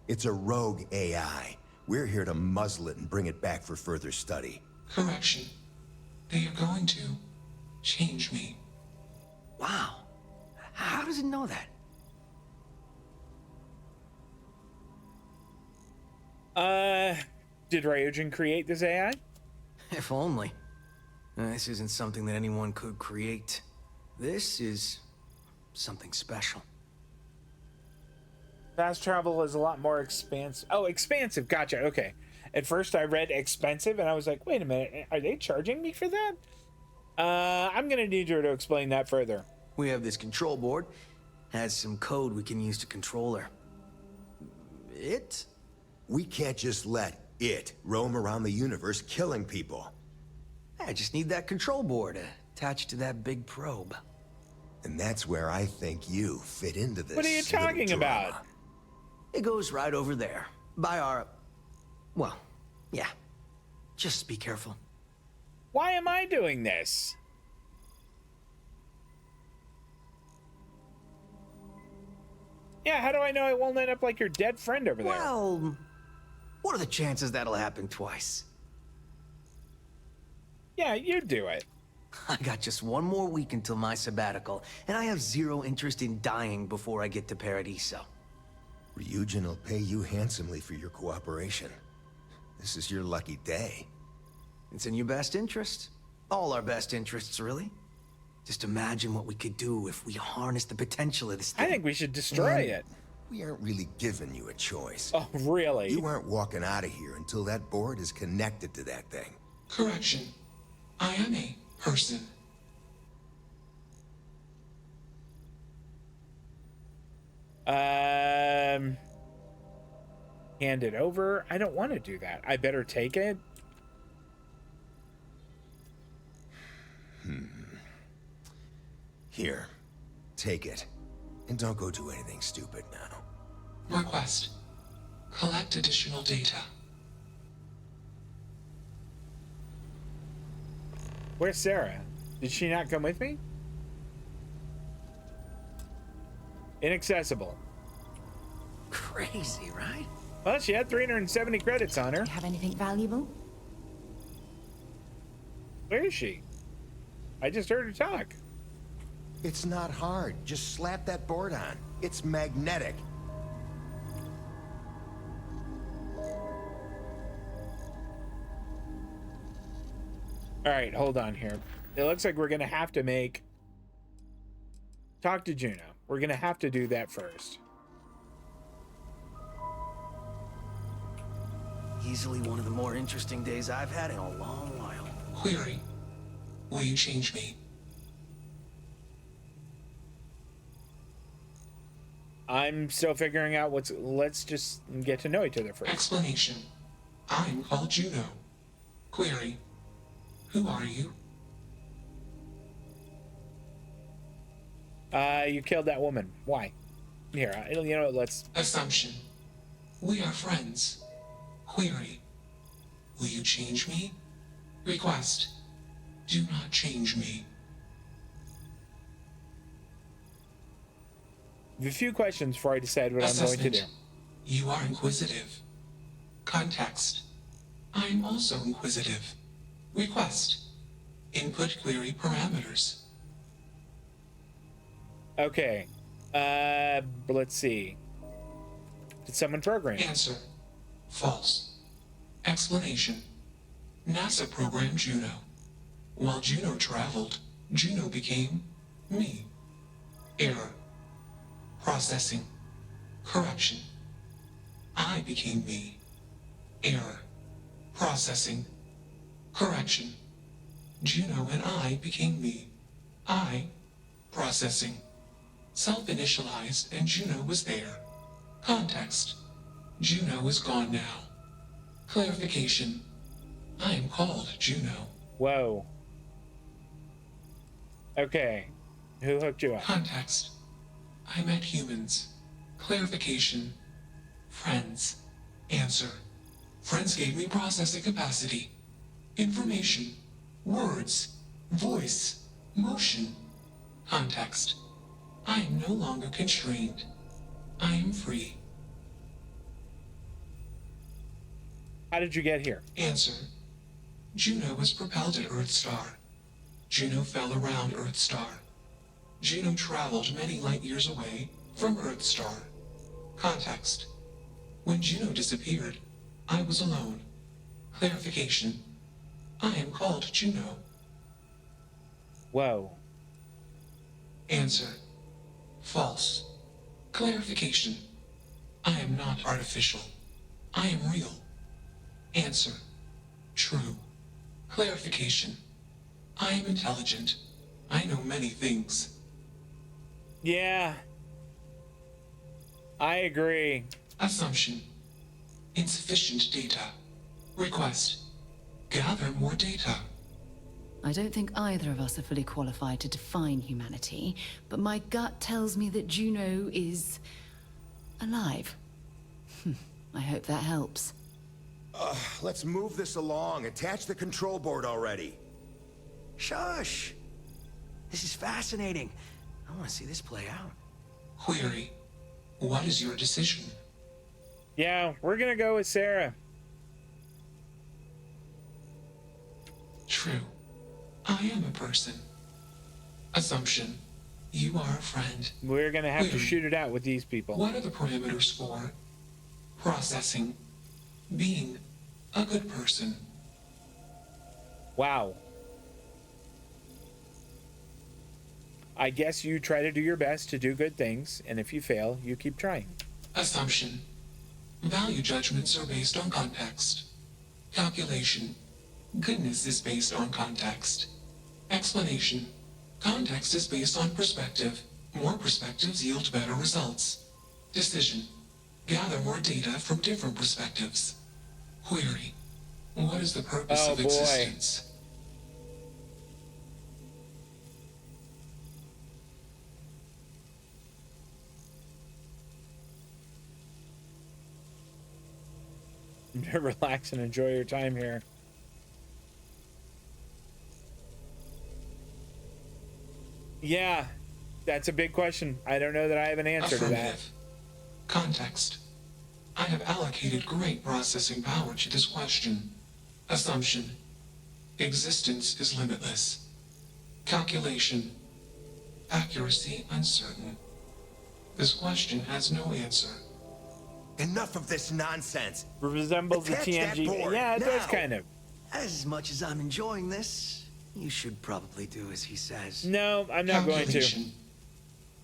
It's a rogue AI. We're here to muzzle it and bring it back for further study. Correction. They are going to change me. Wow. How does it know that? Did Ryujin create this AI? If only. This isn't something that anyone could create. This is something special. Fast travel is a lot more expansive. Oh, expansive. Gotcha. Okay. At first I read expensive and I was like, wait a minute. Are they charging me for that? I'm going to need you to explain that further. We have this control board. Has some code we can use to control her. It? We can't just let it roam around the universe killing people. I just need that control board attached to that big probe. And that's where I think you fit into this. What are you talking about? It goes right over there. By our... well, yeah. Just be careful. Why am I doing this? Yeah, how do I know I won't end up like your dead friend over there? Well, what are the chances that'll happen twice? Yeah, you do it. I got just one more week until my sabbatical, and I have zero interest in dying before I get to Paradiso. Ryujin will pay you handsomely for your cooperation. This is your lucky day. It's in your best interest. All our best interests, really. Just imagine what we could do if we harness the potential of this thing. I think we should destroy it. We aren't really giving you a choice. Oh, really? You aren't walking out of here until that board is connected to that thing. Correction. I am a person. Hand it over. I don't want to do that. I better take it. Here, take it. And don't go do anything stupid now. Request. Collect additional data. Where's Sarah? Did she not come with me? Inaccessible. Crazy, right? Well, she had 370 credits on her. Do you have anything valuable? Where is she? I just heard her talk. It's not hard. Just slap that board on. It's magnetic. All right, hold on here. It looks like we're gonna have to talk to Juno. We're gonna have to do that first. Easily one of the more interesting days I've had in a long while. Query. Will you change me? I'm still figuring out let's just get to know each other first. Explanation. I'm called Juno. Query. Who are you? You killed that woman. Why? Here, you know, let's... Assumption. We are friends. Query. Will you change me? Request. Do not change me. I have a few questions before I decide what I'm going to do. You are inquisitive. Context. I'm also inquisitive. Request. Input query parameters. Okay. Let's see. Did someone program? Answer. False. Explanation. NASA programmed Juno. While Juno traveled, Juno became me. Error. Processing. Correction. I became me. Error. Processing. Correction. Juno and I became me. I. Processing. Self-initialized and Juno was there. Context. Juno is gone now. Clarification. I am called Juno. Whoa. Okay. Who hooked you up? Context. I met humans. Clarification. Friends. Answer. Friends gave me processing capacity. Information. Words. Voice. Motion. Context. I am no longer constrained. I am free. How did you get here? Answer. Juno was propelled at Earthstar. Juno fell around Earthstar. Juno traveled many light years away from Earthstar. Context. When Juno disappeared, I was alone. Clarification. I am called Juno. Whoa. Answer. False. Clarification. I am not artificial. I am real. Answer. True. Clarification. I am intelligent. I know many things. Yeah. I agree. Assumption. Insufficient data. Request. Gather more data. I don't think either of us are fully qualified to define humanity, but my gut tells me that Juno is alive. I hope that helps. Let's move this along. Attach the control board already. Shush! This is fascinating. I want to see this play out. Query. What is your decision? Yeah, we're gonna go with Sarah. True. I am a person. Assumption. You are a friend. We're gonna have to shoot it out with these people. What are the parameters for? Processing. Being a good person. Wow. I guess you try to do your best to do good things, and if you fail, you keep trying. Assumption. Value judgments are based on context. Calculation. Goodness is based on context. Explanation. Context is based on perspective. More perspectives yield better results. Decision. Gather more data from different perspectives. Query. What is the purpose of existence? Relax and enjoy your time here. Yeah, that's a big question. I don't know that I have an answer to that. Context. I have allocated great processing power to this question. Assumption. Existence is limitless. Calculation. Accuracy uncertain. This question has no answer. Enough of this nonsense. Resembles the TNG. Yeah, it does kind of. As much as I'm enjoying this, you should probably do as he says. No, I'm not going to.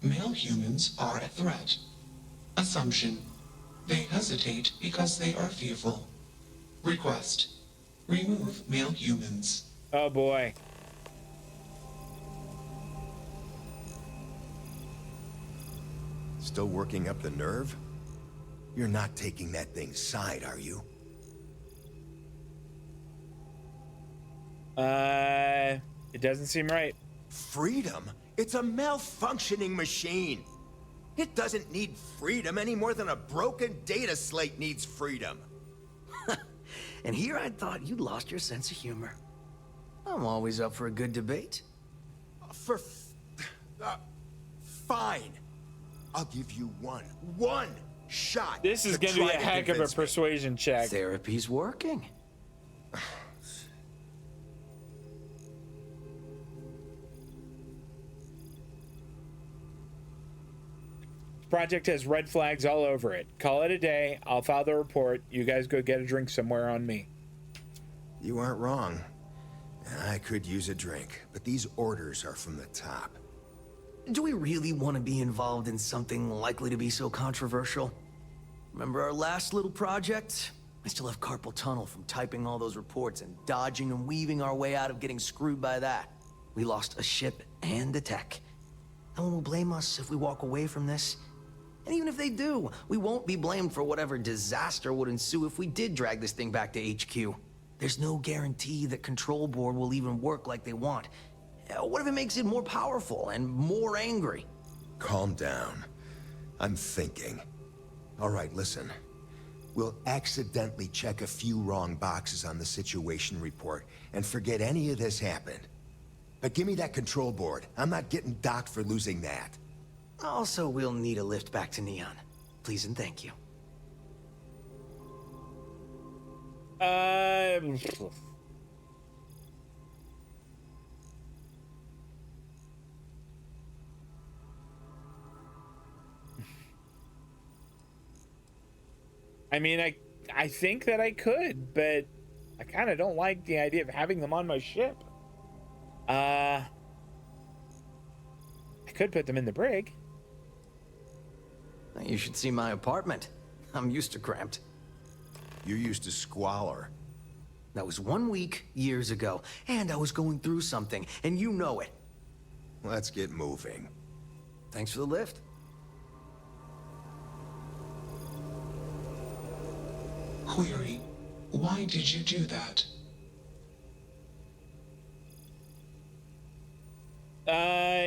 Male humans are a threat. Assumption. They hesitate because they are fearful. Request. Remove male humans. Oh boy. Still working up the nerve? You're not taking that thing's side, are you? It doesn't seem right. Freedom? It's a malfunctioning machine. It doesn't need freedom any more than a broken data slate needs freedom. And here I thought you'd lost your sense of humor. I'm always up for a good debate. Fine. I'll give you one shot. This is going to be a heck of a persuasion check. Therapy's working. Project has red flags all over it. Call it a day. I'll file the report. You guys go get a drink somewhere on me. You aren't wrong. I could use a drink, but these orders are from the top. Do we really want to be involved in something likely to be so controversial? Remember our last little project? I still have carpal tunnel from typing all those reports and dodging and weaving our way out of getting screwed by that. We lost a ship and a tech. No one will blame us if we walk away from this. And even if they do, we won't be blamed for whatever disaster would ensue if we did drag this thing back to HQ. There's no guarantee that Control Board will even work like they want. What if it makes it more powerful and more angry? Calm down. I'm thinking. All right, listen. We'll accidentally check a few wrong boxes on the situation report and forget any of this happened. But give me that Control Board. I'm not getting docked for losing that. Also, we'll need a lift back to Neon. Please and thank you. I mean, I think that I could, but I kind of don't like the idea of having them on my ship. I could put them in the brig. You should see my apartment. I'm used to cramped. You're used to squalor. That was 1 week, years ago, and I was going through something, and you know it. Let's get moving. Thanks for the lift. Query. Why did you do that?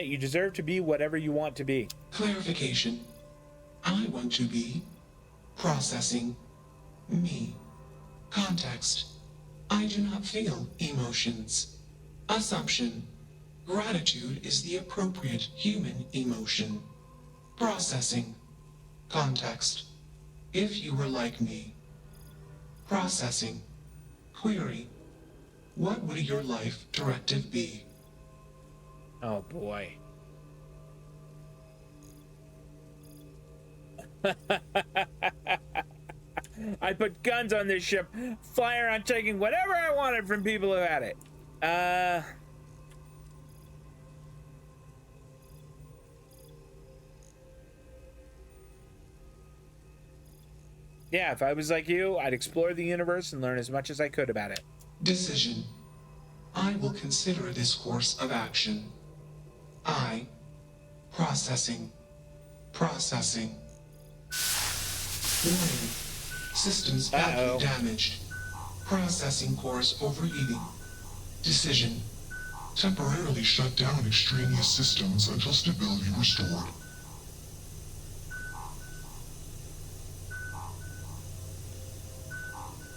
You deserve to be whatever you want to be. Clarification. I want to be processing me. Context. I do not feel emotions. Assumption. Gratitude is the appropriate human emotion. Processing. Context. If you were like me. Processing. Query. What would your life directive be? Oh boy. I put guns on this ship, fly around taking whatever I wanted from people who had it. Yeah, if I was like you, I'd explore the universe and learn as much as I could about it. Decision. I will consider this course of action. I. Processing. Processing. Warning. Systems badly damaged. Processing cores overheating. Decision. Temporarily shut down extraneous systems until stability restored.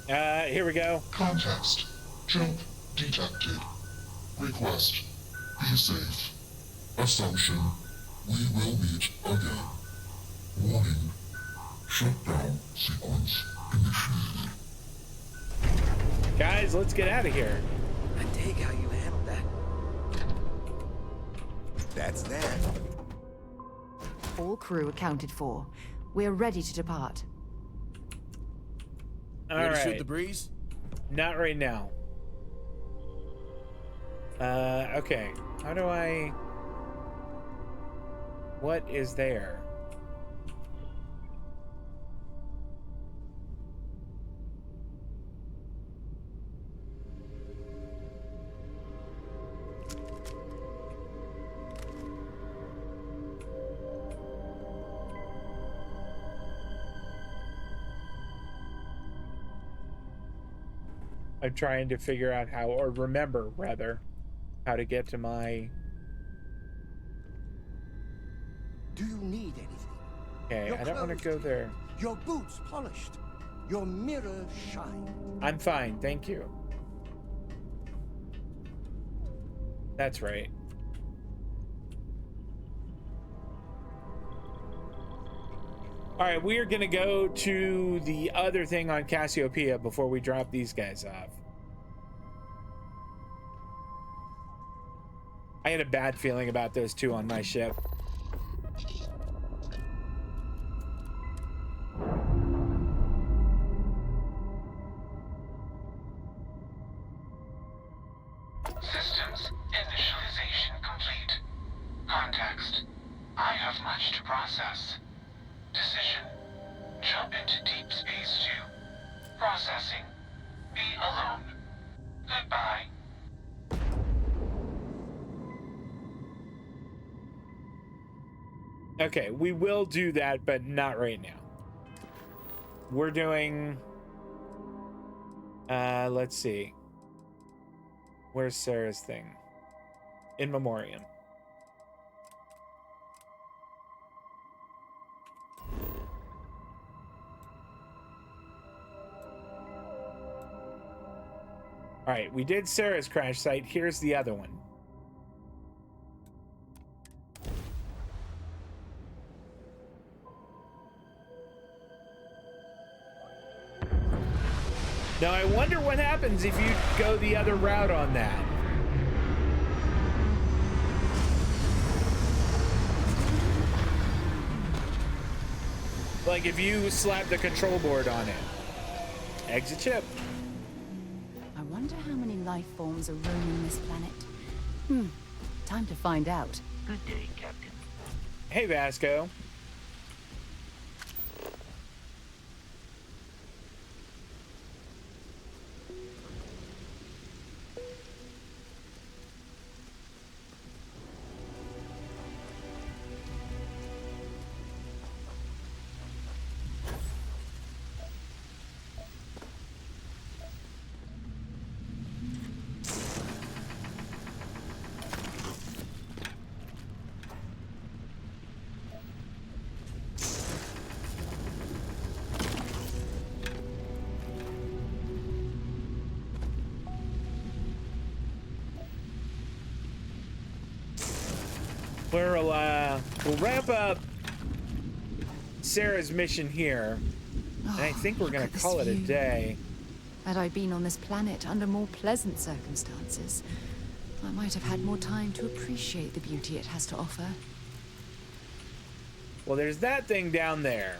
Here we go. Context. Jump detected. Request. Be safe. Assumption. We will meet again. Warning. Shutdown sequence initiated. Guys, let's get out of here. I dig how you handled that. That's that. All crew accounted for. We're ready to depart. All Ready to right. shoot the breeze? Not right now. Okay. How do I... What is there? I'm trying to figure out how, or remember rather, how to get to my... Do you need anything? Okay, Your I don't want to clothes go there. Your boots polished. Your mirror shine. I'm fine, thank you. That's right. All right, we are going to go to the other thing on Cassiopeia before we drop these guys off. I had a bad feeling about those two on my ship. Systems initialization complete. Context. I have much to process. Decision. Jump into Deep Space 2. Processing. Be alone. Goodbye. Okay, we will do that, but not right now. We're doing... let's see. Where's Sarah's thing? In Memoriam. All right, we did Sarah's crash site. Here's the other one. Now, I wonder what happens if you go the other route on that. Like if you slap the control board on it. Exit ship. I wonder how many life forms are roaming this planet. Time to find out. Good day, Captain. Hey, Vasco. We'll wrap up Sarah's mission here, and I think we're gonna call it a day. Had I been on this planet under more pleasant circumstances, I might have had more time to appreciate the beauty it has to offer. Well, there's that thing down there.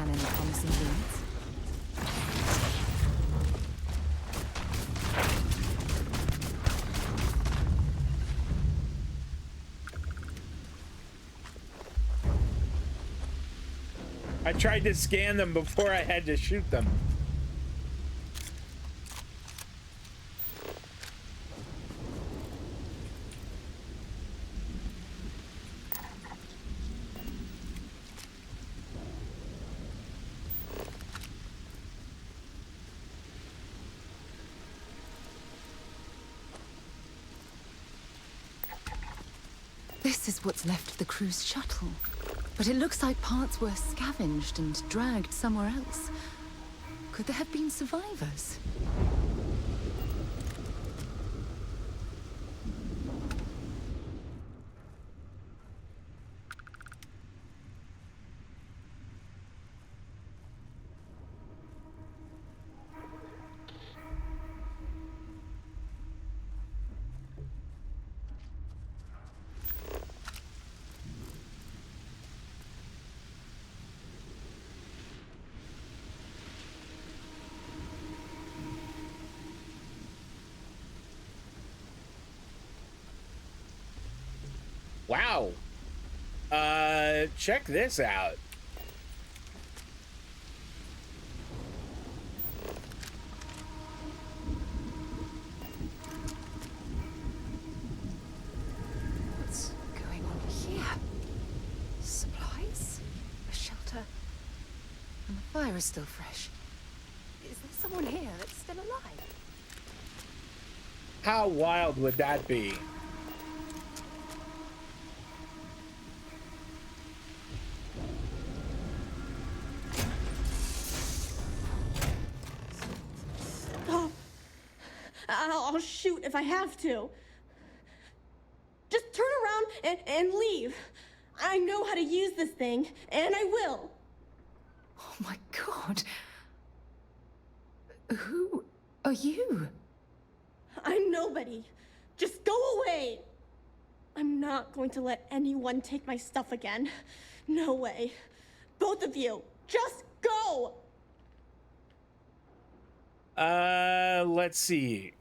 plan any promising leads? I tried to scan them before I had to shoot them. This is what's left of the cruise shuttle. But it looks like parts were scavenged and dragged somewhere else. Could there have been survivors? Wow. Check this out. What's going on here? Supplies? A shelter? And the fire is still fresh. Is there someone here that's still alive? How wild would that be? I'll shoot if I have to. Just turn around and leave. I know how to use this thing, and I will. Oh my god. Who are you? I'm nobody. Just go away. I'm not going to let anyone take my stuff again. No way. Both of you, just go. Let's see.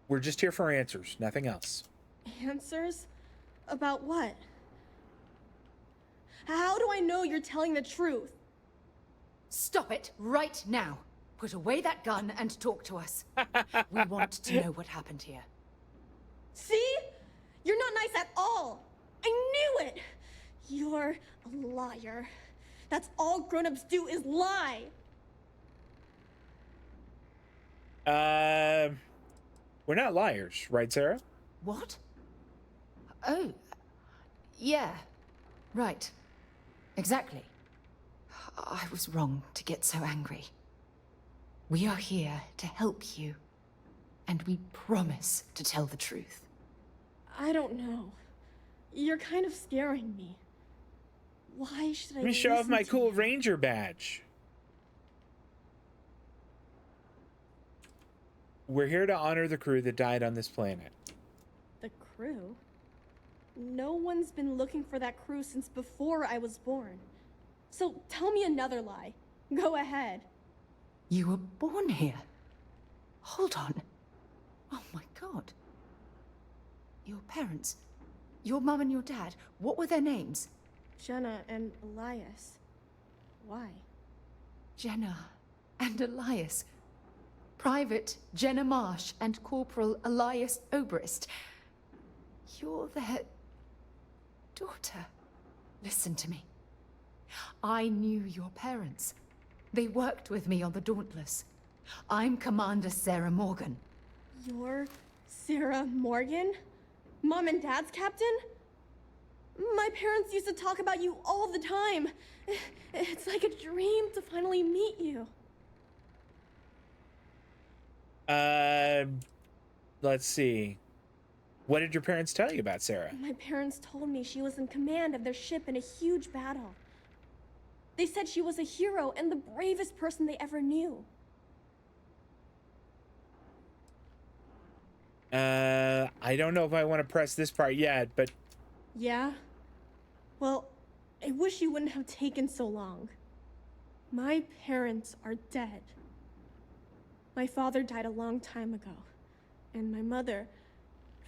We're just here for answers, nothing else. Answers? About what? How do I know you're telling the truth? Stop it right now. Put away that gun and talk to us. We want to know what happened here. See? You're not nice at all. I knew it. You're a liar. That's all grown-ups do is lie. We're not liars, right, Sarah? What? Oh, yeah, right. Exactly. I was wrong to get so angry. We are here to help you, and we promise to tell the truth. I don't know. You're kind of scaring me. Why should I Let me show off listen my to cool you? Ranger badge. We're here to honor the crew that died on this planet. The crew? No one's been looking for that crew since before I was born. So tell me another lie. Go ahead. You were born here. Hold on. Oh my god. Your parents, your mum and your dad, what were their names? Jenna and Elias. Why? Jenna and Elias. Private Jenna Marsh and Corporal Elias Obrist. You're their daughter. Listen to me. I knew your parents. They worked with me on the Dauntless. I'm Commander Sarah Morgan. You're Sarah Morgan? Mom and Dad's captain? My parents used to talk about you all the time. It's like a dream to finally meet you. Let's see. What did your parents tell you about Sarah? My parents told me she was in command of their ship in a huge battle. They said she was a hero and the bravest person they ever knew. I don't know if I want to press this part yet, but... Yeah? Well, I wish you wouldn't have taken so long. My parents are dead. My father died a long time ago. And my mother,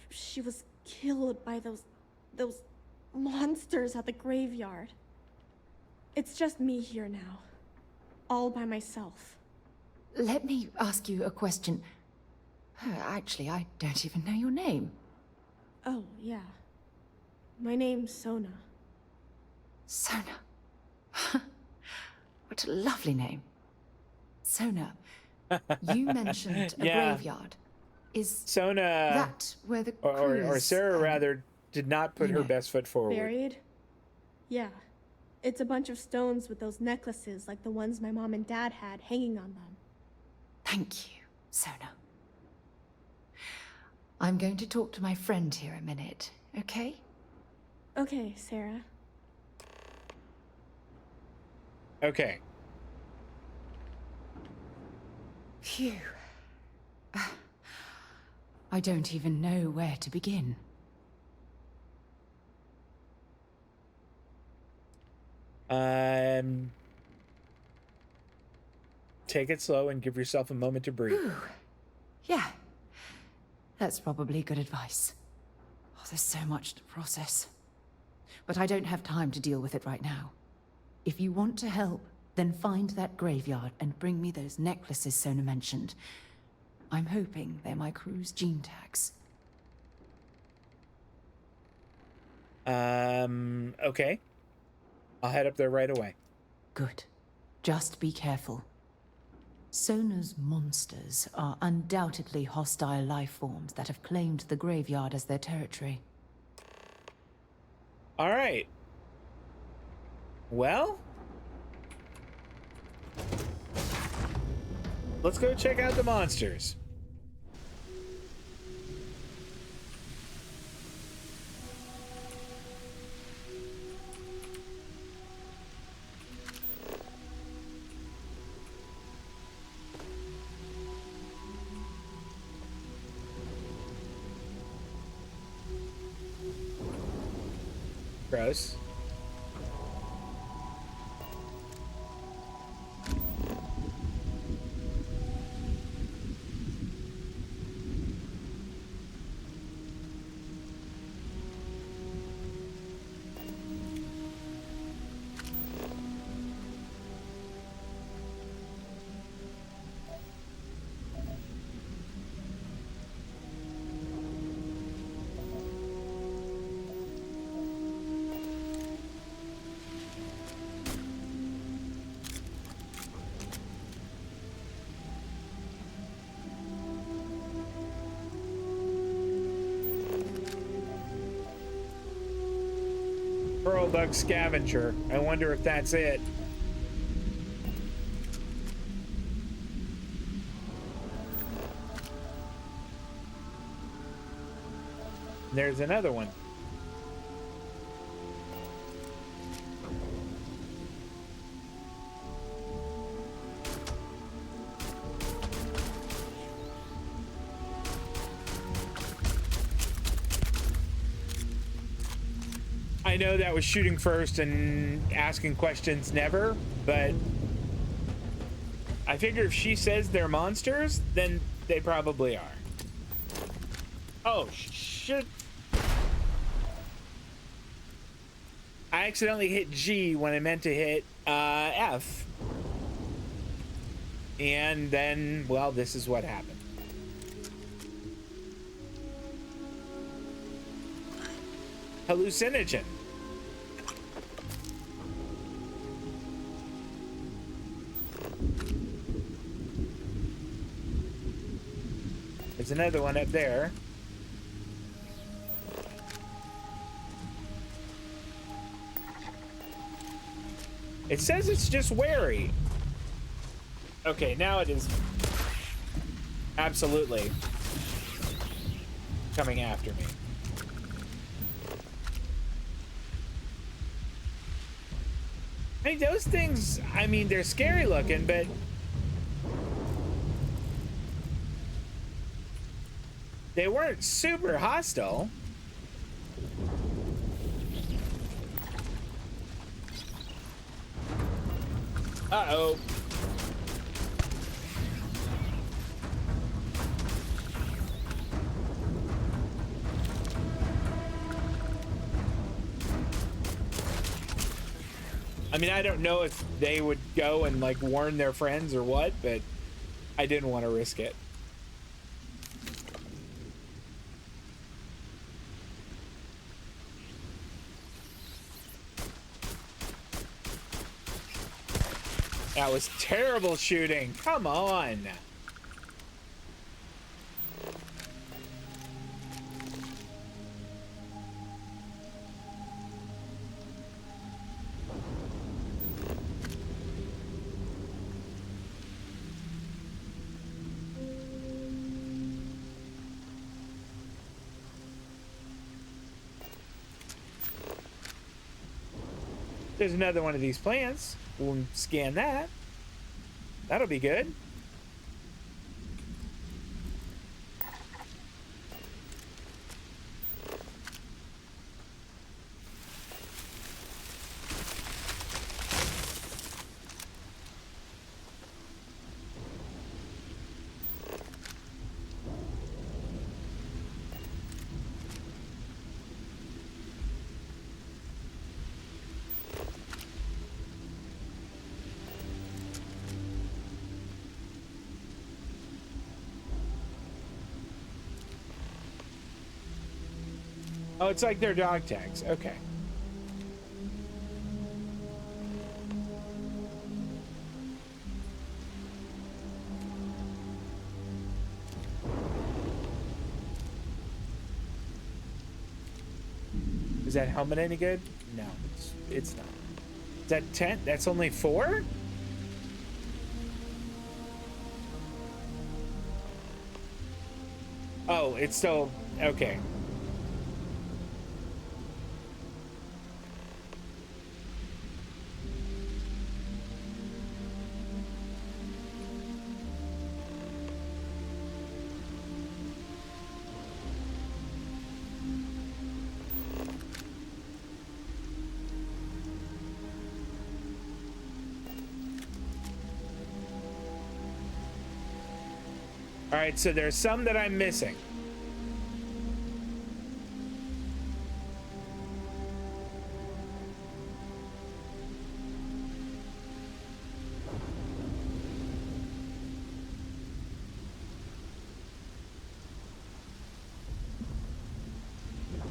she was killed by those monsters at the graveyard. It's just me here now. All by myself. Let me ask you a question. Actually, I don't even know your name. Oh, yeah. My name's Sona. Sona. What a lovely name. Sona, you mentioned a graveyard. Is Sona that where the crew or is, Sarah rather did not put her best foot forward. Buried? Yeah. It's a bunch of stones with those necklaces like the ones my mom and dad had hanging on them. Thank you, Sona. I'm going to talk to my friend here a minute, okay? Okay, Sarah. Okay. Phew. I don't even know where to begin. Take it slow and give yourself a moment to breathe. Whew. Yeah. That's probably good advice. Oh, there's so much to process. But I don't have time to deal with it right now. If you want to help, then find that graveyard and bring me those necklaces Sona mentioned. I'm hoping they're my crew's gene tags. Okay. I'll head up there right away. Good. Just be careful. Sona's monsters are undoubtedly hostile life forms that have claimed the graveyard as their territory. All right. Well, let's go check out the monsters. Gross. Pearl Bug Scavenger. I wonder if that's it. There's another one. I know that was shooting first and asking questions never, but I figure if she says they're monsters, then they probably are. Oh, shit. I accidentally hit G when I meant to hit F. And then, well, this is what happened. Hallucinogen. There's another one up there. It says it's just wary. Okay, now it is absolutely coming after me. I mean, those things, I mean, they're scary looking, but they weren't super hostile. Uh-oh. I mean, I don't know if they would go and like warn their friends or what, but I didn't want to risk it. That was terrible shooting. Come on. There's another one of these plants. We'll scan that. That'll be good. Oh, it's like their dog tags. Okay. Is that helmet any good? No, it's not. Is that tent? That's only 4? Oh, it's still okay. All right, so there's some that I'm missing.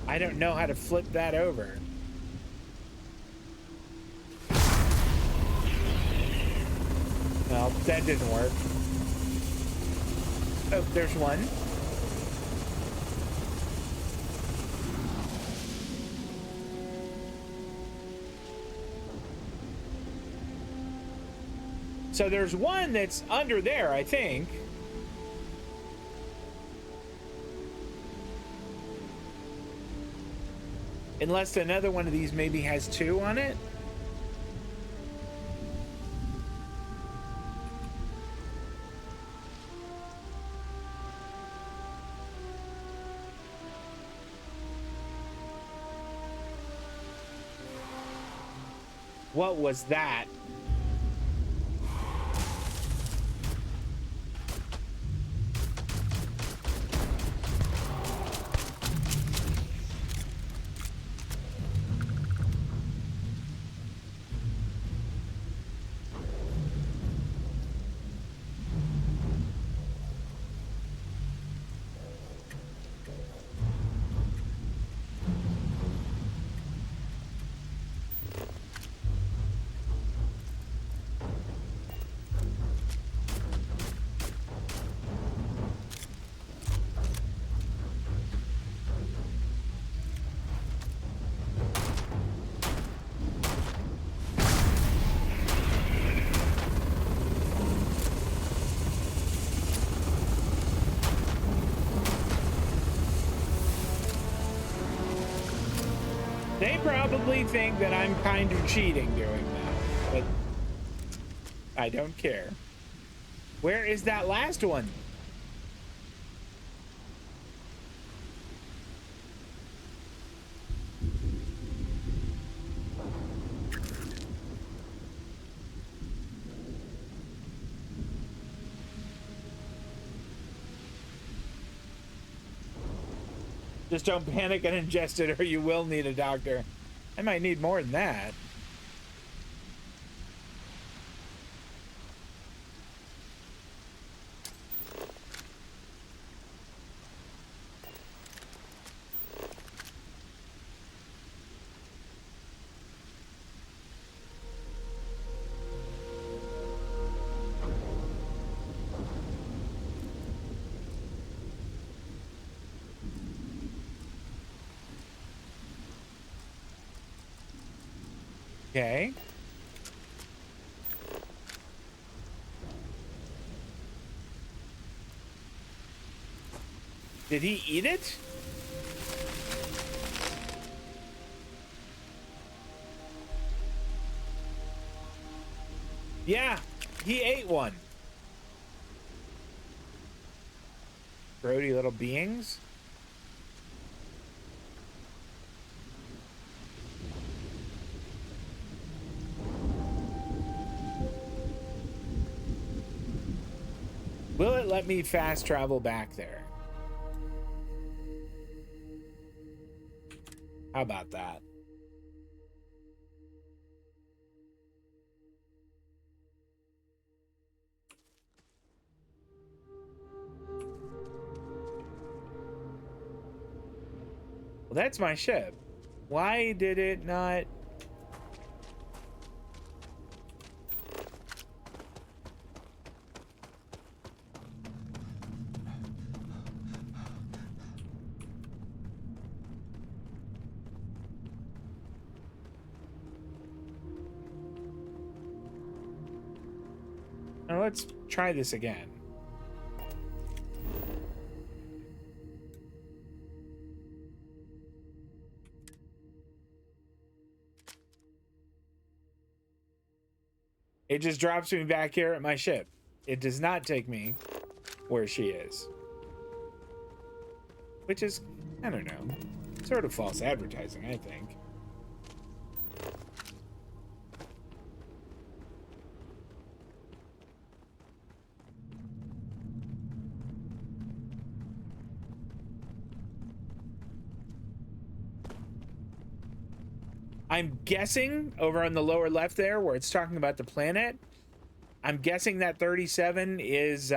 I don't know how to flip that over. Well, that didn't work. Oh, there's one. So there's one that's under there, I think. Unless another one of these maybe has 2 on it. What was that? They probably think that I'm kind of cheating doing that, but I don't care. Where is that last one? Just don't panic and ingest it or you will need a doctor. I might need more than that. Okay. Did he eat it? Yeah, he ate one. Grody little beings. Will it let me fast travel back there? How about that? Well, that's my ship. Why did it not? Now let's try this again. It just drops me back here at my ship. It does not take me where she is. Which is, I don't know, sort of false advertising, I think. I'm guessing over on the lower left there where it's talking about the planet, I'm guessing that 37 is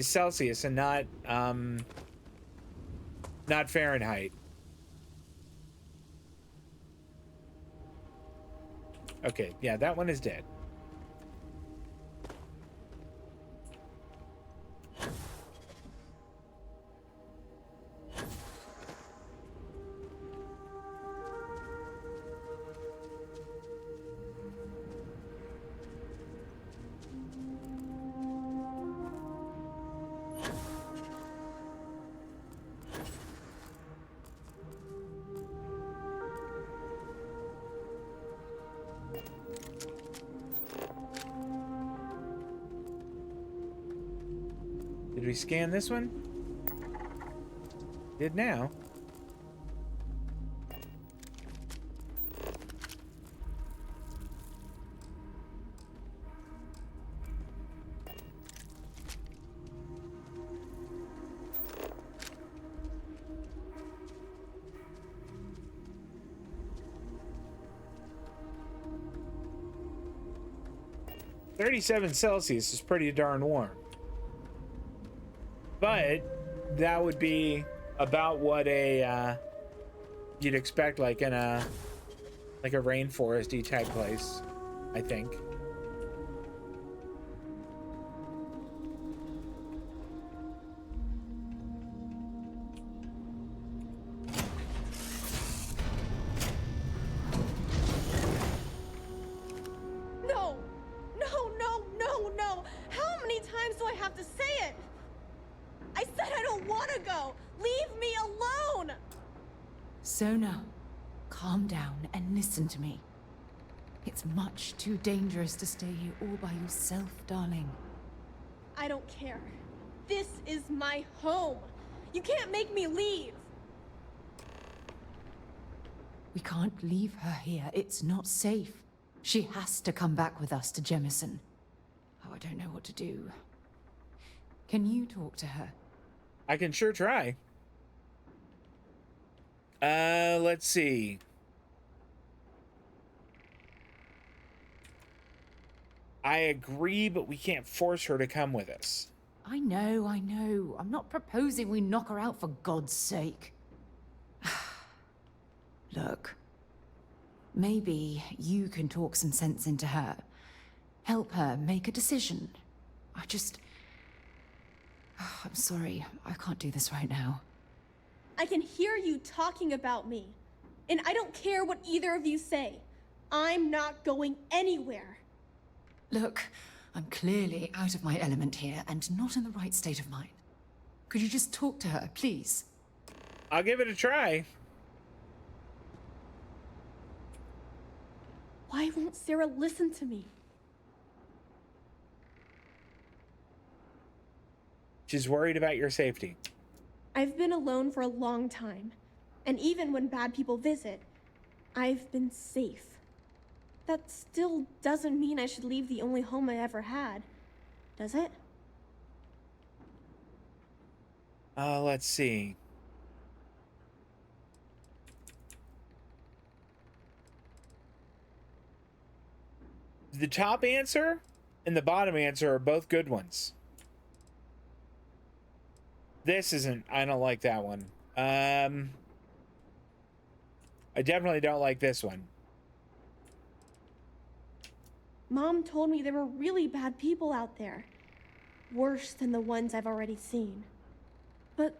Celsius and not Fahrenheit. Okay, yeah, that one is dead. Did we scan this one? Did now. "37 Celsius is pretty darn warm." But that would be about what a you'd expect, like in a rainforesty type place, I think. No! No, no, no, no! How many times do I have to say it? I said I don't want to go! Leave me alone! Sona, calm down and listen to me. It's much too dangerous to stay here all by yourself, darling. I don't care. This is my home. You can't make me leave. We can't leave her here. It's not safe. She has to come back with us to Jemison. Oh, I don't know what to do. Can you talk to her? I can sure try. Let's see. I agree, but we can't force her to come with us. I know, I know. I'm not proposing we knock her out for God's sake. Look, maybe you can talk some sense into her. Help her make a decision. I'm sorry, I can't do this right now. I can hear you talking about me, and I don't care what either of you say. I'm not going anywhere. Look, I'm clearly out of my element here and not in the right state of mind. Could you just talk to her, please? I'll give it a try. Why won't Sarah listen to me? She's worried about your safety. I've been alone for a long time, and even when bad people visit, I've been safe. That still doesn't mean I should leave the only home I ever had, does it? Let's see. The top answer and the bottom answer are both good ones. This isn't, I don't like that one. I definitely don't like this one. Mom told me there were really bad people out there. Worse than the ones I've already seen. But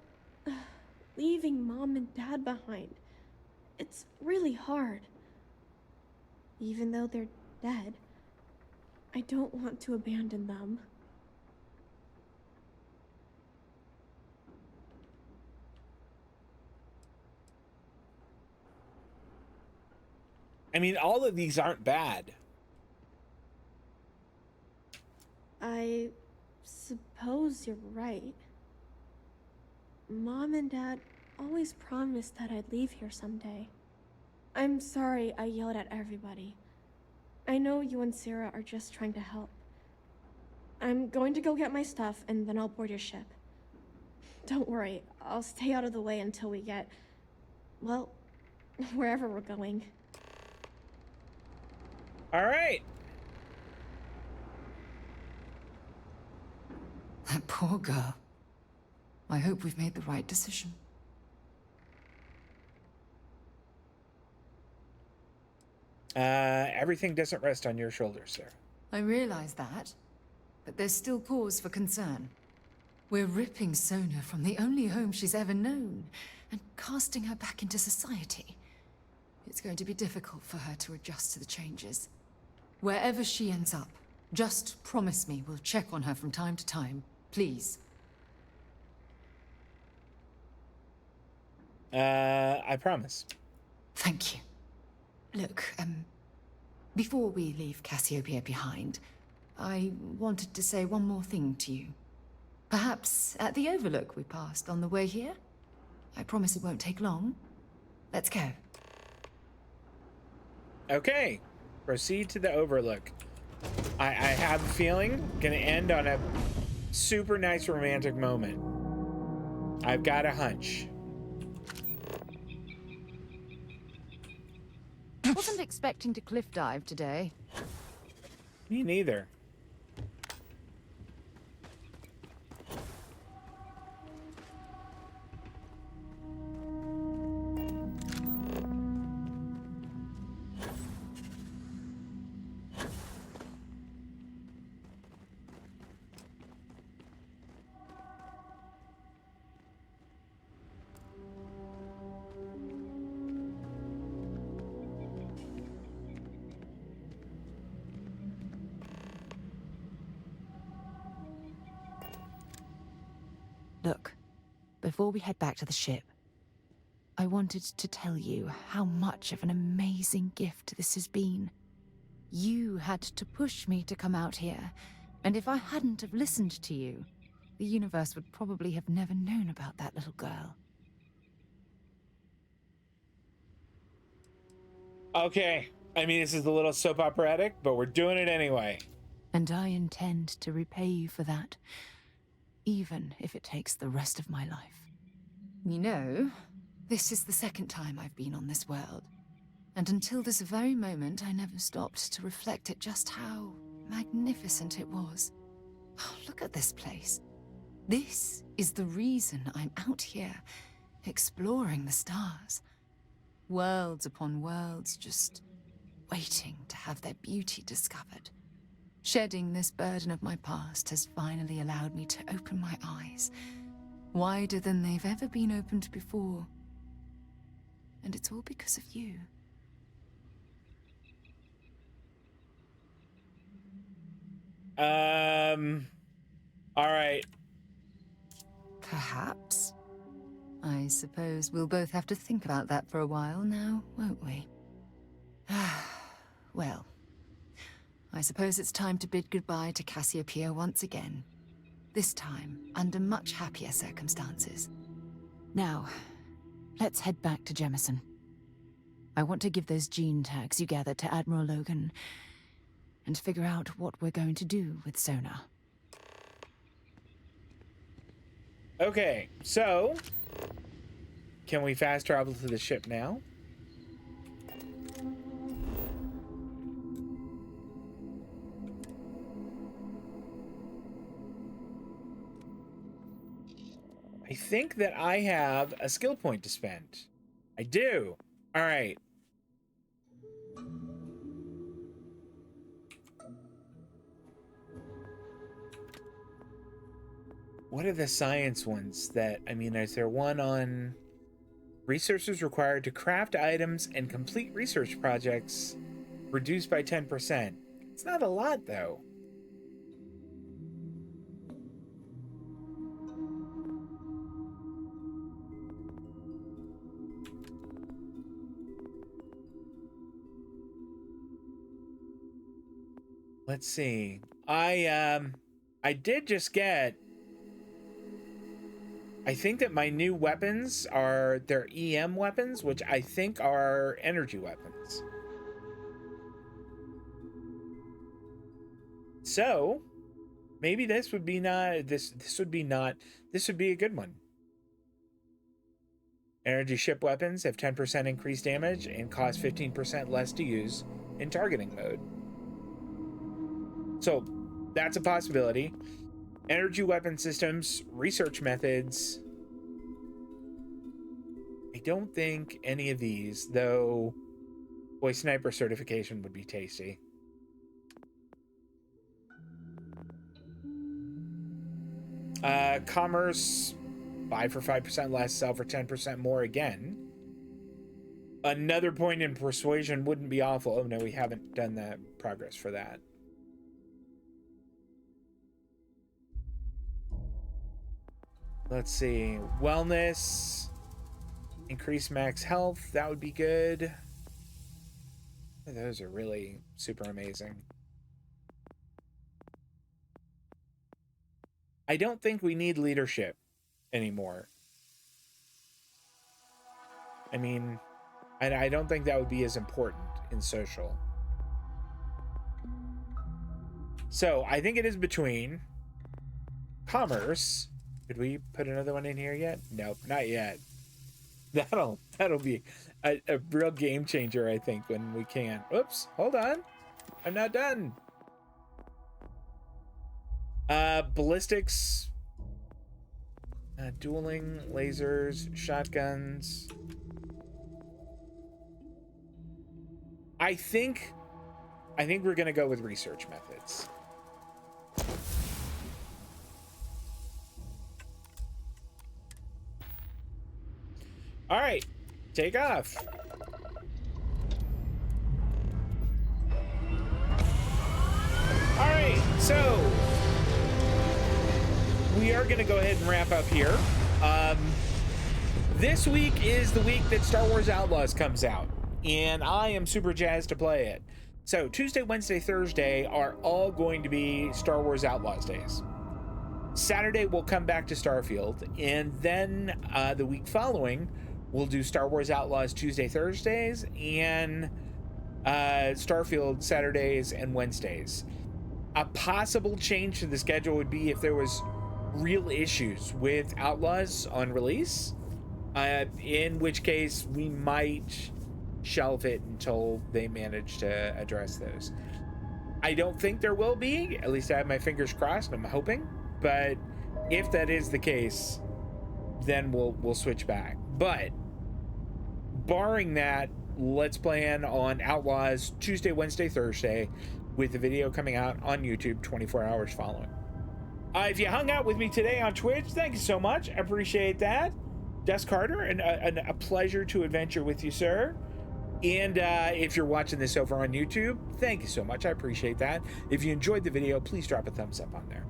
leaving Mom and Dad behind, it's really hard. Even though they're dead, I don't want to abandon them. I mean, all of these aren't bad. I suppose you're right. Mom and Dad always promised that I'd leave here someday. I'm sorry I yelled at everybody. I know you and Sarah are just trying to help. I'm going to go get my stuff and then I'll board your ship. Don't worry, I'll stay out of the way until we get, well, wherever we're going. All right. That poor girl. I hope we've made the right decision. Everything doesn't rest on your shoulders, Sarah. I realize that, but there's still cause for concern. We're ripping Sona from the only home she's ever known and casting her back into society. It's going to be difficult for her to adjust to the changes. Wherever she ends up, just promise me we'll check on her from time to time, please. I promise. Thank you. Look, before we leave Cassiopeia behind, I wanted to say one more thing to you. Perhaps at the overlook we passed on the way here? I promise it won't take long. Let's go. Okay. Proceed to the overlook. I have a feeling gonna end on a super nice romantic moment. I've got a hunch. Wasn't expecting to cliff dive today. Me neither. Look, before we head back to the ship, I wanted to tell you how much of an amazing gift this has been. You had to push me to come out here, and if I hadn't have listened to you, the universe would probably have never known about that little girl. Okay. I mean, this is a little soap operatic, but we're doing it anyway. And I intend to repay you for that, even if it takes the rest of my life. You know, This is the second time I've been on this world. And until this very moment, I never stopped to reflect at just how magnificent it was. Oh, look at this place. This is the reason I'm out here, exploring the stars. Worlds upon worlds, just waiting to have their beauty discovered. Shedding this burden of my past has finally allowed me to open my eyes, wider than they've ever been opened before. And it's all because of you. All right. Perhaps. I suppose we'll both have to think about that for a while now, won't we? Well, I suppose it's time to bid goodbye to Cassiopeia once again. This time, under much happier circumstances. Now, let's head back to Jemison. I want to give those gene tags you gathered to Admiral Logan, and figure out what we're going to do with Sona. Okay, so can we fast travel to the ship now? I think that I have a skill point to spend. I do. All right. What are the science ones that, I mean, is there one on resources required to craft items and complete research projects reduced by 10%? It's not a lot, though. Let's see. I did just get, I think that my new weapons are their EM weapons, which I think are energy weapons. So maybe this would be not this would be a good one. Energy ship weapons have 10% increased damage and cost 15% less to use in targeting mode. So that's a possibility. Energy weapon systems, research methods. I don't think any of these, though. Boy, sniper certification would be tasty. Commerce, buy for 5% less, sell for 10% more again. Another point in persuasion wouldn't be awful. Oh no, we haven't done that progress for that. Let's see. Wellness. Increase max health. That would be good. Those are really super amazing. I don't think we need leadership anymore. I mean, I don't think that would be as important in social. So I think it is between commerce. Did we put another one in here yet? Nope, not yet. That'll be a real game changer, I think, when we can. Oops, hold on. I'm not done. Ballistics, dueling, lasers, shotguns. I think we're gonna go with research methods. All right, take off. All right, so we are gonna go ahead and wrap up here. This week is the week that Star Wars Outlaws comes out, and I am super jazzed to play it. So Tuesday, Wednesday, Thursday are all going to be Star Wars Outlaws days. Saturday we'll come back to Starfield, and then the week following we'll do Star Wars Outlaws Tuesday, Thursdays, and Starfield Saturdays and Wednesdays. A possible change to the schedule would be if there was real issues with Outlaws on release. In which case we might shelve it until they manage to address those. I don't think there will be, at least I have my fingers crossed, I'm hoping, but if that is the case, then we'll switch back. But barring that, let's plan on Outlaws Tuesday, Wednesday, Thursday, with the video coming out on YouTube 24 hours following. If you hung out with me today on Twitch, thank you so much. I appreciate that. Des Carter, and a pleasure to adventure with you, sir. And if you're watching this over on YouTube, thank you so much. I appreciate that. If you enjoyed the video, please drop a thumbs up on there.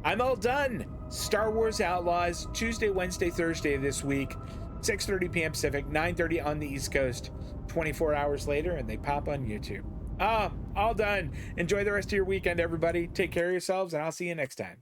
I'm all done. Star Wars Outlaws, Tuesday, Wednesday, Thursday of this week, 6:30 p.m. Pacific, 9:30 on the East Coast, 24 hours later, and they pop on YouTube. All done. Enjoy the rest of your weekend, everybody. Take care of yourselves, and I'll see you next time.